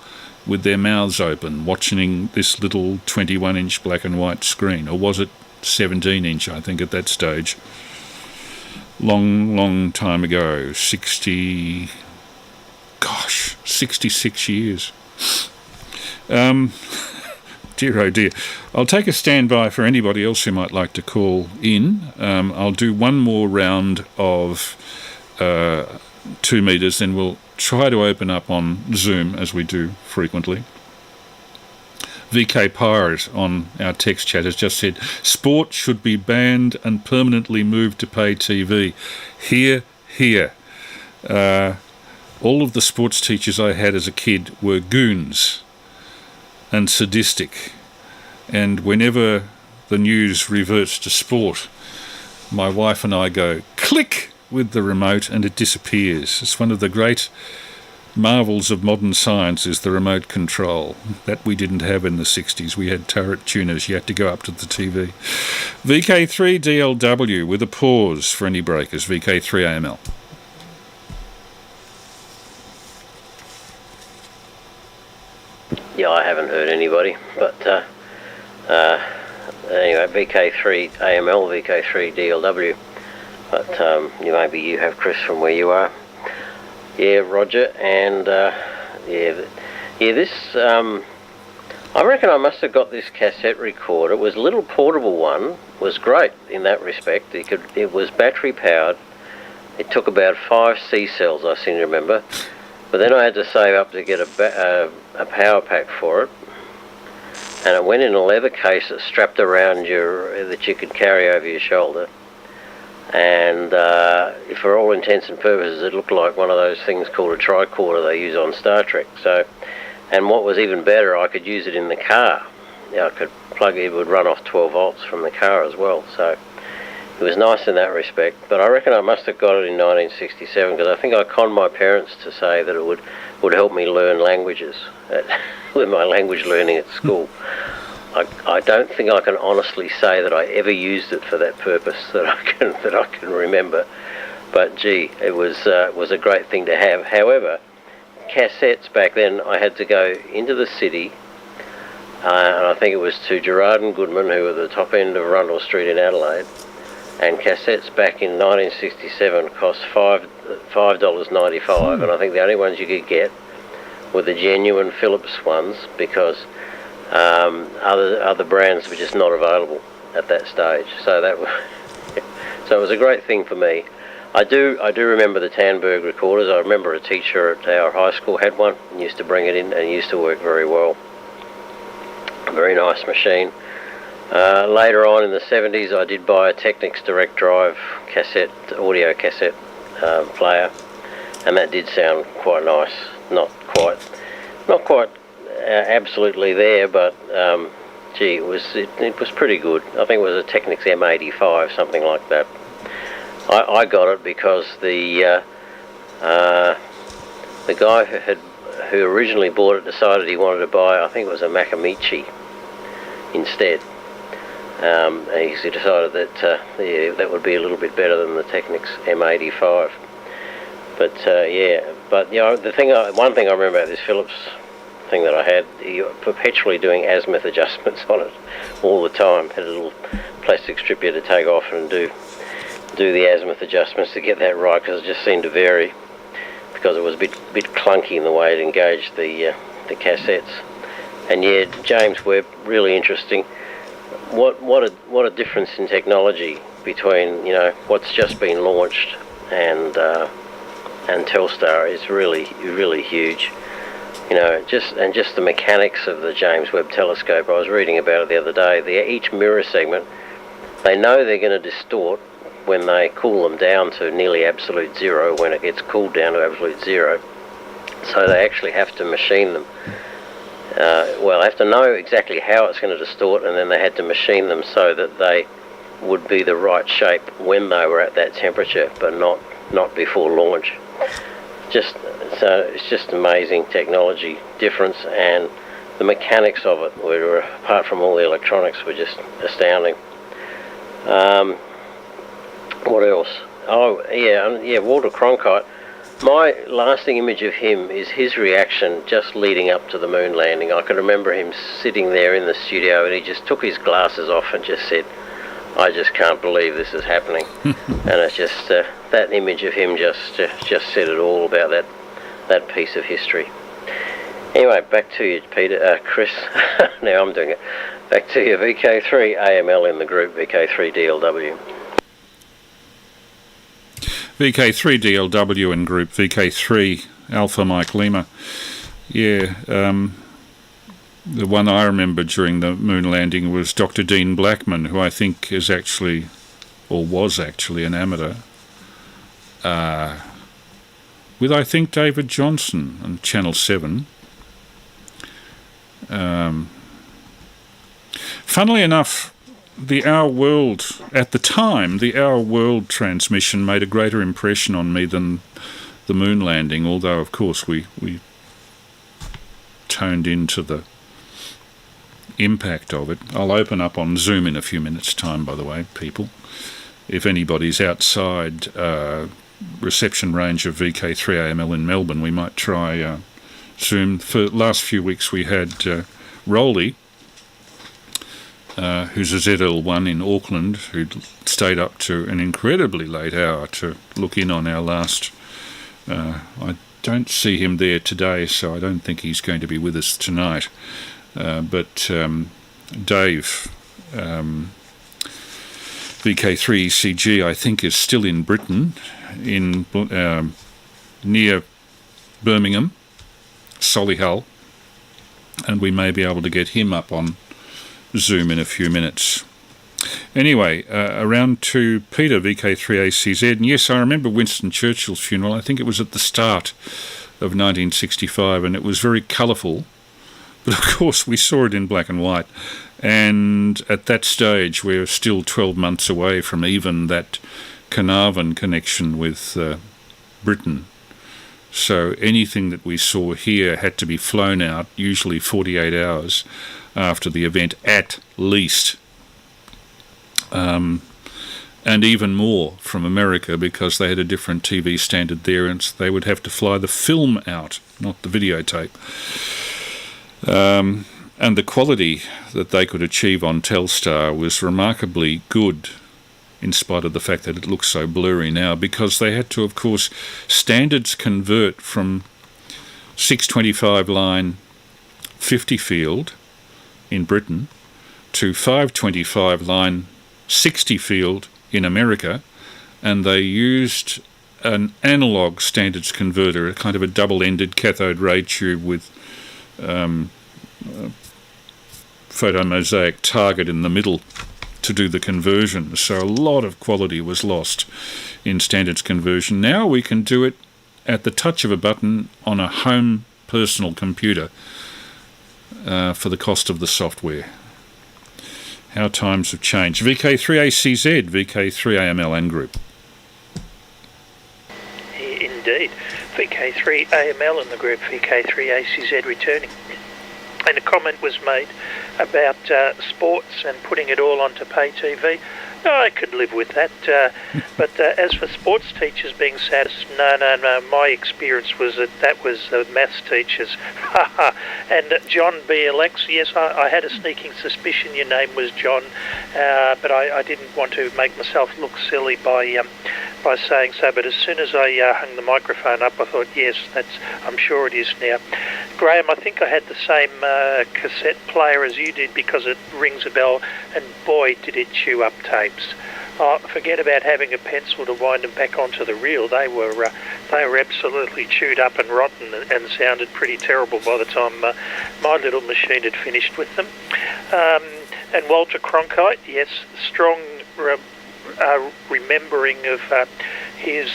with their mouths open, watching this little 21-inch black and white screen. Or was it 17-inch, I think, at that stage? Long time ago. 66 years. Dear oh dear. I'll take a standby for anybody else who might like to call in. I'll do one more round of 2 metres, then we'll try to open up on Zoom, as we do frequently. VK Pirate on our text chat has just said, sport should be banned and permanently moved to pay TV. Hear, hear. All of the sports teachers I had as a kid were goons and sadistic, and whenever the news reverts to sport, my wife and I go click with the remote and it disappears. It's one of the great marvels of modern science, is the remote control. That we didn't have in the 60s. We had turret tuners. You had to go up to the TV. VK3DLW with a pause for any breakers. VK3AML. Yeah, I haven't heard anybody, but anyway, VK3AML, VK3DLW. But maybe you have Chris from where you are. Yeah, Roger, and this. I reckon I must have got this cassette recorder. It was a little portable one. It was great in that respect. It was battery powered. It took about 5 C cells, I seem to remember. But then I had to save up to get a power pack for it, and it went in a leather case that strapped around that you could carry over your shoulder. And for all intents and purposes, it looked like one of those things called a tricorder they use on Star Trek. So, and what was even better, I could use it in the car. I could plug it; would run off 12 volts from the car as well. So it was nice in that respect. But I reckon I must have got it in 1967, because I think I conned my parents to say that it would help me learn languages with my language learning at school. I don't think I can honestly say that I ever used it for that purpose that I can remember. But gee, it was a great thing to have. However, cassettes back then, I had to go into the city, and I think it was to Gerard and Goodman, who were at the top end of Rundle Street in Adelaide. And cassettes back in 1967 cost $5.95, and I think the only ones you could get were the genuine Philips ones, because other brands were just not available at that stage. So it was a great thing for me. I do remember the Tandberg recorders. I remember a teacher at our high school had one and used to bring it in, and it used to work very well. Very nice machine. Later on in the 70s, I did buy a Technics direct drive audio cassette player, and that did sound quite nice. Not quite absolutely there, but gee, it was pretty good. I think it was a Technics M85, something like that. I got it because the guy who originally bought it decided he wanted to buy, I think it was a Makamichi instead. And he decided that that would be a little bit better than the Technics M85. But one thing I remember about this Philips thing that I had, he perpetually doing azimuth adjustments on it all the time. Had a little plastic strip you had to take off and do the azimuth adjustments to get that right, because it just seemed to vary, because it was a bit clunky in the way it engaged the cassettes. And yeah, James Webb, really interesting. What a difference in technology between what's just been launched and Telstar is really huge. Just the mechanics of the James Webb Telescope. I was reading about it the other day. Each mirror segment, they know they're going to distort when they cool them down to nearly absolute zero, when it gets cooled down to absolute zero. So they actually have to machine them. They have to know exactly how it's going to distort, and then they had to machine them so that they would be the right shape when they were at that temperature, but not before launch. It's just amazing technology difference, and the mechanics of it were, apart from all the electronics, were just astounding. What else? Oh, yeah, Walter Cronkite. My lasting image of him is his reaction just leading up to the moon landing. I can remember him sitting there in the studio, and he just took his glasses off and just said, "I just can't believe this is happening." And it's just that image of him just said it all about that piece of history. Anyway, back to you, Chris. Now I'm doing it. Back to you, VK3AML in the group, VK3DLW. VK3DLW in group, VK3 Alpha Mike Lima. Yeah, the one I remember during the moon landing was Dr. Dean Blackman, who I think is actually, or was actually, an amateur, with, I think, David Johnson on Channel 7. Funnily enough, the Our World, at the time, the Our World transmission made a greater impression on me than the moon landing, although, of course, we toned into the impact of it. I'll open up on Zoom in a few minutes' time, by the way, people. If anybody's outside reception range of VK3AML in Melbourne, we might try Zoom. For the last few weeks we had Rolly, who's a ZL1 in Auckland, who stayed up to an incredibly late hour to look in on our last... I don't see him there today, so I don't think he's going to be with us tonight. But Dave, VK3CG, I think, is still in Britain, in near Birmingham, Solihull, and we may be able to get him up on Zoom in a few minutes. Anyway, around to Peter, VK3ACZ, and yes, I remember Winston Churchill's funeral. I think it was at the start of 1965, and it was very colourful, but of course we saw it in black and white, and at that stage we're still 12 months away from even that Carnarvon connection with Britain. So anything that we saw here had to be flown out, usually 48 hours after the event at least, and even more from America, because they had a different TV standard there, and they would have to fly the film out, not the videotape. And the quality that they could achieve on Telstar was remarkably good, in spite of the fact that it looks so blurry now, because they had to, of course, standards convert from 625 line 50 field in Britain to 525 line 60 field in America, and they used an analog standards converter, a kind of a double-ended cathode ray tube with photomosaic target in the middle to do the conversion. So a lot of quality was lost in standards conversion. Now we can do it at the touch of a button on a home personal computer for the cost of the software. How times have changed. VK3ACZ, VK3AML and group. Indeed. VK3AML and the group, VK3ACZ returning. And a comment was made about sports and putting it all onto pay TV. I could live with that. But as for sports teachers being satisfied, no. My experience was that was maths teachers. And John BLX, yes, I had a sneaking suspicion your name was John, but I didn't want to make myself look silly by saying so. But as soon as I hung the microphone up, I thought, yes, I'm sure it is now. Graham, I think I had the same cassette player as you did because it rings a bell, and boy, did it chew up tapes. Forget about having a pencil to wind them back onto the reel. They were absolutely chewed up and rotten and sounded pretty terrible by the time my little machine had finished with them. And Walter Cronkite, yes, strong remembering of his,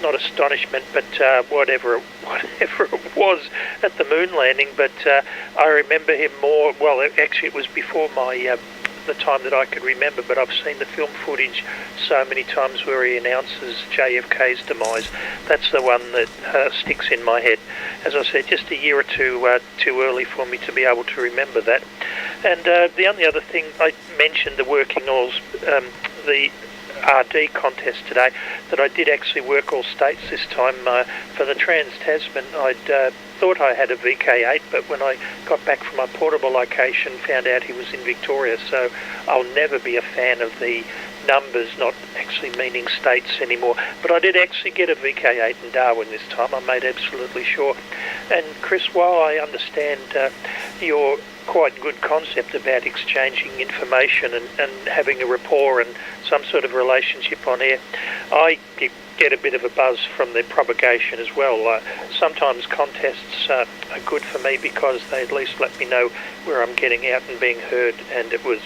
not astonishment, but whatever it was at the moon landing. But I remember him more, well, actually it was before the time that I could remember, but I've seen the film footage so many times where he announces JFK's demise. That's the one that sticks in my head. As I said, just a year or two too early for me to be able to remember that. And the only other thing, I mentioned the working alls, the RD contest today, that I did actually work all states this time. For the Trans-Tasman, I'd thought I had a VK8, but when I got back from my portable location, found out he was in Victoria, so I'll never be a fan of the numbers not actually meaning states anymore. But I did actually get a VK8 in Darwin this time, I made absolutely sure. And Chris, while I understand your quite good concept about exchanging information and having a rapport and some sort of relationship on air, I get a bit of a buzz from the propagation as well. Sometimes contests are good for me because they at least let me know where I'm getting out and being heard, and it was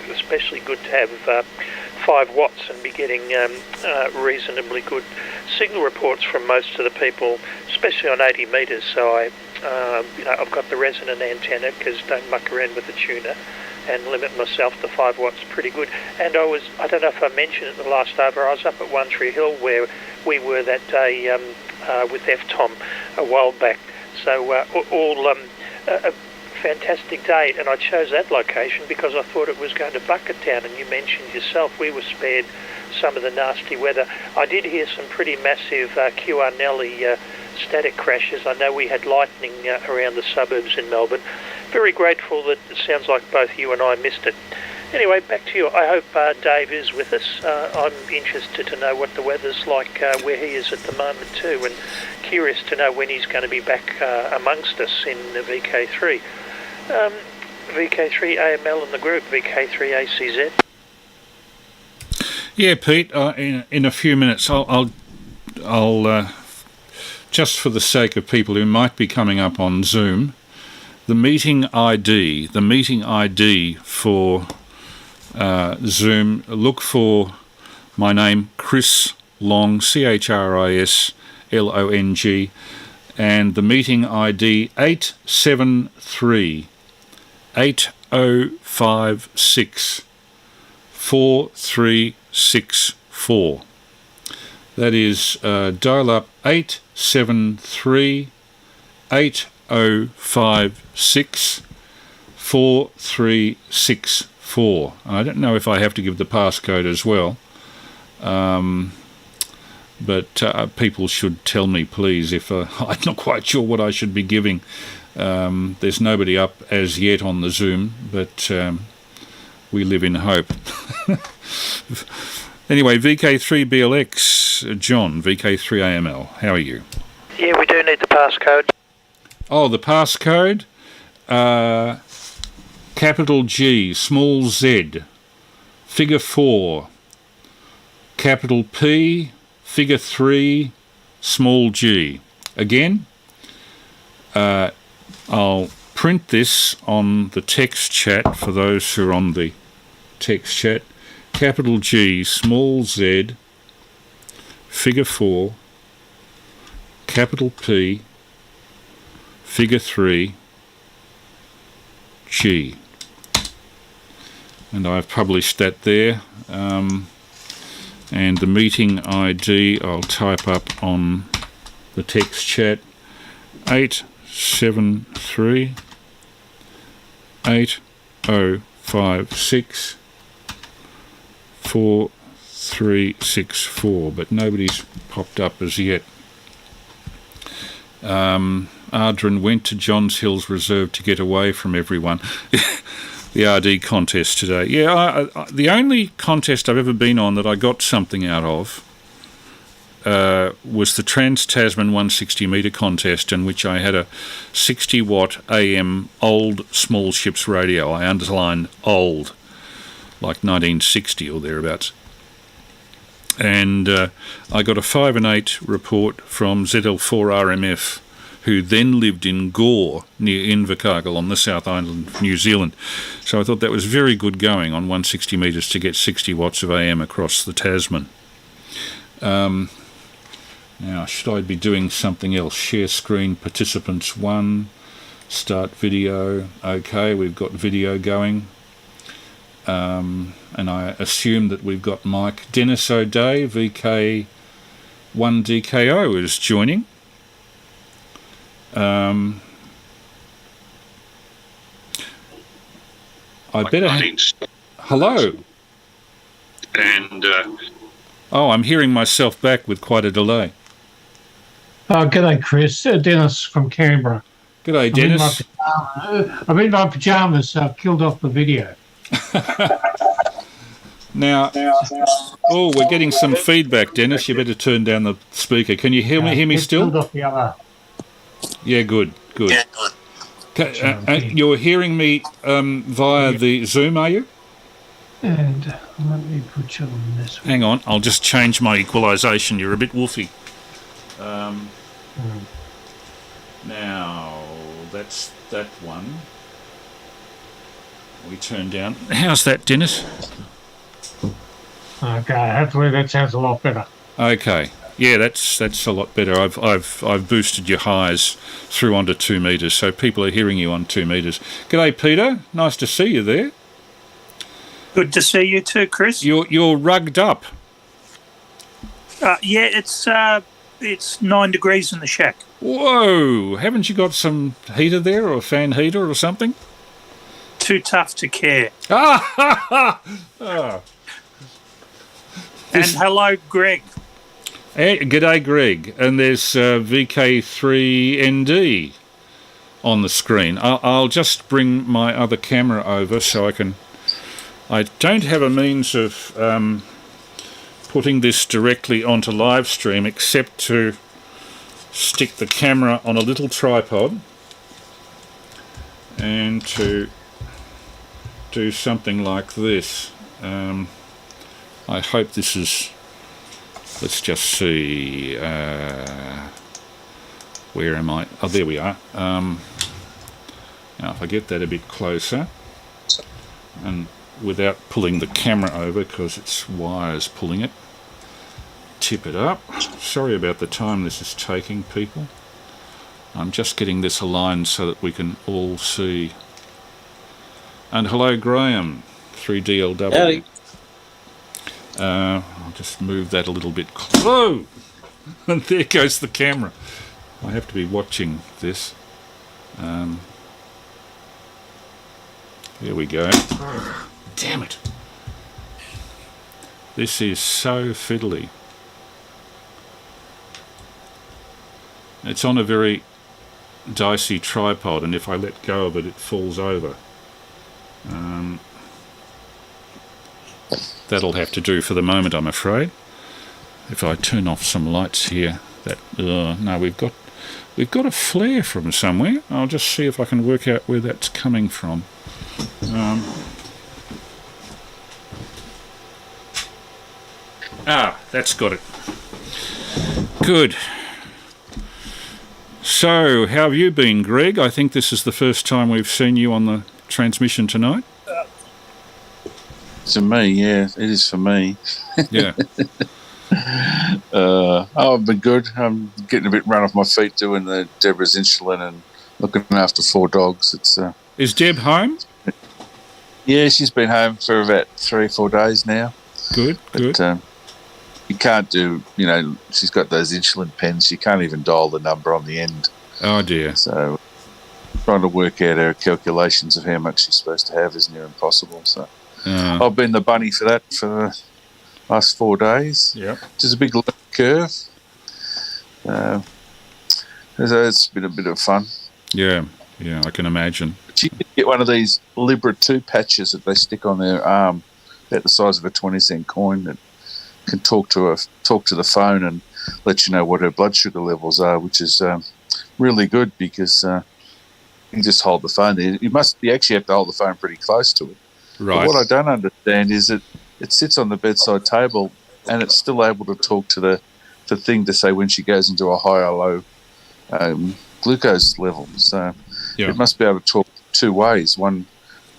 especially good to have 5 watts and be getting reasonably good signal reports from most of the people, especially on 80 metres. So I've got the resonant antenna because don't muck around with the tuner and limit myself to 5 watts pretty good. And I don't know if I mentioned it in the last over, I was up at One Tree Hill where we were that day with FTOM a while back. So a fantastic day, and I chose that location because I thought it was going to bucket down, and you mentioned yourself we were spared some of the nasty weather. I did hear some pretty massive QR Nelly static crashes. I know we had lightning around the suburbs in Melbourne. Very grateful that it sounds like both you and I missed it. Anyway, back to you. I hope Dave is with us. I'm interested to know what the weather's like where he is at the moment too, and curious to know when he's going to be back amongst us in the VK3. VK3AML in the group, VK3ACZ. Yeah, Pete, in a few minutes, I'll just for the sake of people who might be coming up on Zoom, the meeting ID for Zoom, look for my name, Chris Long, CHRISLONG, and the meeting ID 873-8056 4364. That is dial up 873-8056 4364. I don't know if I have to give the passcode as well, but people should tell me, please, if I'm not quite sure what I should be giving. There's nobody up as yet on the Zoom, but we live in hope. Anyway, VK3BLX, John, VK3AML, how are you? Yeah, we do need the passcode. Oh, the passcode? Capital G, small z, figure 4, capital P, figure 3, small g. Again, I'll print this on the text chat for those who are on the text chat. Capital G, small z, figure 4, capital P, figure 3, G. And I've published that there. And the meeting ID I'll type up on the text chat, 873 8056 4364, but nobody's popped up as yet. Ardren went to Johns Hills Reserve to get away from everyone. The RD contest today. Yeah, the only contest I've ever been on that I got something out of was the Trans-Tasman 160 metre contest, in which I had a 60 watt AM old small ships radio. I underline old, like 1960 or thereabouts. And I got a 5 and 8 report from ZL4RMF, who then lived in Gore, near Invercargill on the South Island of New Zealand. So I thought that was very good going on 160 metres to get 60 watts of AM across the Tasman. Now, should I be doing something else? Share screen, participants 1, start video. Okay, we've got video going. And I assume that we've got Mike. Dennis O'Day, VK1DKO, is joining. I better. Hello. And oh, I'm hearing myself back with quite a delay. Oh, g'day, Chris. Dennis from Canberra. G'day, Dennis. I'm in my pyjamas, so I've killed off the video. Now, oh, we're getting some feedback, Dennis. You better turn down the speaker. Can you hear me still? Killed off the other. Yeah, good. You're hearing me via the Zoom, are you? And let me put you on this one. Hang on, I'll just change my equalisation. You're a bit woofy. Now, that's that one. We turn down. How's that, Dennis? Okay, hopefully that sounds a lot better. Okay. Yeah, that's a lot better. I've boosted your highs through onto 2 metres, so people are hearing you on 2 metres. G'day, Peter. Nice to see you there. Good to see you too, Chris. You're rugged up. Yeah, it's 9 degrees in the shack. Whoa! Haven't you got some heater there, or a fan heater or something? Too tough to care. Ah! And hello, Greg. Hey, g'day, Greg. And there's VK3ND on the screen. I'll just bring my other camera over so I can... I don't have a means of putting this directly onto live stream except to stick the camera on a little tripod and to do something like this. I hope this is... Let's just see. Where am I? Oh, there we are. Now, if I get that a bit closer, and without pulling the camera over because it's wires pulling it, tip it up. Sorry about the time this is taking, people. I'm just getting this aligned so that we can all see. And hello, Graham, 3DLW. Howdy. I'll just move that a little bit. Whoa! And there goes the camera. I have to be watching this. Here we go. Damn it. This is so fiddly. It's on a very dicey tripod, and if I let go of it, it falls over. That'll have to do for the moment, I'm afraid. If I turn off some lights here, no, we've got a flare from somewhere. I'll just see if I can work out where that's coming from. That's got it. Good. So, how have you been, Greg? I think this is the first time we've seen you on the transmission tonight. To me, yeah, it is for me. Yeah. I've been good. I'm getting a bit run off my feet doing the Deborah's insulin and looking after 4 dogs. Is Deb home? Yeah, she's been home for about 3 or 4 days now. Good. You can't do, she's got those insulin pens. She can't even dial the number on the end. Oh, dear. So trying to work out her calculations of how much she's supposed to have is near impossible. So I've been the bunny for that for the last 4 days. Yeah. Which is a big learning curve. It's been a bit of fun. Yeah, I can imagine. But you can get one of these Libra 2 patches that they stick on their arm about the size of a 20-cent coin that can talk to the phone and let you know what her blood sugar levels are, which is really good because you can just hold the phone there. You actually have to hold the phone pretty close to it. Right. But what I don't understand is that it sits on the bedside table and it's still able to talk to the thing to say when she goes into a high or low glucose level. So it must be able to talk 2 ways. One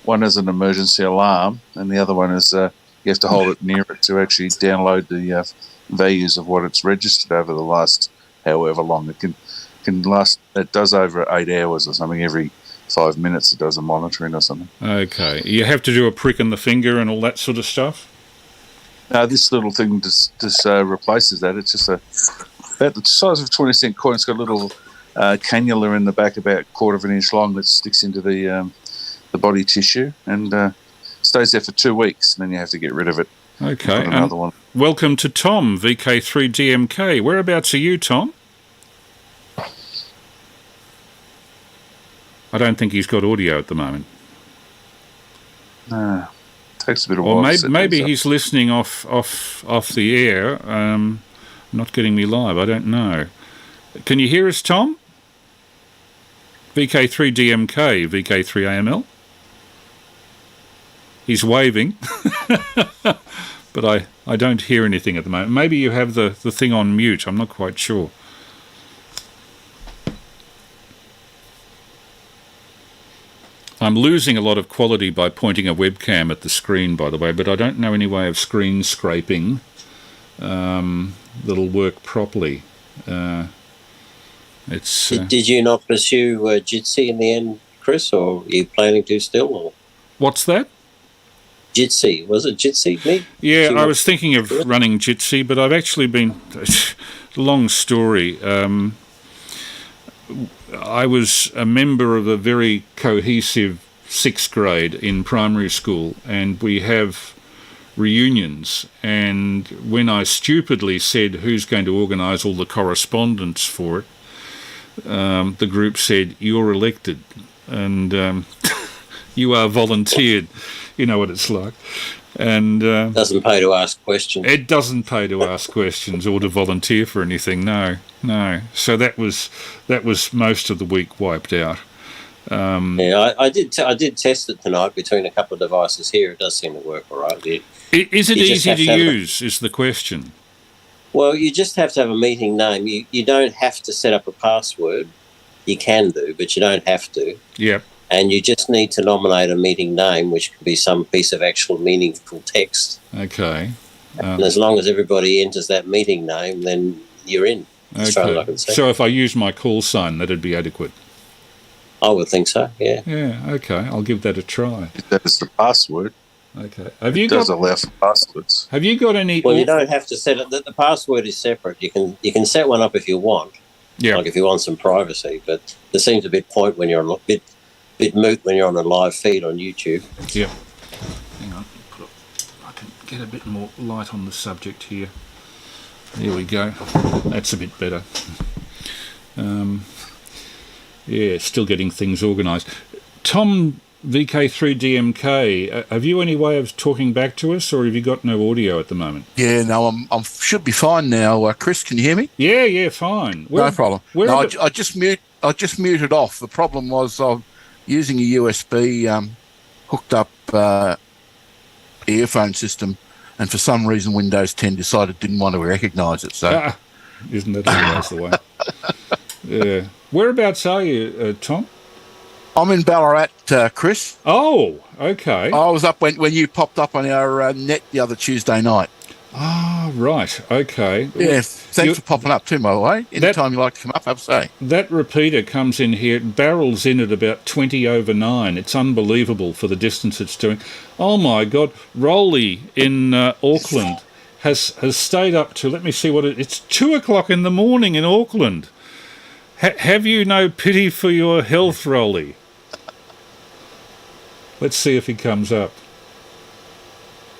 is an emergency alarm, and the other one is you have to hold it near it to actually download the values of what it's registered over the last however long. It can last. It does over 8 hours or something. Every 5 minutes it does a monitoring or something. Okay. You have to do a prick in the finger and all that sort of stuff? No, this little thing just replaces that. It's just about the size of a 20-cent coin. It's got a little cannula in the back about 1/4 of an inch long that sticks into the body tissue and stays there for 2 weeks, and then you have to get rid of it. Okay. Another one. Welcome to Tom, VK3DMK. Whereabouts are you, Tom? I don't think he's got audio at the moment. No. Takes a bit of while. Or maybe he's listening off the air, not getting me live. I don't know. Can you hear us, Tom? VK3DMK, VK3AML. He's waving, but I don't hear anything at the moment. Maybe you have the thing on mute. I'm not quite sure. I'm losing a lot of quality by pointing a webcam at the screen, by the way, but I don't know any way of screen scraping that'll work properly. Did you not pursue Jitsi in the end, Chris, or are you planning to still? Or? What's that? Jitsi. Was it Jitsi, Nick? Yeah, I was thinking of running Jitsi, but I've actually been... long story. I was a member of a very cohesive 6th grade in primary school, and we have reunions, and when I stupidly said who's going to organise all the correspondence for it, the group said, "You're elected," and you are volunteered. You know what it's like. And doesn't pay to ask questions. It doesn't pay to ask questions or to volunteer for anything. No. So that was most of the week wiped out. I did test it tonight between a couple of devices here. It does seem to work all right. Is it easy to use? Is the question. Well, you just have to have a meeting name. You don't have to set up a password. You can do, but you don't have to. Yep. And you just need to nominate a meeting name, which could be some piece of actual meaningful text. Okay. And as long as everybody enters that meeting name, then you're in. As far as I can see. So if I use my call sign, that'd be adequate? I would think so, yeah. Yeah, okay. I'll give that a try. That is the password. Okay. It does allow for passwords. Have you got any... Well, you don't have to set it. The password is separate. You can set one up if you want. Yeah. Like if you want some privacy, but there seems a bit point when you're on a bit moot when you're on a live feed on YouTube. Yeah. Hang on. I can get a bit more light on the subject here. There we go. That's a bit better. Yeah, still getting things organised. Tom, VK3DMK, have you any way of talking back to us, or have you got no audio at the moment? Yeah, no, I should be fine now. Chris, can you hear me? Yeah, fine. No problem. No, I just muted off. The problem was I'm using a USB hooked up earphone system, and for some reason Windows 10 decided it didn't want to recognise it. So, isn't that always the way? Yeah. Whereabouts are you, Tom? I'm in Ballarat, Chris. Oh, okay. I was up when you popped up on our net the other Tuesday night. Ah, right. Okay. Yeah, thanks for popping up too, by the way. Anytime you like to come up, have a say. That repeater comes in here, it barrels in at about 20 over 9. It's unbelievable for the distance it's doing. Oh, my God. Rolly in Auckland has stayed up to, let me see what it's 2 o'clock in the morning in Auckland. Have you no pity for your health, Rolly? Let's see if he comes up.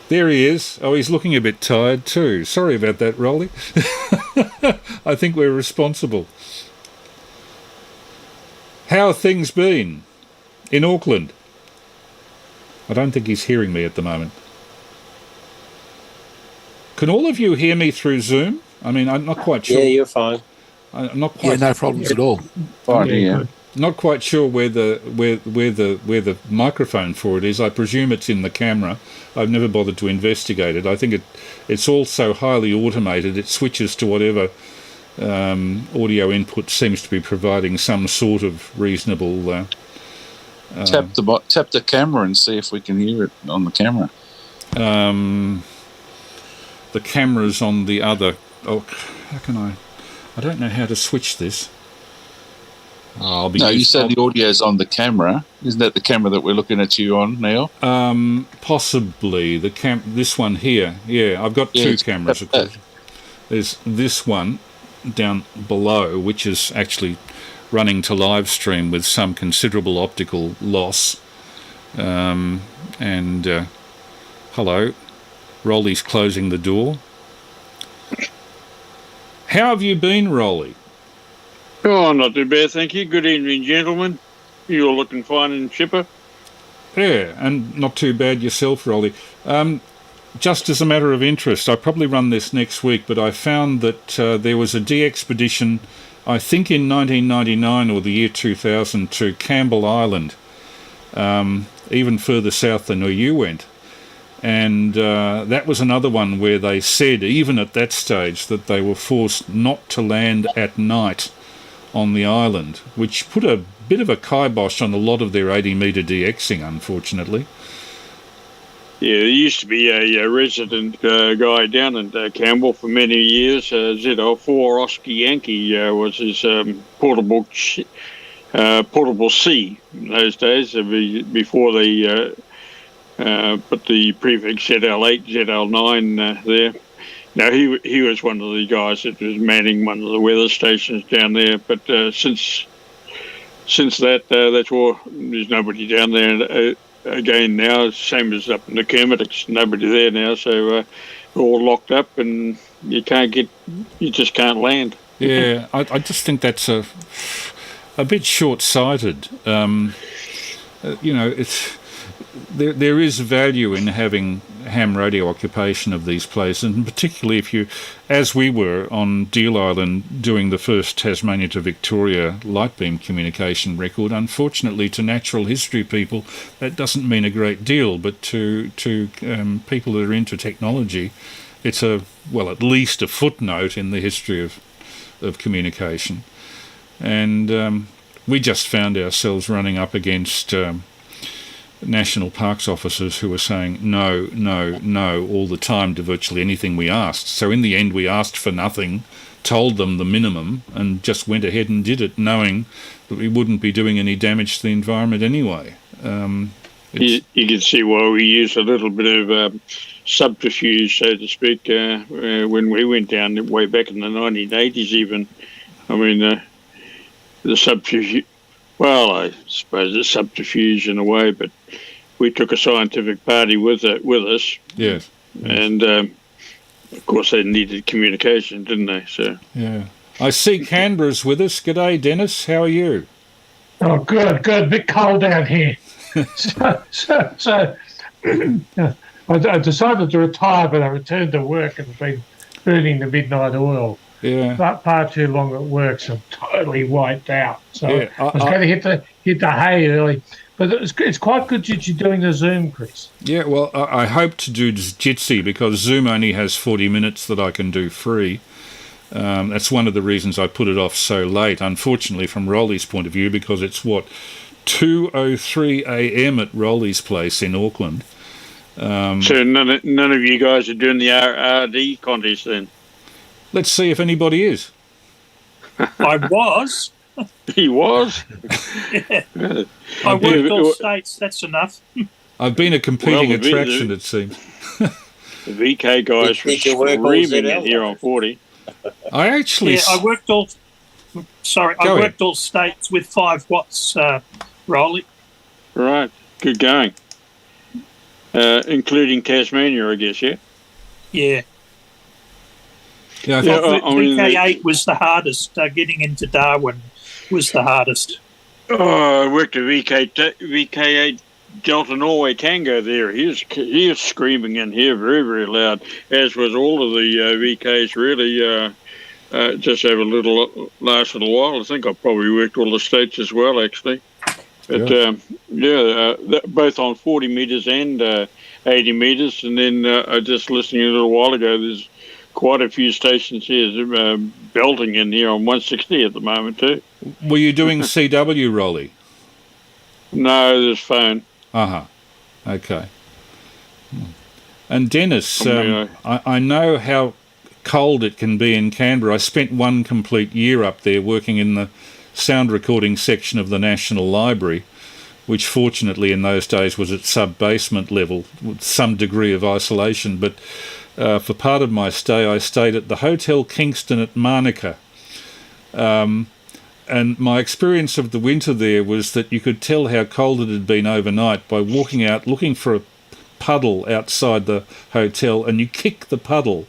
There he is. Oh, he's looking a bit tired too. Sorry about that, Rolly. I think we're responsible. How have things been in Auckland? I don't think he's hearing me at the moment. Can all of you hear me through Zoom? I mean, I'm not quite sure. Yeah, you're fine. I'm not quite. Yeah, no problems at all. Fine, yeah. Not quite sure where the microphone for it is. I presume it's in the camera. I've never bothered to investigate it. I think it's all so highly automated. It switches to whatever audio input seems to be providing some sort of reasonable. Tap the camera and see if we can hear it on the camera. The camera's on the other. Oh, how can I? I don't know how to switch this. You said the audio's on the camera. Isn't that the camera that we're looking at you on now? Possibly this one here. Yeah, I've got two cameras. Of course. There's this one down below, which is actually running to live stream with some considerable optical loss. Hello, Rolly's closing the door. How have you been, Rolly? Oh, not too bad, thank you. Good evening, gentlemen. You're looking fine and chipper. Yeah, and not too bad yourself, Rolly. Just as a matter of interest, I probably run this next week, but I found that there was a de-expedition, I think in 1999 or the year 2000, to Campbell Island, even further south than where you went. And that was another one where they said, even at that stage, that they were forced not to land at night on the island, which put a bit of a kibosh on a lot of their 80-metre DXing, unfortunately. Yeah, there used to be a resident guy down in Campbell for many years. ZL4 Oscar Yankee was his portable C in those days, before they put the prefix ZL8, ZL9 there. Now, he was one of the guys that was manning one of the weather stations down there, but since that, that's all. There's nobody down there again now, same as up in the Kermit. There's nobody there now, so we're all locked up and you just can't land. Yeah, I just think that's a bit short-sighted. There is value in having ham radio occupation of these places, and particularly if you, as we were on Deal Island doing the first Tasmania to Victoria light beam communication record. Unfortunately, to natural history people, that doesn't mean a great deal, but to people that are into technology, it's at least a footnote in the history of communication. And we just found ourselves running up against national parks officers who were saying no all the time to virtually anything we asked. So in the end we asked for nothing, told them the minimum, and just went ahead and did it, knowing that we wouldn't be doing any damage to the environment anyway. You can see why we used a little bit of subterfuge, so to speak, when we went down way back in the 1980s even. I mean, the subterfuge, well, I suppose it's subterfuge in a way, but we took a scientific party with us. Yes. And, of course, they needed communication, didn't they? So. Yeah. I see Canberra's with us. G'day, Dennis. How are you? Oh, good. A bit cold down here. So I decided to retire, but I returned to work and been burning the midnight oil. Yeah. But far too long at work, so I'm totally wiped out. So yeah, I was going to hit the hay early. But it's quite good that you're doing the Zoom, Chris. Yeah, well, I hope to do Jitsi because Zoom only has 40 minutes that I can do free. That's one of the reasons I put it off so late, unfortunately, from Rolly's point of view, because it's, 2:03 a.m. at Rolly's place in Auckland. So none of you guys are doing the RD contest then? Let's see if anybody is. I was. He was? Yeah. I worked all states, that's enough. I've been a competing attraction, it seems. The VK guys were screaming it here on 40. I actually... Yeah, I worked all states with 5 watts, Rolly. Right, good going. Including Tasmania, I guess, yeah? Yeah. Yeah, VK8 was the hardest. Getting into Darwin was the hardest. Oh, I worked at VK8 Delta Norway Tango there. He was screaming in here very, very loud, as was all of the VKs really. Just over last little while. I think I probably worked all the states as well, actually. But both on 40 metres and 80 metres. And then just listening a little while ago, there's quite a few stations here belting in here on 160 at the moment too. Were you doing CW, Rolly? No, there's phone. Okay. And Dennis, I know how cold it can be in Canberra. I spent 1 complete year up there working in the sound recording section of the National Library, which fortunately in those days was at sub-basement level with some degree of isolation. But for part of my stay, I stayed at the Hotel Kingston at Manuka. And my experience of the winter there was that you could tell how cold it had been overnight by walking out looking for a puddle outside the hotel, and you kick the puddle,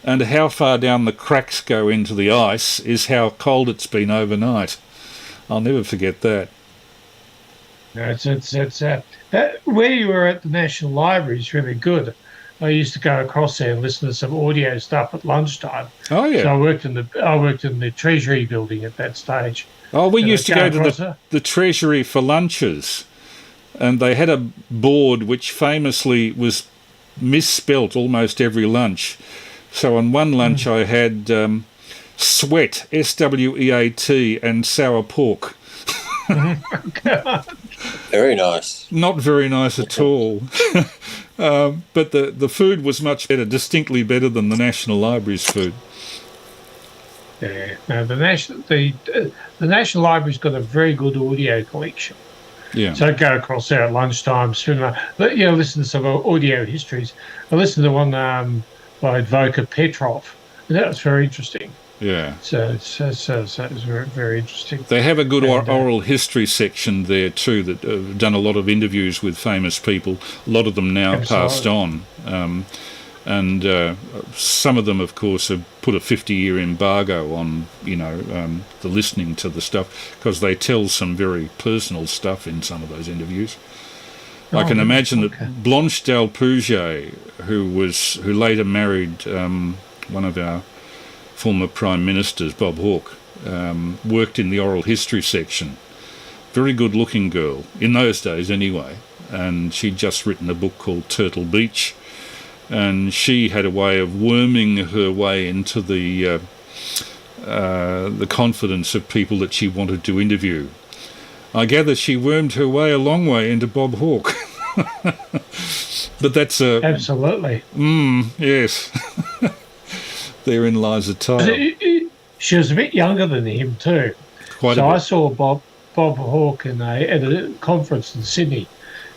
and how far down the cracks go into the ice is how cold it's been overnight. I'll never forget that. No, where you were at the National Library is really good. I used to go across there and listen to some audio stuff at lunchtime. Oh yeah. So I worked in the Treasury building at that stage. Oh, we used to go to the Treasury for lunches, and they had a board which famously was misspelt almost every lunch. So on one lunch I had sweat, S-W-E-A-T, and sour pork. Very nice. Not very nice at all. But the food was much better, distinctly better than the National Library's food. Yeah, no, the National Library's got a very good audio collection. Yeah. So I go across there at lunchtime, listen to some audio histories. I listened to one by Voka Petrov, and that was very interesting. Yeah. So it was very, very interesting. They have a good oral history section there too that have done a lot of interviews with famous people. A lot of them now passed on. And some of them, of course, have put a 50-year embargo on, the listening to the stuff, because they tell some very personal stuff in some of those interviews. I can imagine that Blanche Dalpouge, who later married one of our former Prime Ministers, Bob Hawke, worked in the oral history section. Very good-looking girl, in those days anyway, and she'd just written a book called Turtle Beach, and she had a way of worming her way into the confidence of people that she wanted to interview. I gather she wormed her way a long way into Bob Hawke. But that's a... Absolutely. Yes. Therein lies a tale. She was a bit younger than him too. Quite a bit. I saw Bob Hawke at a conference in Sydney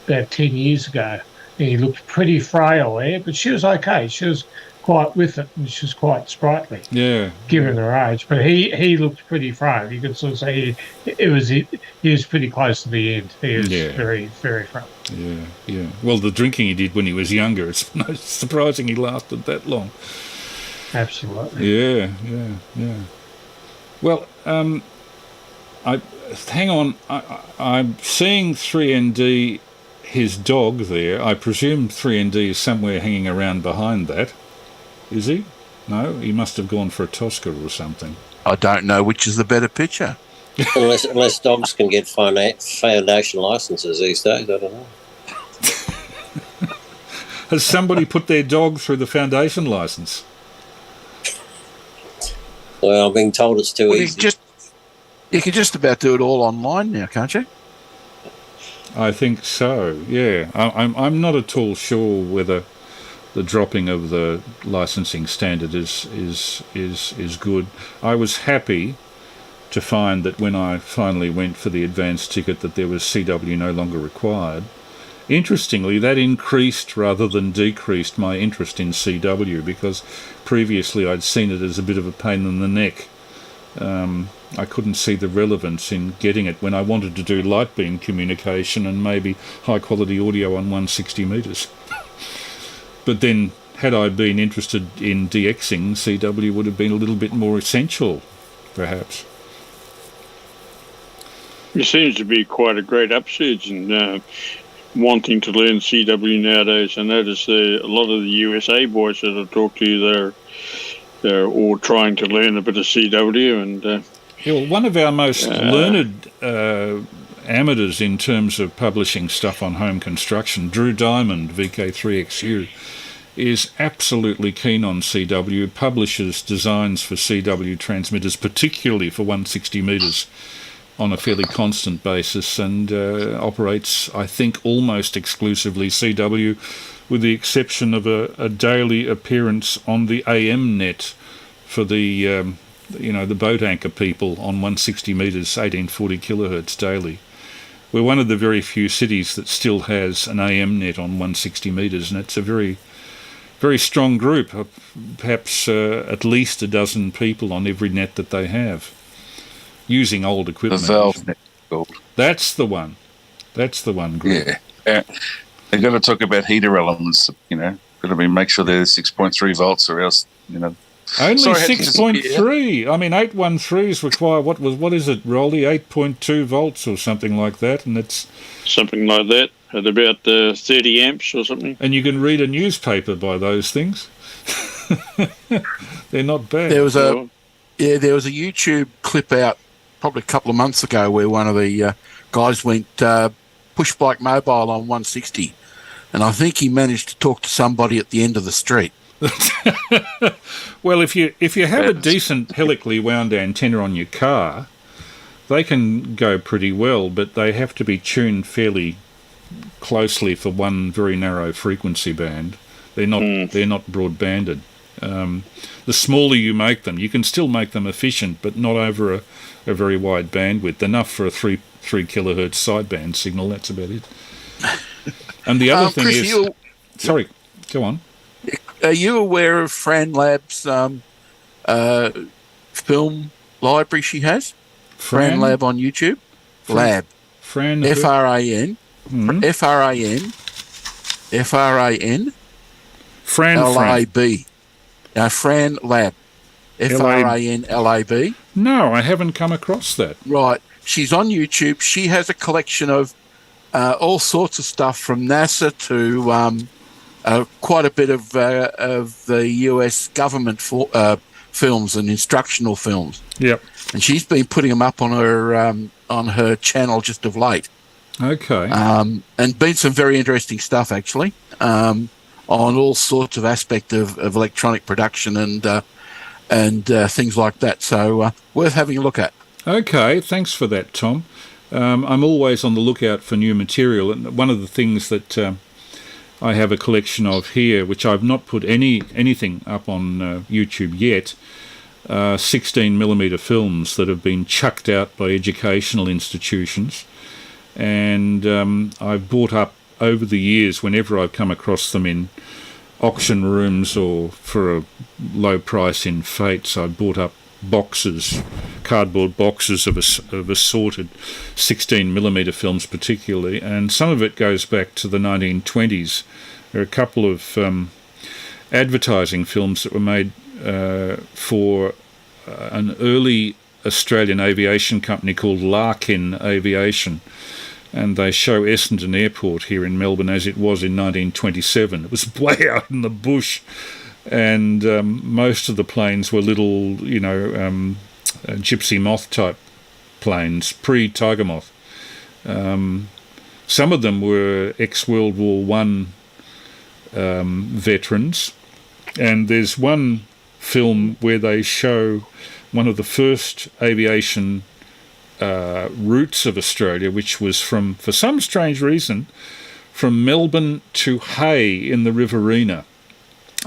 about 10 years ago, and he looked pretty frail there, but she was okay. She was quite with it, and she was quite sprightly. Yeah. Given her age, but he looked pretty frail. You could sort of say he was pretty close to the end. He was very, very frail. Yeah. Well, the drinking he did when he was younger, it's surprising he lasted that long. Absolutely. Yeah. Well, hang on. I'm seeing 3ND, his dog there. I presume 3ND is somewhere hanging around behind that. Is he? No, he must have gone for a Tosca or something. I don't know which is the better picture. unless dogs can get foundation licenses these days, I don't know. Has somebody put their dog through the foundation licence? Well, I'm being told it's too easy. You can just about do it all online now, can't you? I think so. Yeah, I'm not at all sure whether the dropping of the licensing standard is good. I was happy to find that when I finally went for the advanced ticket that there was CW no longer required. Interestingly, that increased rather than decreased my interest in CW, because previously I'd seen it as a bit of a pain in the neck. I couldn't see the relevance in getting it when I wanted to do light beam communication and maybe high quality audio on 160 metres. But then, had I been interested in DXing, CW would have been a little bit more essential, perhaps. It seems to be quite a great upsurge in wanting to learn CW nowadays. I notice a lot of the USA boys that I talk to, they're all trying to learn a bit of CW. And well, one of our most learned amateurs in terms of publishing stuff on home construction, Drew Diamond, VK3XU, is absolutely keen on CW, publishes designs for CW transmitters, particularly for 160 metres, on a fairly constant basis, and operates, I think, almost exclusively CW, with the exception of a daily appearance on the AM net for the the boat anchor people on 160 metres, 1840 kilohertz daily. We're one of the very few cities that still has an AM net on 160 metres, and it's a very, very strong group, perhaps at least a dozen people on every net that they have, using old equipment. The valve net. That's the one. That's the one group. Yeah. They've got to talk about heater elements, got to make sure they're 6.3 volts or else, Only 6.3. I mean, 813s require, what is it, Rolly? 8.2 volts or something like that, and it's... Something like that, at about 30 amps or something. And you can read a newspaper by those things. They're not bad. There was a YouTube clip out probably a couple of months ago where one of the guys went push bike mobile on 160, and I think he managed to talk to somebody at the end of the street. Well, if you have a decent helically wound antenna on your car, they can go pretty well, but they have to be tuned fairly closely for one very narrow frequency band. They're not broad-banded. The smaller you make them, you can still make them efficient, but not over a very wide bandwidth. Enough for a 3 kilohertz sideband signal. That's about it. And the other thing Chris, is... Sorry, go on. Are you aware of Fran Lab's film library she has? Fran Lab on YouTube? Lab. Fran... F-R-A-N. F-R-A-N. F-R-A-N. Fran L-A-B. Fran Lab. F-R-A-N-L-A-B. No, I haven't come across that. Right. She's on YouTube. She has a collection of all sorts of stuff from NASA to quite a bit of the US government films and instructional films. Yep. And she's been putting them up on her channel just of late. Okay. And been some very interesting stuff, actually, on all sorts of aspects of electronic production and things like that. So worth having a look at. Okay, thanks for that, Tom. I'm always on the lookout for new material, and one of the things that I have a collection of here, which I've not put anything up on YouTube yet, 16mm films that have been chucked out by educational institutions, and I've bought up over the years, whenever I've come across them in auction rooms or for a low price in fetes, I've bought up boxes, cardboard boxes of assorted 16mm films particularly, and some of it goes back to the 1920s. There are a couple of advertising films that were made for an early Australian aviation company called Larkin Aviation, and they show Essendon Airport here in Melbourne as it was in 1927. It was way out in the bush, and most of the planes were little, gypsy moth type planes, pre-Tiger Moth. Some of them were ex-World War I veterans, and there's one film where they show one of the first aviation routes of Australia, which was for some strange reason, from Melbourne to Hay in the Riverina.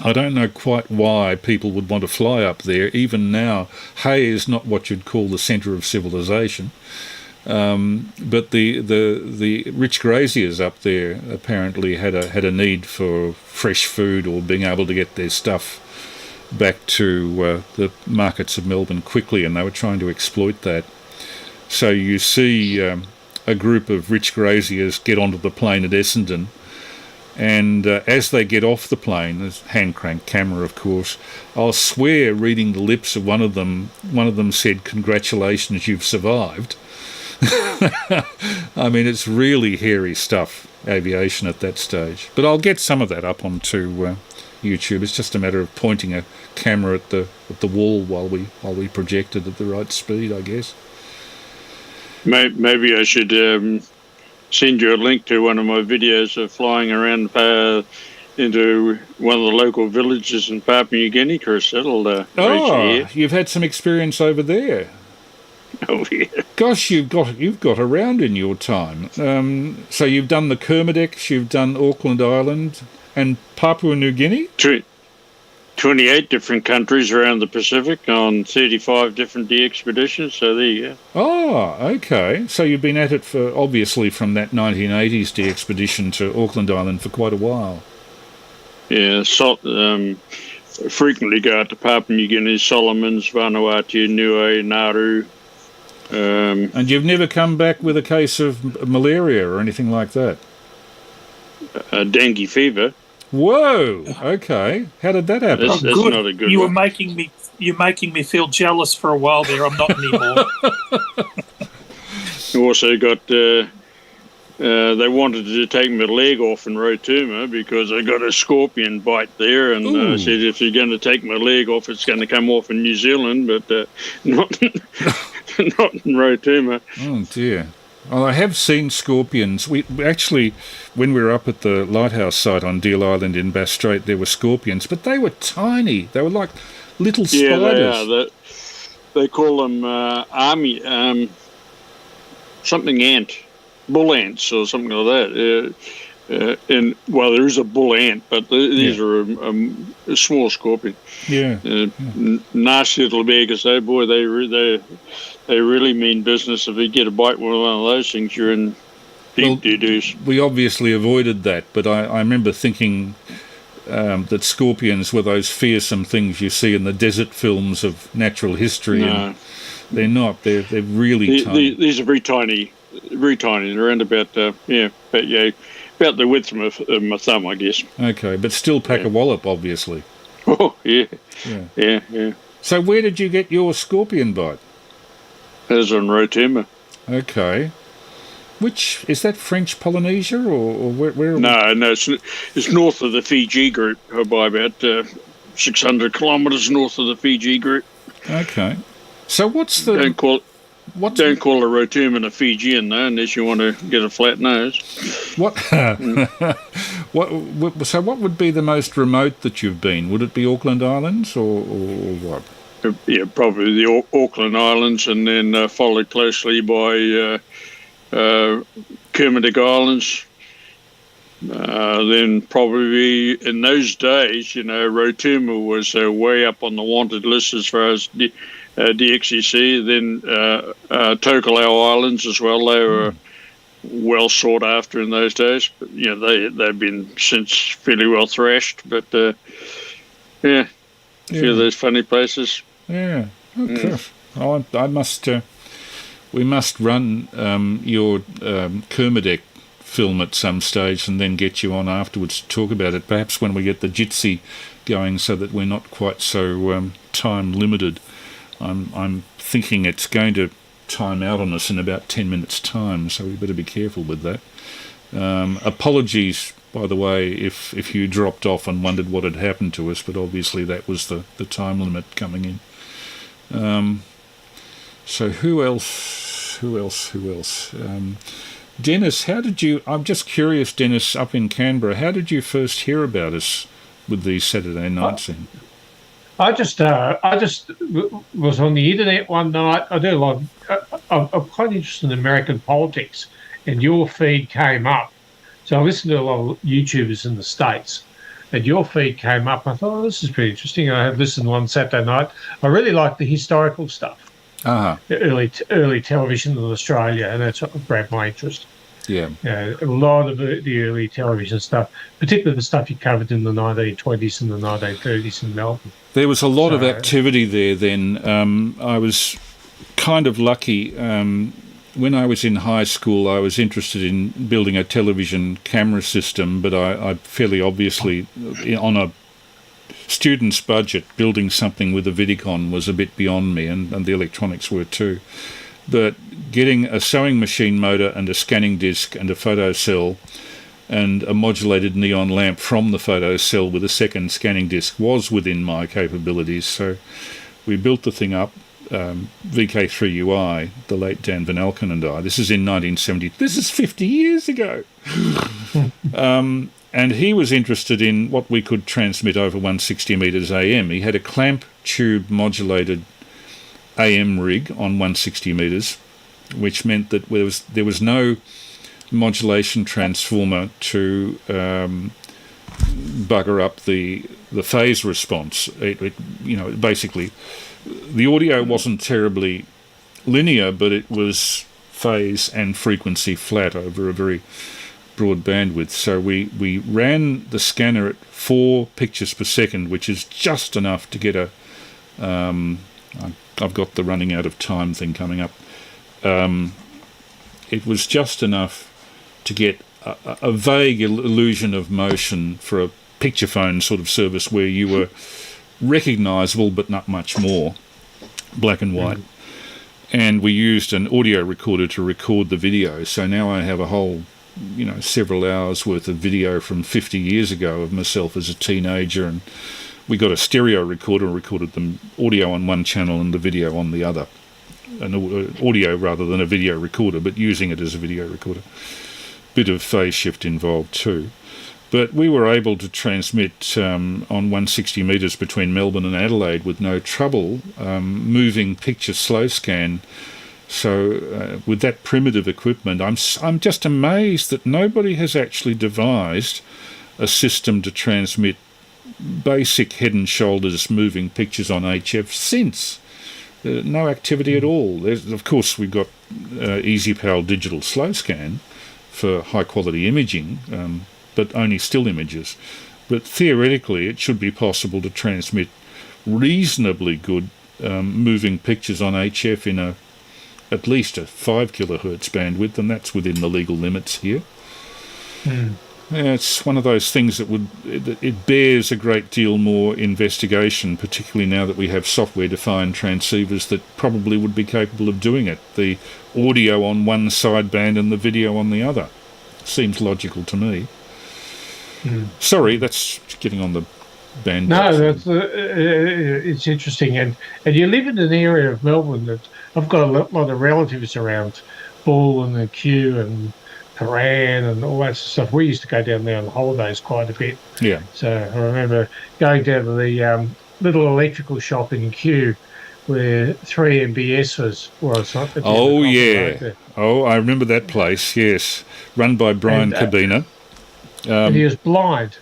I don't know quite why people would want to fly up there. Even now, Hay is not what you'd call the centre of civilization. But the rich graziers up there apparently had a need for fresh food or being able to get their stuff back to the markets of Melbourne quickly, and they were trying to exploit that. So you see a group of rich graziers get onto the plane at Essendon, and as they get off the plane, there's hand crank camera, of course, I'll swear reading the lips of one of them said, "Congratulations, you've survived." I mean, it's really hairy stuff, aviation at that stage. But I'll get some of that up onto YouTube. It's just a matter of pointing a camera at the wall while we project it at the right speed, I guess. Maybe I should send you a link to one of my videos of flying around into one of the local villages in Papua New Guinea, Chris. That'll reach you. You've had some experience over there. Oh yeah. Gosh, you've got around in your time. So you've done the Kermadec, you've done Auckland Island and Papua New Guinea? 28 different countries around the Pacific on 35 different expeditions, so there you go. Oh, okay. So you've been at it obviously from that 1980s expedition to Auckland Island for quite a while. Yeah, frequently go out to Papua New Guinea, Solomons, Vanuatu, Niue, Nauru. And you've never come back with a case of malaria or anything like that? Dengue fever. Whoa! Okay, how did that happen? That's not a good. You were making me feel jealous for a while there. I'm not anymore. You also got. They wanted to take my leg off in Rotuma because I got a scorpion bite there, and said if you're going to take my leg off, it's going to come off in New Zealand, but not not in Rotuma. Oh dear. Well, I have seen scorpions. We actually, when we were up at the lighthouse site on Deal Island in Bass Strait, there were scorpions, but they were tiny. They were like little spiders. Yeah, they are. They call them army something ant, bull ants or something like that. And well, there is a bull ant, but these are a small scorpion. Yeah. Nasty little beggars, though. Boy, they really mean business. If you get a bite with one of those things, you're in deep doo-doos. We obviously avoided that, but I remember thinking that scorpions were those fearsome things you see in the desert films of natural history. No. And they're not. They're really tiny. These are very tiny. Very tiny. They're around about about the width of my thumb, I guess. Okay, but still pack a wallop, obviously. Oh, yeah. So where did you get your scorpion bite? It was on Rotuma. Okay. Which, is that French Polynesia, or where No, it's north of the Fiji group, by about 600 kilometres north of the Fiji group. Okay. So what's the... Don't call a Rotuman a Fijian, though, unless you want to get a flat nose. So what would be the most remote that you've been? Would it be Auckland Islands or what? Yeah, probably the Auckland Islands, and then followed closely by Kermadec Islands. Then probably in those days, Rotuma was way up on the wanted list as far as DXEC. Then Tokelau Islands as well. They were well sought after in those days, but they've been since fairly well thrashed. But a few of those funny places. Yeah. Okay. Oh, we must run your Kermadec film at some stage and then get you on afterwards to talk about it. Perhaps when we get the Jitsi going, so that we're not quite so time limited. I'm thinking it's going to time out on us in about 10 minutes' time, so we better be careful with that. Apologies, by the way, if you dropped off and wondered what had happened to us, but obviously that was the time limit coming in. So who else? Dennis, how did you... I'm just curious, Dennis, up in Canberra, how did you first hear about us with the Saturday night scene? I just was on the internet one night. I do a lot. I'm quite interested in American politics, and your feed came up. So I listened to a lot of YouTubers in the States, and your feed came up. I thought, this is pretty interesting. I had listened one Saturday night. I really like the historical stuff, the early television in Australia, and that's what grabbed my interest. Yeah. A lot of the early television stuff, particularly the stuff you covered in the 1920s and the 1930s in Melbourne. There was a lot of activity there then. I was kind of lucky. When I was in high school, I was interested in building a television camera system, but I fairly obviously, on a student's budget, building something with a Vidicon was a bit beyond me, and the electronics were too. But getting a sewing machine motor and a scanning disc and a photocell and a modulated neon lamp from the photocell with a second scanning disc was within my capabilities. So we built the thing up, VK3UI, the late Dan Van Alken and I. This is in 1970. This is 50 years ago. And he was interested in what we could transmit over 160 metres AM. He had a clamp tube modulated AM rig on 160 metres, which meant that there was no modulation transformer to bugger up the phase response. Basically, the audio wasn't terribly linear, but it was phase and frequency flat over a very broad bandwidth. So we ran the scanner at 4 pictures per second, which is just enough to get a I've got the running out of time thing coming up. It was just enough to get a vague illusion of motion for a picture phone sort of service where you were recognisable but not much more, black and white. And we used an audio recorder to record the video. So now I have a whole, several hours worth of video from 50 years ago of myself as a teenager, and we got a stereo recorder and recorded the audio on one channel and the video on the other. An audio rather than a video recorder, but using it as a video recorder. Bit of phase shift involved too. But we were able to transmit on 160 metres between Melbourne and Adelaide with no trouble, moving picture slow scan. So with that primitive equipment, I'm just amazed that nobody has actually devised a system to transmit basic head and shoulders moving pictures on HF since. No activity at all. Of course, we've got EasyPal digital slow scan for high quality imaging, but only still images. But theoretically, it should be possible to transmit reasonably good moving pictures on HF in at least a 5 kilohertz bandwidth, and that's within the legal limits here. Yeah, it's one of those things that it bears a great deal more investigation, particularly now that we have software-defined transceivers that probably would be capable of doing it. The audio on one sideband and the video on the other. Seems logical to me. Sorry, that's getting on the band. No, it's interesting. And you live in an area of Melbourne that I've got a lot of relatives around, Bull and Kew and Paran and all that stuff. We used to go down there on the holidays quite a bit. Yeah. So I remember going down to the little electrical shop in Kew where 3MBS was. Oh, yeah. Oh, I remember that place, yes. Run by Brian Cabina. And he was blind.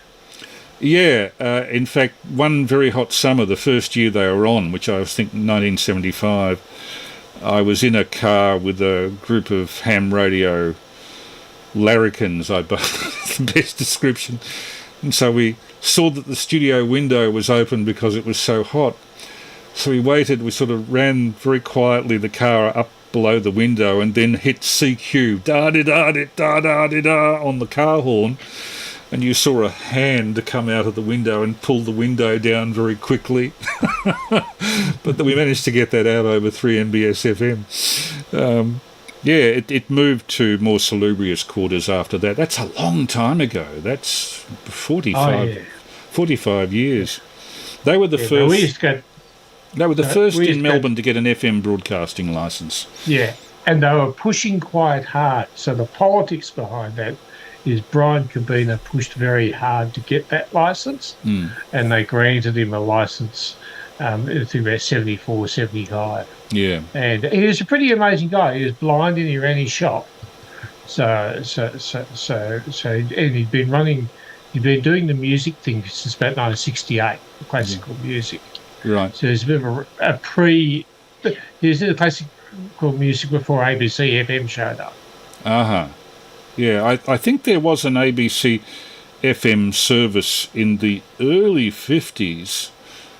Yeah. In fact, one very hot summer, the first year they were on, which I was thinking 1975, I was in a car with a group of ham radio larrikins, I believe, the best description. And so we saw that the studio window was open because it was so hot. So we waited, we sort of ran very quietly the car up below the window and then hit CQ, da-da-da-da-da-da-da, on the car horn. And you saw a hand come out of the window and pull the window down very quickly. But we managed to get that out over 3MBS FM. Yeah, it moved to more salubrious quarters after that. That's a long time ago. That's 45 years. They were the first. They were the first in Melbourne to get an FM broadcasting licence. Yeah, and they were pushing quite hard. So the politics behind that is Brian Cabina pushed very hard to get that licence, and they granted him a licence I think about 74, 75. Yeah. And he was a pretty amazing guy. He was blind and he ran his shop. And he'd been doing the music thing since about 1968, the classical music. Right. So there's a bit of he was in the classical music before ABC FM showed up. Uh-huh. Yeah, I think there was an ABC FM service in the early 50s.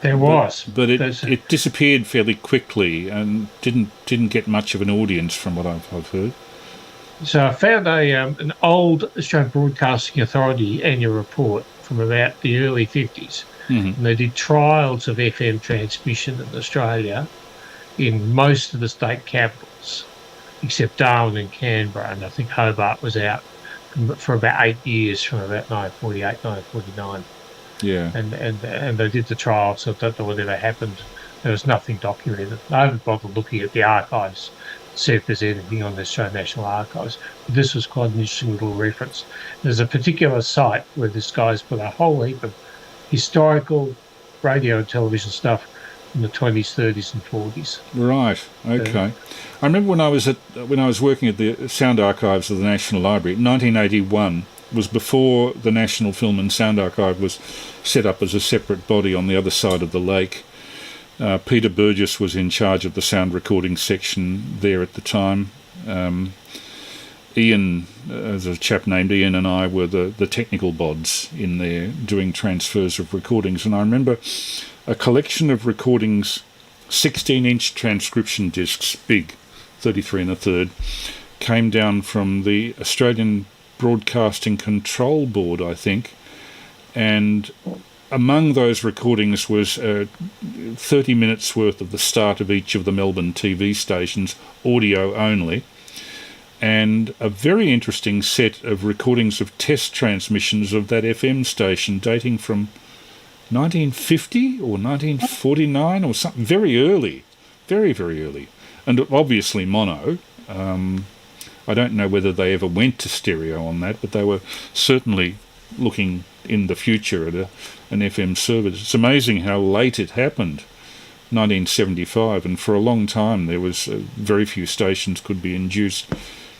There was. But it disappeared fairly quickly and didn't get much of an audience from what I've heard. So I found an old Australian Broadcasting Authority annual report from about the early 50s. Mm-hmm. And they did trials of FM transmission in Australia in most of the state capitals, except Darwin and Canberra, and I think Hobart was out for about 8 years, from about 1948, 1949. Yeah. And they did the trials, so I don't know whatever happened. There was nothing documented. I haven't bothered looking at the archives to see if there's anything on the Australian National Archives. But this was quite an interesting little reference. There's a particular site where this guy's put a whole heap of historical radio and television stuff in the 20s, 30s and 40s. Right, okay. I remember when I was working at the Sound Archives of the National Library, 1981 was before the National Film and Sound Archive was set up as a separate body on the other side of the lake. Peter Burgess was in charge of the sound recording section there at the time. Ian, there's a chap named Ian, and I were the technical bods in there doing transfers of recordings. And I remember a collection of recordings, 16-inch transcription discs, big, 33 1/3, came down from the Australian Broadcasting Control Board, I think, and among those recordings was 30 minutes worth of the start of each of the Melbourne TV stations, audio only, and a very interesting set of recordings of test transmissions of that FM station dating from 1950 or 1949 or something, very early, very, very early, and obviously mono. I don't know whether they ever went to stereo on that, but they were certainly looking in the future at an FM service. It's amazing how late it happened, 1975, and for a long time there was very few stations could be induced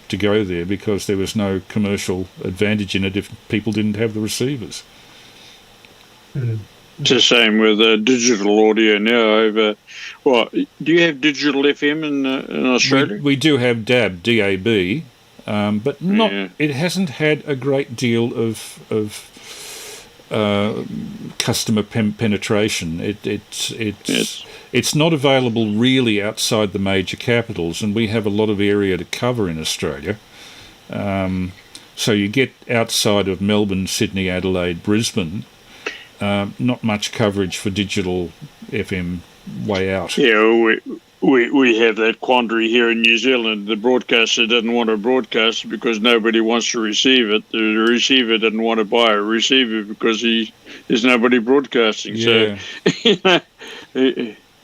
to go there because there was no commercial advantage in it if people didn't have the receivers. It's the same with digital audio now. Do you have digital FM in Australia? We do have DAB, but not. Yeah. It hasn't had a great deal of customer penetration. It's not available really outside the major capitals, and we have a lot of area to cover in Australia. So you get outside of Melbourne, Sydney, Adelaide, Brisbane. Not much coverage for digital FM way out. Yeah, we have that quandary here in New Zealand. The broadcaster doesn't want to broadcast because nobody wants to receive it. The receiver doesn't want to buy a receiver because there's nobody broadcasting. Yeah. So,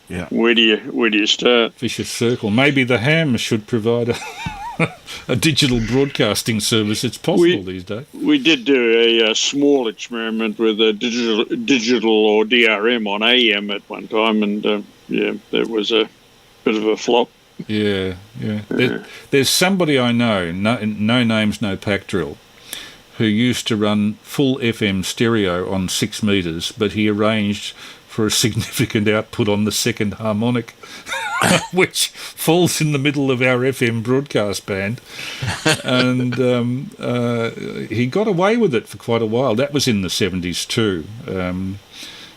yeah. Where do you start? Vicious circle. Maybe the ham should provide a digital broadcasting service. It's possible these days. We did do a small experiment with a digital or DRM on AM at one time, and that was a bit of a flop. Yeah. There's somebody I know, no names, no pack drill, who used to run full FM stereo on 6 metres, but he arranged for a significant output on the second harmonic, which falls in the middle of our FM broadcast band. And he got away with it for quite a while. That was in the 70s too.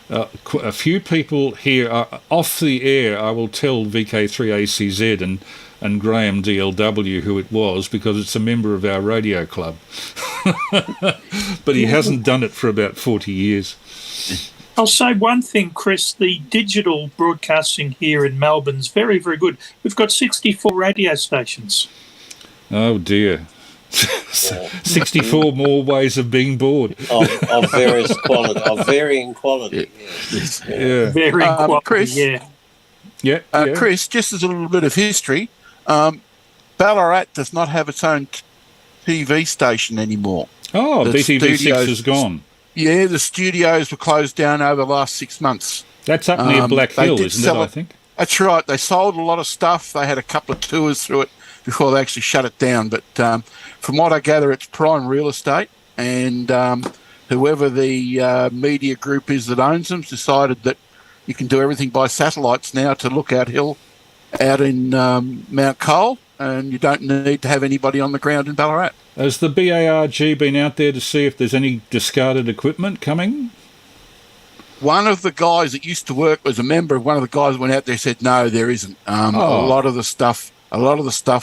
A few people here are off the air. I will tell VK3ACZ and Graham DLW who it was, because it's a member of our radio club. But he hasn't done it for about 40 years. I'll say one thing, Chris. The digital broadcasting here in Melbourne's very, very good. We've got 64 radio stations. Oh, dear. 64 more ways of being bored. Of various quality, of varying quality. Yeah. Varying quality, Chris, yeah. Chris, just as a little bit of history, Ballarat does not have its own TV station anymore. Oh, BTV6 is gone. Yeah, the studios were closed down over the last 6 months. That's up near Black Hill, isn't it, I think? That's right. They sold a lot of stuff. They had a couple of tours through it before they actually shut it down. But from what I gather, it's prime real estate. And whoever the media group is that owns them decided that you can do everything by satellites now to Lookout Hill out in Mount Cole, and you don't need to have anybody on the ground in Ballarat. Has the BARG been out there to see if there's any discarded equipment coming? One of the guys that used to work was a member of one of the guys that went out there said, no, there isn't. A lot of the stuff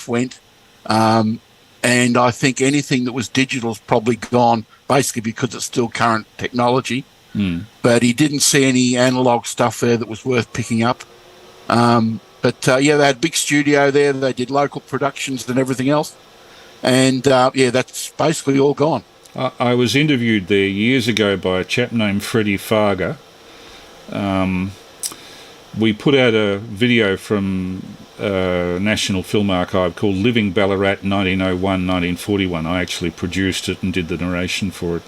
went. And I think anything that was digital is probably gone, basically because it's still current technology. But he didn't see any analog stuff there that was worth picking up. But they had a big studio there. They did local productions and everything else. And, that's basically all gone. I was interviewed there years ago by a chap named Freddie Farger. We put out a video from National Film Archive called Living Ballarat 1901-1941. I actually produced it and did the narration for it.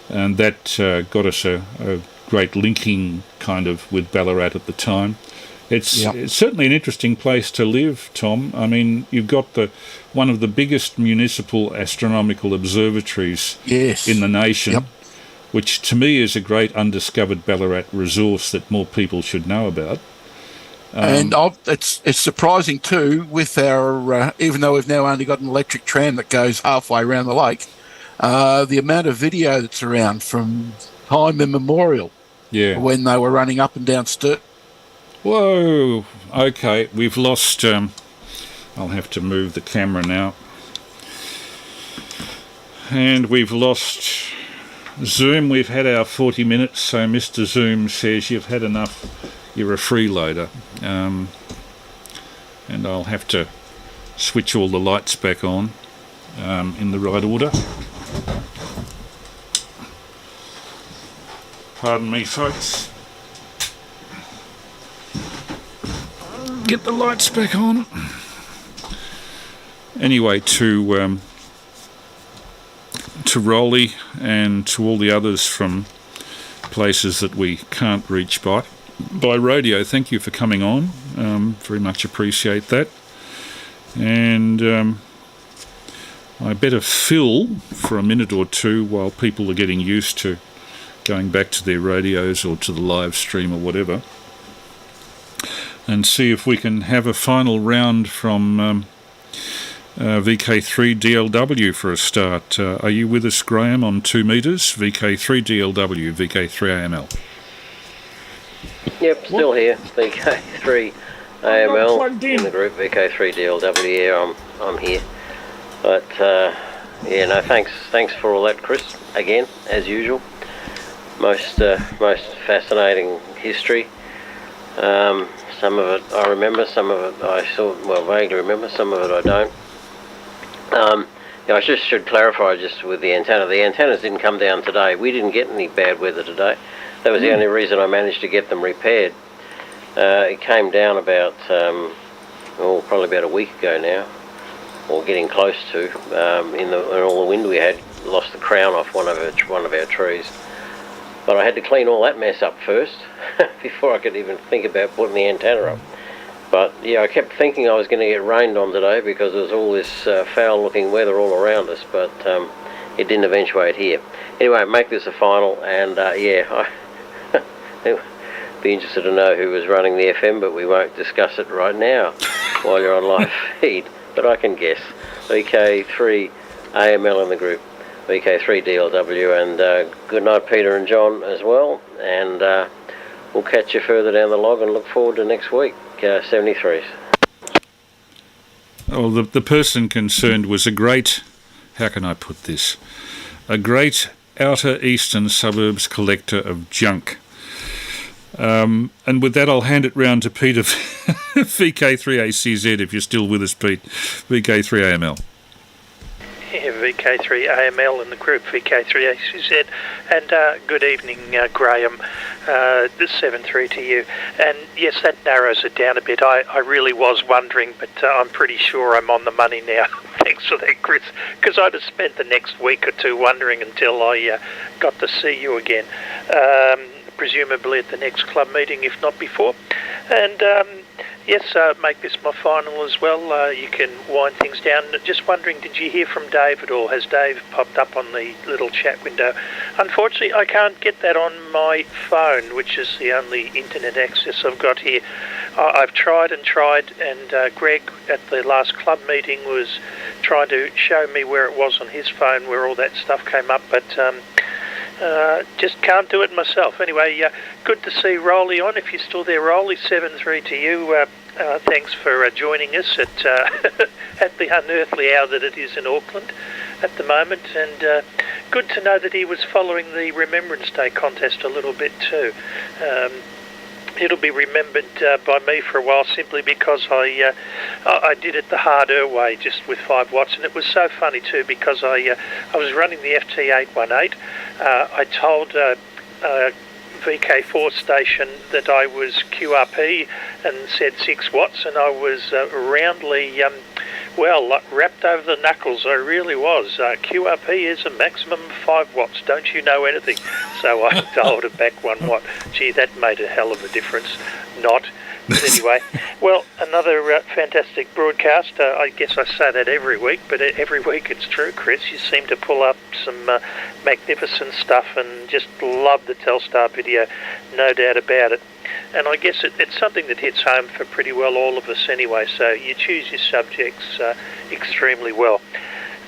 And that got us a great linking kind of with Ballarat at the time. It's certainly an interesting place to live, Tom. I mean, you've got one of the biggest municipal astronomical observatories in the nation, which to me is a great undiscovered Ballarat resource that more people should know about. And it's surprising too, with our even though we've now only got an electric tram that goes halfway around the lake, the amount of video that's around from time immemorial, when they were running up and down Sturt. Whoa, okay, we've lost, I'll have to move the camera now. And we've lost Zoom. We've had our 40 minutes, so Mr. Zoom says you've had enough, you're a freeloader. And I'll have to switch all the lights back on in the right order. Pardon me, folks. Get the lights back on. Anyway, to Rolly and to all the others from places that we can't reach by radio, thank you for coming on. Very much appreciate that. And I better fill for a minute or two while people are getting used to going back to their radios or to the live stream or whatever, and see if we can have a final round from VK3DLW for a start. Are you with us, Graham, on 2 metres? VK3DLW, VK3AML. Yep, still here. VK3AML in the group. VK3DLW. Yeah, I'm here. But thanks for all that, Chris. Again, as usual. Most fascinating history. Some of it I remember, some of it I vaguely remember, some of it I don't. I just should clarify just with the antenna. The antennas didn't come down today. We didn't get any bad weather today. That was the only reason I managed to get them repaired. It came down about, probably about a week ago now, or getting close to. In all the wind we had, lost the crown off one of our trees. But I had to clean all that mess up first before I could even think about putting the antenna up. But I kept thinking I was going to get rained on today because there was all this foul-looking weather all around us, but it didn't eventuate here. Anyway, make this a final, and I'd be interested to know who was running the FM, but we won't discuss it right now while you're on live feed. But I can guess. VK3AML in the group. VK3DLW, and good night, Peter and John, as well. And we'll catch you further down the log and look forward to next week, 73s. Well, the person concerned was a great outer eastern suburbs collector of junk. And with that, I'll hand it round to Peter, VK3ACZ, if you're still with us, Pete, VK3AML. Yeah, VK3AML in the group, VK3ACZ, and good evening, Graham, 7-3 to you. And yes, that narrows it down a bit. I really was wondering, but I'm pretty sure I'm on the money now. Thanks for that, Chris, because I'd have spent the next week or two wondering until I got to see you again. presumably at the next club meeting, if not before. And yes, make this my final as well. You can wind things down. Just wondering, did you hear from Dave at all? Has Dave popped up on the little chat window? Unfortunately, I can't get that on my phone, which is the only internet access I've got here. I've tried, and Greg at the last club meeting was trying to show me where it was on his phone, where all that stuff came up, but just can't do it myself. Anyway, good to see Rolly on. If you're still there, Rolly, 7-3 to you. Thanks for joining us at at the unearthly hour that it is in Auckland at the moment. And good to know that he was following the Remembrance Day contest a little bit too. It'll be remembered by me for a while simply because I did it the harder way, just with 5 watts, and it was so funny too because I was running the FT818. I told VK4 station that I was QRP and said 6 watts, and I was roundly wrapped over the knuckles. I really was. QRP is a maximum of 5 watts. Don't you know anything? So I dialed it back 1 watt. Gee, that made a hell of a difference. Not. But anyway, well, another fantastic broadcast. I guess I say that every week, but every week it's true, Chris. You seem to pull up some magnificent stuff, and just love the Telstar video, no doubt about it. And I guess it's something that hits home for pretty well all of us anyway, so you choose your subjects extremely well.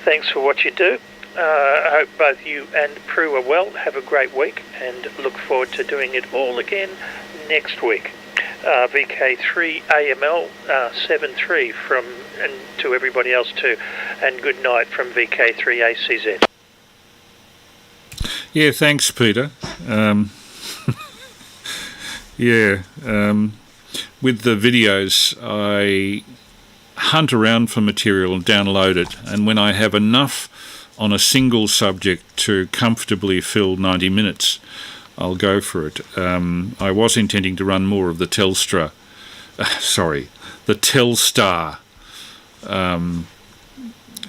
Thanks for what you do. I hope both you and Prue are well. Have a great week, and look forward to doing it all again next week. VK3AML 7-3 from, and to everybody else too, and good night from VK3ACZ. Yeah, thanks, Peter. With the videos, I hunt around for material and download it, and when I have enough on a single subject to comfortably fill 90 minutes, I'll go for it. I was intending to run more of the Telstar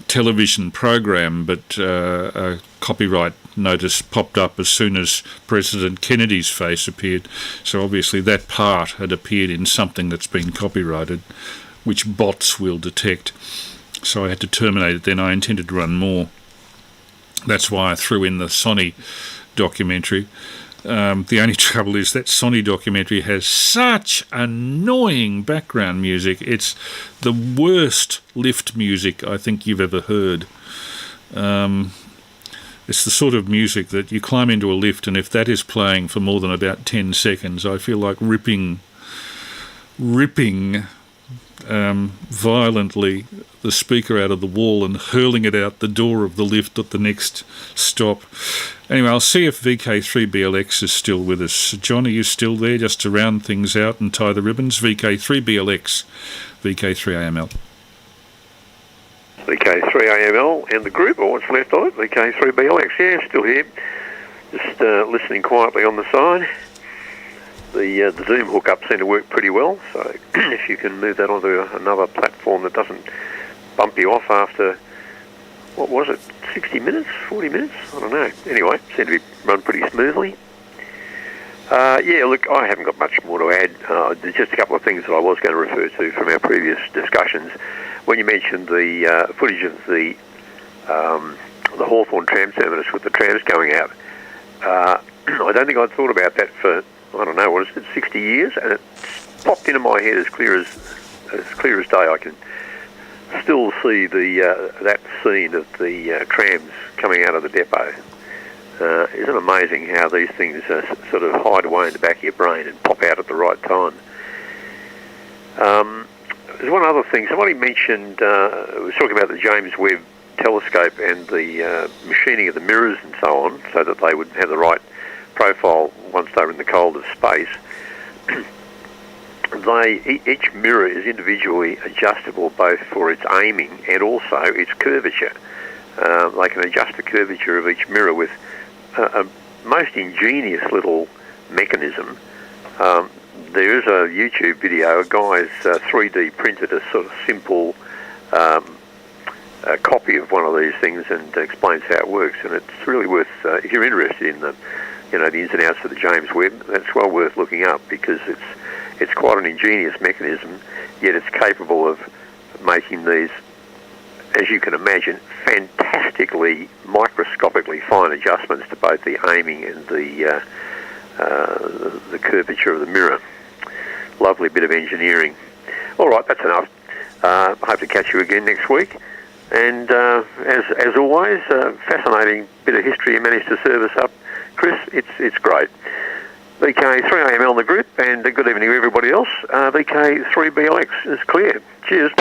television program, but a copyright notice popped up as soon as President Kennedy's face appeared. So obviously that part had appeared in something that's been copyrighted, which bots will detect. So I had to terminate it then. I intended to run more. That's why I threw in the Sonny documentary. The only trouble is that Sonny documentary has such annoying background music. It's the worst lift music I think you've ever heard. It's the sort of music that you climb into a lift, and if that is playing for more than about 10 seconds, I feel like ripping violently the speaker out of the wall and hurling it out the door of the lift at the next stop. Anyway, I'll see if VK3BLX is still with us. John, are you still there just to round things out and tie the ribbons? VK3BLX, VK3AML. VK3AML and the group, or what's left of it, VK3BLX. Yeah, still here. Just listening quietly on the side. The Zoom hookup seemed to work pretty well, so if you can move that onto another platform that doesn't bump you off after, what was it, 60 minutes, 40 minutes? I don't know. Anyway, seemed to be run pretty smoothly. Yeah, look, I haven't got much more to add. There's just a couple of things that I was going to refer to from our previous discussions. When you mentioned the footage of the Hawthorn tram terminus with the trams going out, I don't think I'd thought about that for, I don't know, what is it, 60 years, and it popped into my head as clear as day. I can still see that scene of the trams coming out of the depot. Isn't it amazing how these things sort of hide away in the back of your brain and pop out at the right time? There's one other thing. Somebody mentioned, was talking about the James Webb telescope and the machining of the mirrors and so on, so that they would have the right profile once they were in the cold of space. Each mirror is individually adjustable both for its aiming and also its curvature. They can adjust the curvature of each mirror with a most ingenious little mechanism. There is a YouTube video. A guy's 3D printed a sort of simple copy of one of these things and explains how it works. And it's really worth, if you're interested in the the ins and outs of the James Webb. That's well worth looking up because it's quite an ingenious mechanism, yet it's capable of making these, as you can imagine, fantastically microscopically fine adjustments to both the aiming and the curvature of the mirror. Lovely bit of engineering. All right, that's enough. I hope to catch you again next week. And as always, fascinating bit of history you managed to serve us up, Chris. It's great. VK3AML in the group, and good evening to everybody else. VK3BLX is clear. Cheers.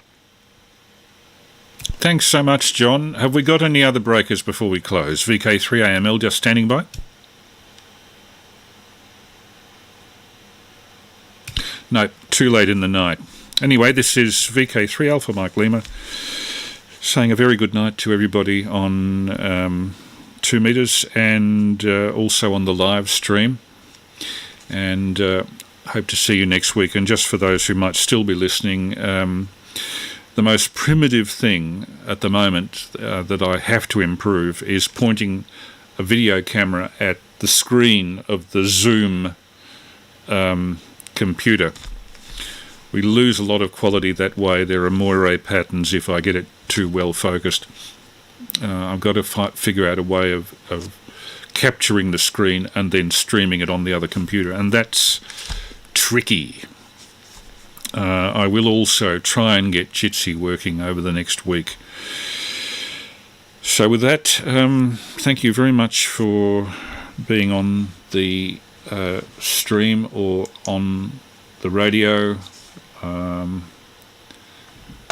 Thanks so much, John. Have we got any other breakers before we close? VK3AML just standing by? No, too late in the night. Anyway, this is VK3 Alpha Mike Lima saying a very good night to everybody on 2 meters and also on the live stream. And hope to see you next week. And just for those who might still be listening, the most primitive thing at the moment that I have to improve is pointing a video camera at the screen of the Zoom computer. We lose a lot of quality that way. There are moire patterns if I get it too well focused. I've got to figure out a way of capturing the screen and then streaming it on the other computer, and that's tricky. I will also try and get Jitsi working over the next week. So with that, thank you very much for being on the stream or on the radio.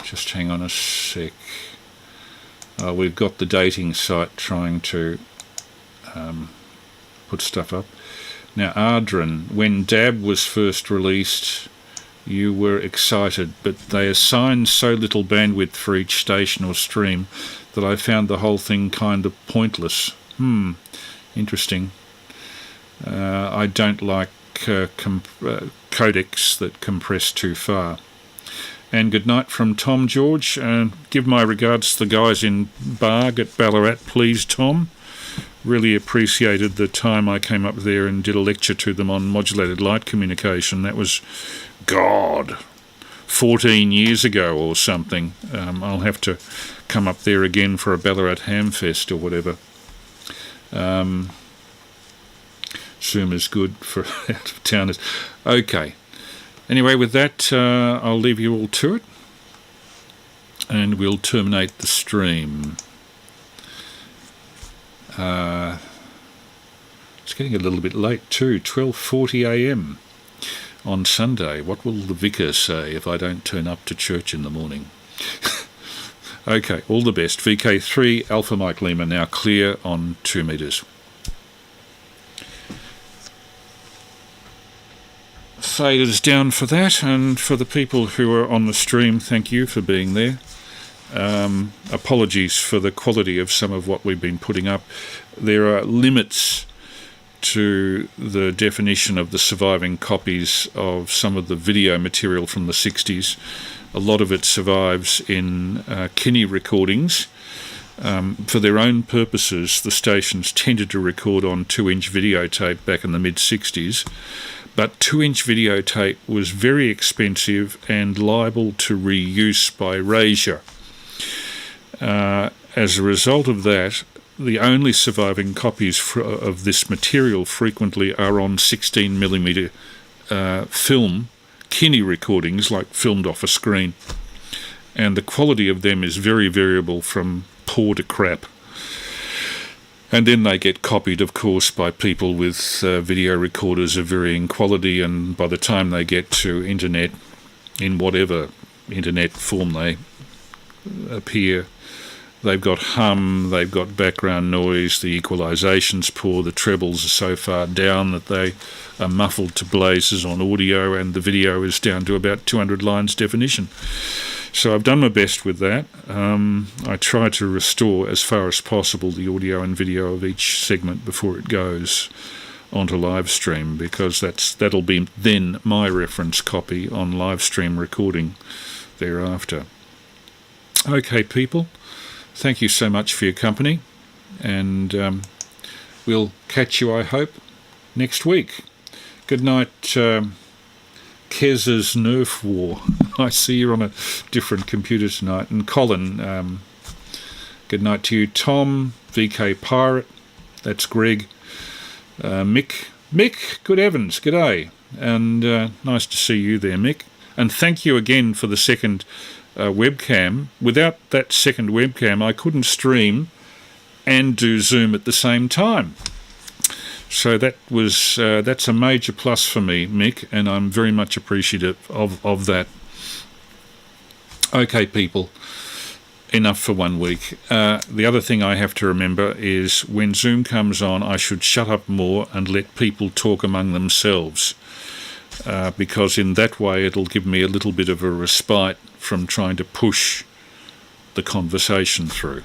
Just hang on a sec. We've got the dating site trying to put stuff up. Now, Ardran, when DAB was first released, you were excited, but they assigned so little bandwidth for each station or stream that I found the whole thing kind of pointless. Interesting. I don't like codecs that compress too far. And good night from Tom George. Give my regards to the guys in Barg at Ballarat, please, Tom. Really appreciated the time I came up there and did a lecture to them on modulated light communication. That was, 14 years ago or something. I'll have to come up there again for a Ballarat Hamfest or whatever. Zoom is good for out-of-towners. Okay. Anyway, with that, I'll leave you all to it. And we'll terminate the stream. It's getting a little bit late too, 12:40 a.m. on Sunday. What will the vicar say if I don't turn up to church in the morning? Okay, all the best. VK3 Alpha Mike Lima now clear on 2 meters. Faders down for that, and for the people who are on the stream, thank you for being there. Apologies for the quality of some of what we've been putting up. There are limits to the definition of the surviving copies of some of the video material from the 60s. A lot of it survives in Kinney recordings. For their own purposes, the stations tended to record on 2-inch videotape back in the mid-60s, but 2-inch videotape was very expensive and liable to reuse by erasure. As a result of that, the only surviving copies of this material frequently are on 16mm film, Kinney recordings, like filmed off a screen. And the quality of them is very variable from poor to crap. And then they get copied, of course, by people with video recorders of varying quality, and by the time they get to internet, in whatever internet form they appear, they've got hum, they've got background noise, the equalisation's poor, the trebles are so far down that they are muffled to blazes on audio, and the video is down to about 200 lines definition. So I've done my best with that. I try to restore as far as possible the audio and video of each segment before it goes onto live stream, because that'll be then my reference copy on live stream recording thereafter. Okay, people. Thank you so much for your company, and we'll catch you, I hope, next week. Good night, Kez's Nerf War. I see you're on a different computer tonight. And Colin, good night to you. Tom, VK Pirate, that's Greg. Mick, good heavens, g'day. And nice to see you there, Mick. And thank you again for the second webcam. Without that second webcam, I couldn't stream and do Zoom at the same time. So that's a major plus for me, Mick, and I'm very much appreciative of that. Okay, people, enough for 1 week. The other thing I have to remember is when Zoom comes on, I should shut up more and let people talk among themselves, because in that way it'll give me a little bit of a respite from trying to push the conversation through.